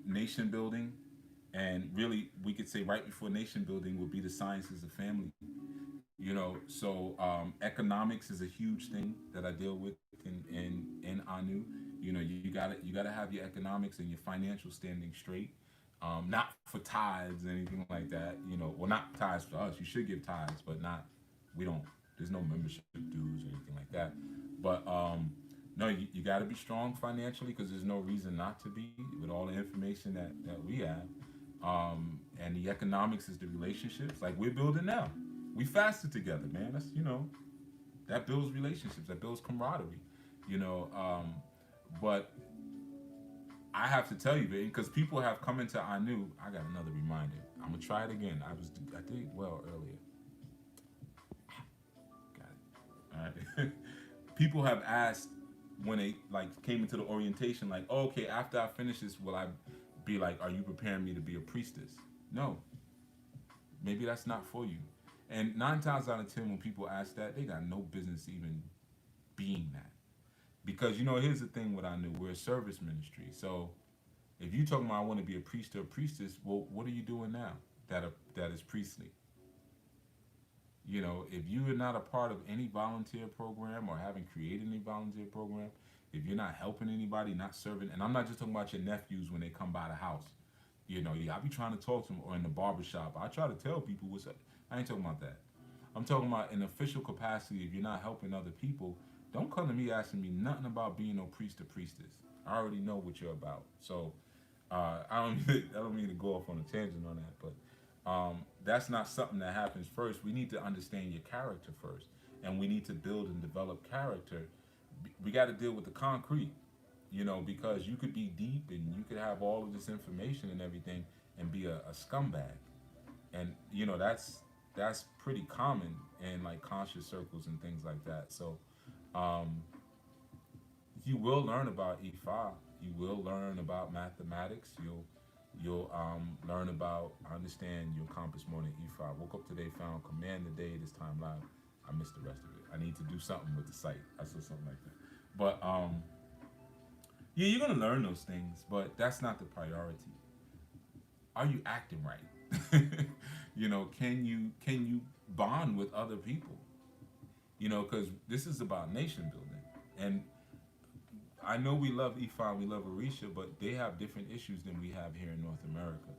Nation building, and really, we could say right before nation building would be the sciences of family. So economics is a huge thing that I deal with in Anu. You gotta have your economics and your financial standing straight. Not for tithes or anything like that. Well, not tithes for us. You should give tithes, but not. We don't. There's no membership dues or anything like that. But no, you got to be strong financially because there's no reason not to be with all the information that we have. And the economics is the relationships. Like we're building now. We fasted together, man. That builds relationships. That builds camaraderie. You know, but I have to tell you, because people have come into Anu. I got another reminder. I'm gonna try it again. I did well earlier. Got it. All right. People have asked when they like came into the orientation, like, oh, okay, after I finish this, will I be like, are you preparing me to be a priestess? No, maybe that's not for you. And 9 times out of 10, when people ask that, they got no business even being that. Because here's the thing: what I knew, we're a service ministry. So if you talking about I want to be a priest or a priestess, well, what are you doing now that is priestly? If you are not a part of any volunteer program or haven't created any volunteer program, if you're not helping anybody, not serving, and I'm not just talking about your nephews when they come by the house. Yeah, I be trying to talk to them, or in the barbershop. I try to tell people what's up. I ain't talking about that. I'm talking about in official capacity. If you're not helping other people, don't come to me asking me nothing about being no priest or priestess. I already know what you're about. So I don't mean to go off on a tangent on that, but that's not something that happens first. We need to understand your character first, and we need to build and develop character. We got to deal with the concrete, because you could be deep and you could have all of this information and everything and be a scumbag, and that's pretty common in like conscious circles and things like that. So um, you will learn about Ifa. You will learn about mathematics. You'll learn about understand your compass more than Ifa. I woke up today, found command the day this time live. I missed the rest of it. I need to do something with the site. I saw something like that. But yeah, you're gonna learn those things, but that's not the priority. Are you acting right? Can you bond with other people? Because this is about nation building, and I know we love Ifa, we love Orisha, but they have different issues than we have here in North America.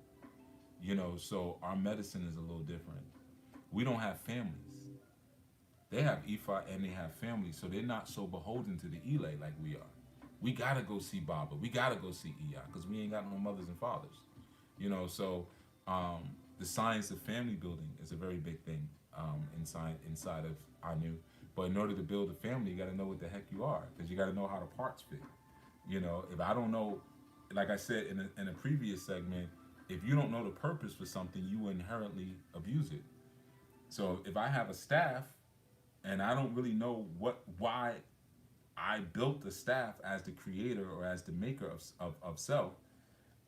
So our medicine is a little different. We don't have families. They have Ifa and they have families, so they're not so beholden to the Ile like we are. We gotta go see Baba. We gotta go see Iya because we ain't got no mothers and fathers. So um, the science of family building is a very big thing inside of Anu. But in order to build a family, you got to know what the heck you are because you got to know how the parts fit. If I don't know, like I said in a previous segment, if you don't know the purpose for something, you inherently abuse it. So if I have a staff and I don't really know why I built the staff as the creator or as the maker of self,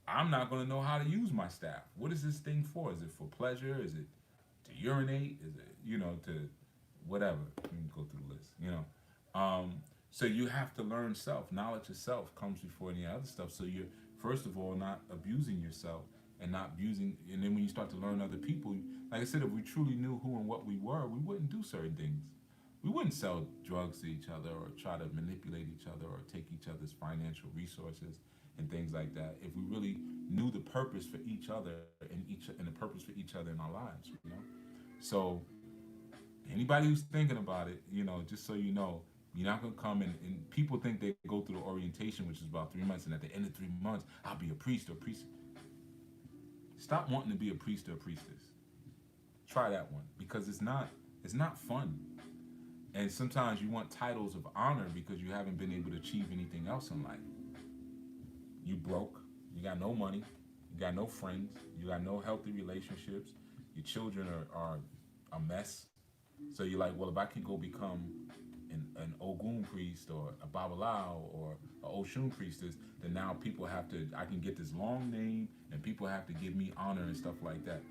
I'm not going to know how to use my staff. What is this thing for? Is it for pleasure? Is it to urinate? Is it, to whatever? You can go through the list, So you have to learn self. Knowledge of self comes before any other stuff. So you're, first of all, not abusing yourself and not abusing. And then when you start to learn other people, like I said, if we truly knew who and what we were, we wouldn't do certain things. we wouldn't sell drugs to each other or try to manipulate each other or take each other's financial resources and things like that if we really knew the purpose for each other and the purpose for each other in our lives, you know. So anybody who's thinking about it, you know, just so you know, you're not gonna come and people think they go through the orientation, which is about 3 months, and at the end of 3 months, I'll be a priest or a priest. Stop wanting to be a priest or a priestess. Try that one because it's not fun. And sometimes you want titles of honor because you haven't been able to achieve anything else in life. You broke, you got no money, you got no friends, you got no healthy relationships, your children are a mess. So you're like, well, if I can go become an Ogun priest or a Babalao or a Oshun priestess, then now people have to, I can get this long name and people have to give me honor and stuff like that.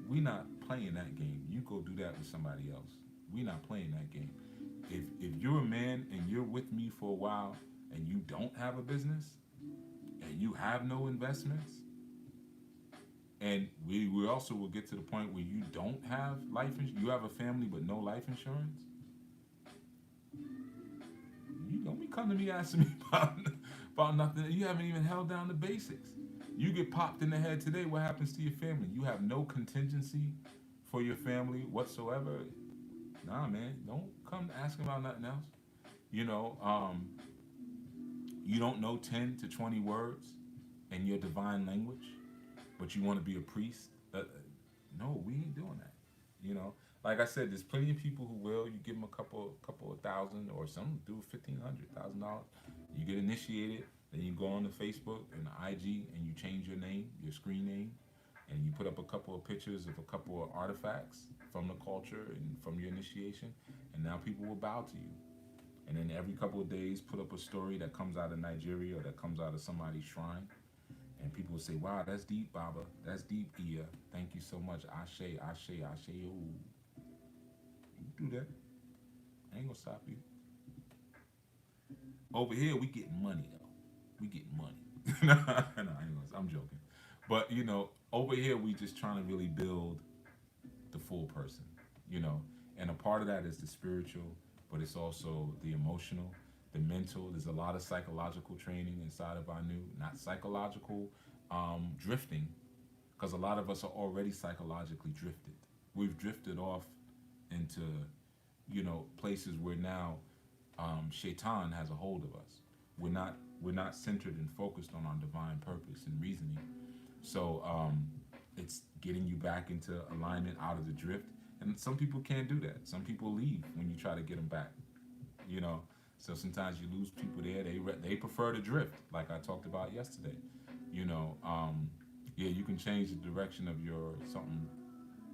We not playing that game. You go do that with somebody else. We not playing that game. If you're a man and you're with me for a while and you don't have a business and you have no investments, and we also will get to the point where you don't have you have a family but no life insurance, you don't be coming to me asking me about nothing. You haven't even held down the basics. You get popped in the head today, what happens to your family? You have no contingency for your family whatsoever. Nah, man, don't come asking about nothing else. You know, you don't know 10 to 20 words in your divine language, but you want to be a priest. No, we ain't doing that. You know, like I said, there's plenty of people who will. You give them a couple of thousand, or some do $1,500. You get initiated, then you go on to Facebook and IG, and you change your name, your screen name, and you put up a couple of pictures of a couple of artifacts from the culture and from your initiation, and now people will bow to you. And then every couple of days, put up a story that comes out of Nigeria or that comes out of somebody's shrine, and people will say, "Wow, that's deep, Baba. That's deep, Iya. Thank you so much. Ashe, Ashe, Ashe." Ooh, you do that. I ain't gonna stop you. Over here, we get money though. We get money. No, I ain't gonna, I'm joking. But you know, over here, we just trying to really build the full person. You know, and a part of that is the spiritual, but it's also the emotional, the mental. There's a lot of psychological training inside of our new, not psychological drifting, because a lot of us are already psychologically drifted. We've drifted off into, you know, places where now shaitan has a hold of us. We're not centered and focused on our divine purpose and reasoning. So it's getting you back into alignment out of the drift. And some people can't do that. Some people leave when you try to get them back. You know, so sometimes you lose people there. They prefer to drift, like I talked about yesterday. You know, yeah, you can change the direction of your something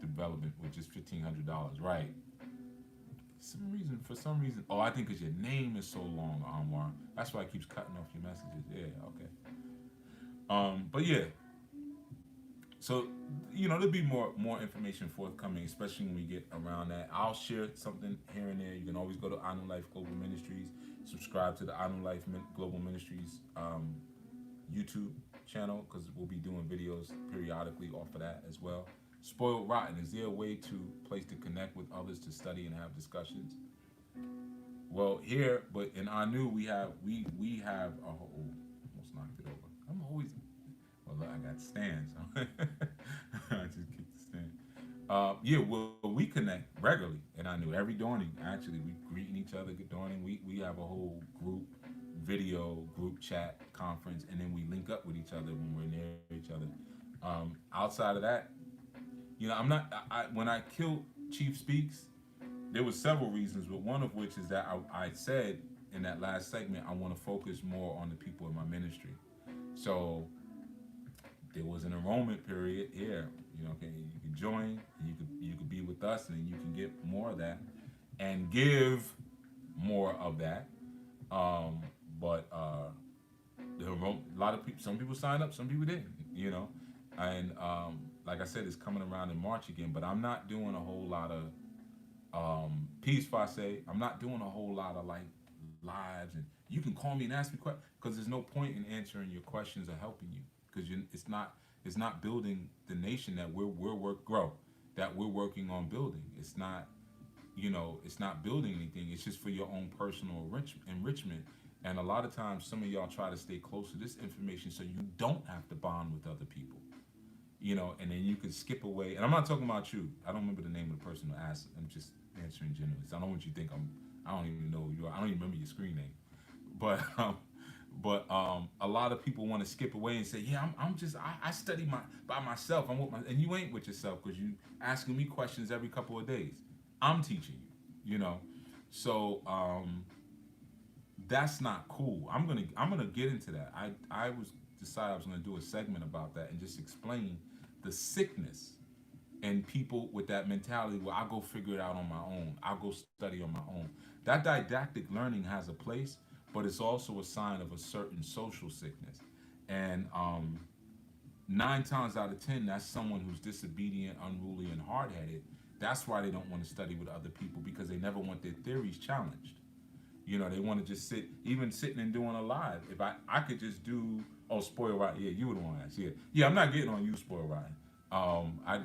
development with just $1,500, right? For some reason, oh, I think because your name is so long, Anwar. That's why it keeps cutting off your messages. Yeah, okay. But yeah, so you know there'll be more information forthcoming, especially when we get around that. I'll share something here and there. You can always go to Anu Life Global Ministries, subscribe to the Anu Life Global Ministries YouTube channel because we'll be doing videos periodically off of that as well. Spoiled Rotten, is there a way to place to connect with others to study and have discussions? Well, here, but in Anu we have a whole, almost knocked it over. I'm always, well, look, I got stands. I just kicked the stand. Yeah, well, we connect regularly, and I knew every dawning. Actually, we greeting each other. Good dawning. We have a whole group video, group chat, conference, and then we link up with each other when we're near each other. Outside of that, you know, I'm not. When I killed Chief Speaks, there was several reasons, but one of which is that I said in that last segment I want to focus more on the people in my ministry. So there was an enrollment period here. You know, okay, you can join, and you could be with us, and you can get more of that, and give more of that. Um, but a lot of people, some people signed up, some people didn't. You know, and like I said, it's coming around in March again. But I'm not doing a whole lot of peace, Fase. I'm not doing a whole lot of like lives, and you can call me and ask me questions because there's no point in answering your questions or helping you because it's not building the nation that we're work grow that we're working on building. It's not. it's not building anything. It's just for your own personal enrichment. And a lot of times, some of y'all try to stay close to this information so you don't have to bond with other people. And then you can skip away. And I'm not talking about you. I don't remember the name of the person who asked. I'm just answering generally. So I don't want you to think I don't even know you. I don't even remember your screen name. But a lot of people want to skip away and say, yeah, I'm just I study by myself. I'm with my and you ain't with yourself because you asking me questions every couple of days. I'm teaching you. So that's not cool. I'm gonna get into that. I was decided I was gonna do a segment about that and just explain the sickness and people with that mentality where I go figure it out on my own. I'll go study on my own. That didactic learning has a place, but it's also a sign of a certain social sickness. And 9 times out of 10, that's someone who's disobedient, unruly, and hard headed. That's why they don't want to study with other people because they never want their theories challenged. They want to just sit, even sitting and doing a live. If I could just do, oh, spoil right, yeah, you would want to ask, yeah, I'm not getting on you, spoil right.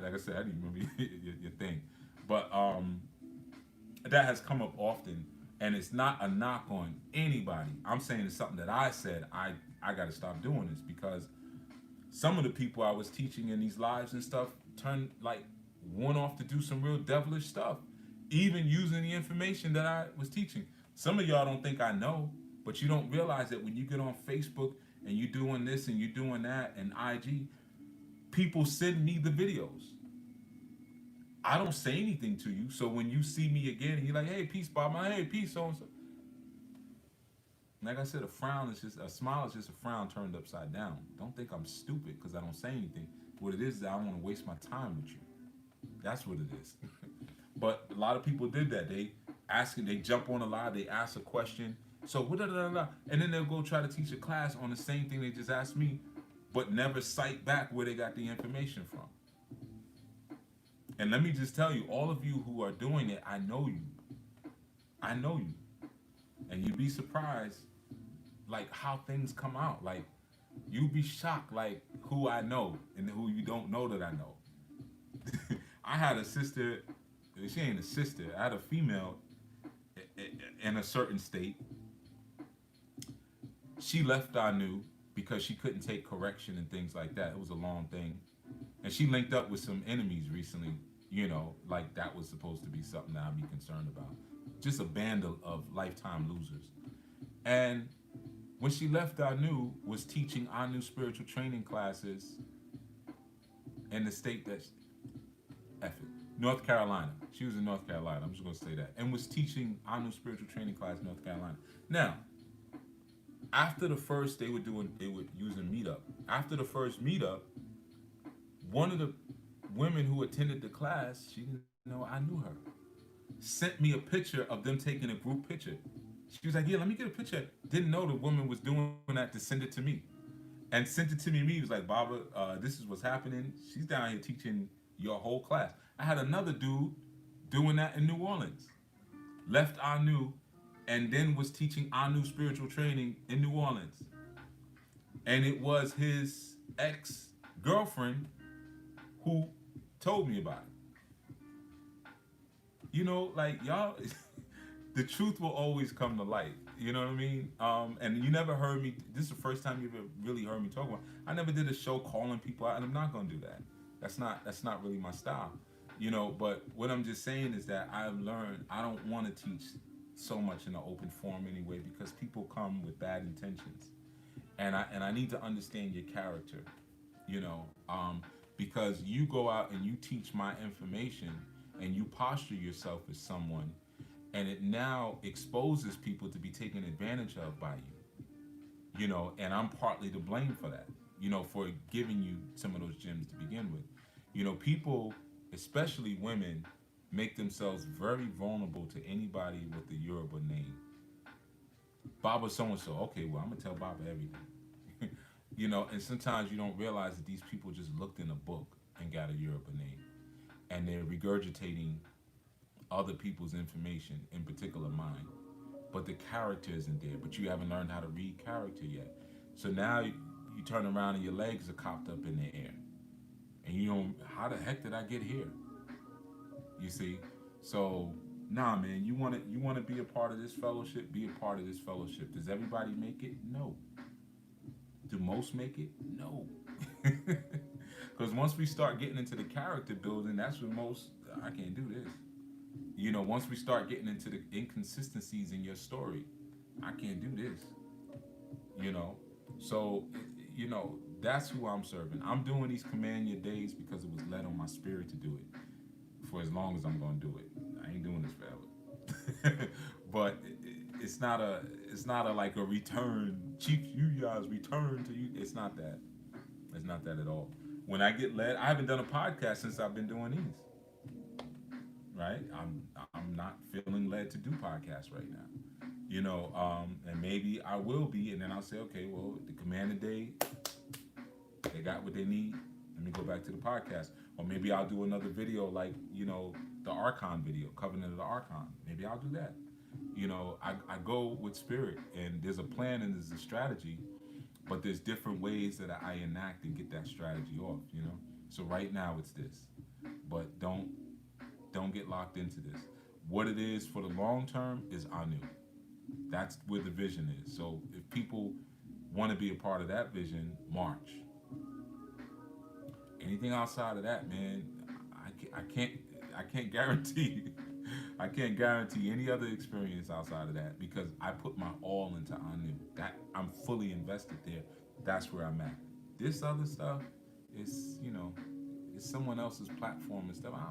Like I said, I didn't remember your thing, but that has come up often, and it's not a knock on anybody. I'm saying it's something that I said I got to stop doing this because some of the people I was teaching in these lives and stuff turned like went off to do some real devilish stuff, even using the information that I was teaching. Some of y'all don't think I know, but you don't realize that when you get on Facebook and you doing this and you doing that and IG, people send me the videos. I don't say anything to you, so when you see me again, you're like, "Hey, peace, Bob. Hey, peace, so and so." Like I said, a smile is just a frown turned upside down. Don't think I'm stupid because I don't say anything. What it is that I don't want to waste my time with you. That's what it is. But a lot of people did that. They jump on a live, they ask a question. So what, and then they'll go try to teach a class on the same thing they just asked me, but never cite back where they got the information from. And let me just tell you, all of you who are doing it, I know you. I know you. And you'd be surprised, like, how things come out. Like, you'd be shocked, like, who I know and who you don't know that I know. I had a sister, she ain't a sister, I had a female in a certain state. She left Anu because she couldn't take correction and things like that. It was a long thing. And she linked up with some enemies recently, like that was supposed to be something that I'd be concerned about. Just a band of lifetime losers. And when she left Anu, was teaching Anu spiritual training classes in the state that's North Carolina. She was in North Carolina. I'm just gonna say that, and was teaching Anu spiritual training class in North Carolina. Now, after the first, they were using Meetup. After the first Meetup, one of the women who attended the class, she didn't know I knew her, sent me a picture of them taking a group picture. She was like, "Yeah, let me get a picture." Didn't know the woman was doing that to send it to me, and sent it to me. He was like, "Baba, this is what's happening. She's down here teaching your whole class." I had another dude doing that in New Orleans. Left Anu, and then was teaching Anu spiritual training in New Orleans. And it was his ex-girlfriend who told me about it. Like y'all, the truth will always come to light. You know what I mean? And you never heard me. This is the first time you ever really heard me talk about. I never did a show calling people out, and I'm not gonna do that. That's not really my style. But what I'm just saying is that I've learned I don't want to teach so much in an open forum anyway because people come with bad intentions, and I need to understand your character. Because you go out and you teach my information and you posture yourself as someone, and it now exposes people to be taken advantage of by you. And I'm partly to blame for that. For giving you some of those gems to begin with. People, especially women, make themselves very vulnerable to anybody with the Yoruba name. Baba so and so. Okay, well, I'm gonna tell Baba everything. And sometimes you don't realize that these people just looked in a book and got a Yoruba name, and they're regurgitating other people's information, in particular mine. But the character isn't there. But you haven't learned how to read character yet. So now you turn around and your legs are cocked up in the air. And how the heck did I get here? You see? So Nah, man, you want to be a part of this fellowship? Be a part of this fellowship. Does everybody make it? No. Do most make it? No. Because once we start getting into the character building, that's when most, I can't do this. Once we start getting into the inconsistencies in your story, I can't do this. You know, so that's who I'm serving. I'm doing these command your days because it was led on my spirit to do it for as long as I'm gonna do it. I ain't doing this forever. But it's not a like a return, Chief you guys return to you. It's not that. It's not that at all. When I get led, I haven't done a podcast since I've been doing these. Right? I'm not feeling led to do podcasts right now. And maybe I will be, and then I'll say, okay, well, the command of the day, they got what they need. Let me go back to the podcast. Or maybe I'll do another video like, the Archon video, Covenant of the Archon. Maybe I'll do that. I go with spirit, and there's a plan and there's a strategy, but there's different ways that I enact and get that strategy off. So right now it's this. But don't get locked into this. What it is for the long term is Anu. That's where the vision is. So if people want to be a part of that vision, march. Anything outside of that, man, I can't guarantee. I can't guarantee any other experience outside of that because I put my all into Anu. That I'm fully invested there. That's where I'm at. This other stuff is, it's someone else's platform and stuff. I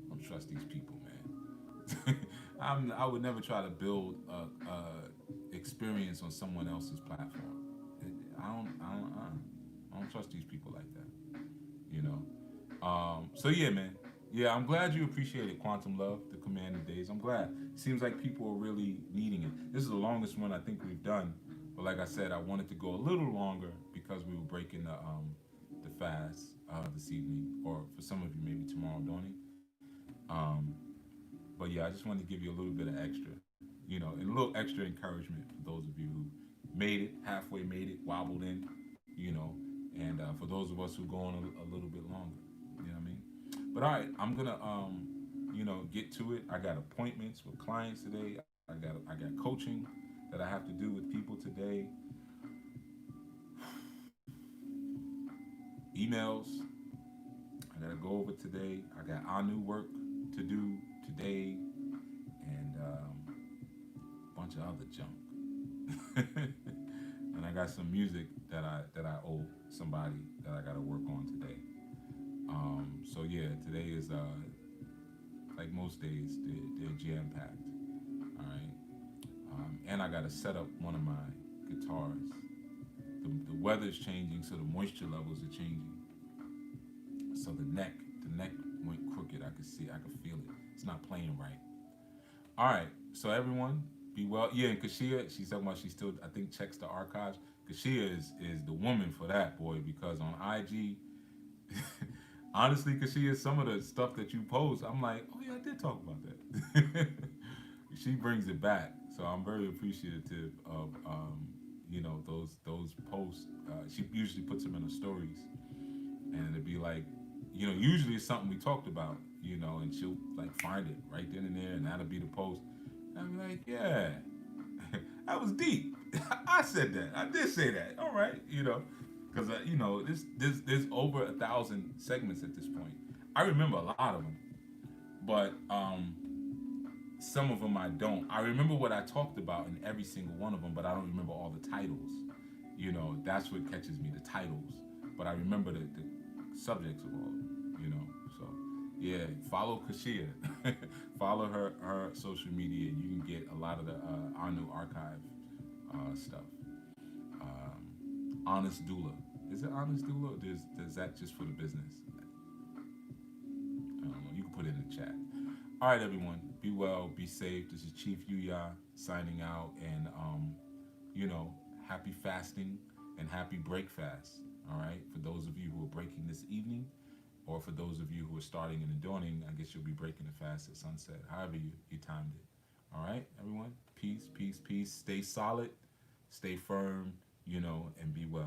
don't trust these people, man. I would never try to build a experience on someone else's platform. I don't trust these people like that. You know. So yeah, man. Yeah, I'm glad you appreciated Quantum Love, the Command of Days. I'm glad. Seems like people are really needing it. This is the longest one I think we've done. But like I said, I wanted to go a little longer because we were breaking the fast this evening, or for some of you maybe tomorrow morning. Um, but yeah, I just wanted to give you a little bit of extra, and a little extra encouragement for those of you who made it, halfway made it, wobbled in, and for those of us who go on a little bit longer. You know what I mean? But all right, I'm gonna get to it. I got appointments with clients today. I got coaching that I have to do with people today. Emails I gotta go over today. I got our new work to do today, and a bunch of other junk. And I got some music that I owe somebody that I gotta work on today. So yeah, today is like most days, they're jam packed. All right, and I gotta set up one of my guitars. The weather's changing, so the moisture levels are changing. So the neck went crooked. I could feel it. It's not playing right. All right, so everyone, be well. Yeah, and Kashia, she's talking about she still, I think, checks the archives. Kashia is the woman for that, boy, because on IG, honestly, Kashia, some of the stuff that you post, I'm like, oh yeah, I did talk about that. She brings it back, so I'm very appreciative of those posts. She usually puts them in her stories, and it'd be like, usually it's something we talked about, and she'll like find it right then and there, and that'll be the post. And I'll be like, yeah, that was deep. I said that. I did say that. All right, because there's over 1,000 segments at this point. I remember a lot of them, but some of them I don't. I remember what I talked about in every single one of them, but I don't remember all the titles. That's what catches me, the titles. But I remember the subjects of all of them, So, yeah, follow Kashia. Follow her social media. You can get a lot of the our new archive stuff. Honest Doula. Is it Honest Doula, or does that just for the business? I don't know. You can put it in the chat. All right, everyone. Be well. Be safe. This is Chief Yuya signing out, and happy fasting and happy break fast. All right, for those of you who are breaking this evening, or for those of you who are starting in the dawning, I guess you'll be breaking the fast at sunset. However you timed it. All right, everyone. Peace, peace, peace. Stay solid. Stay firm. And be well.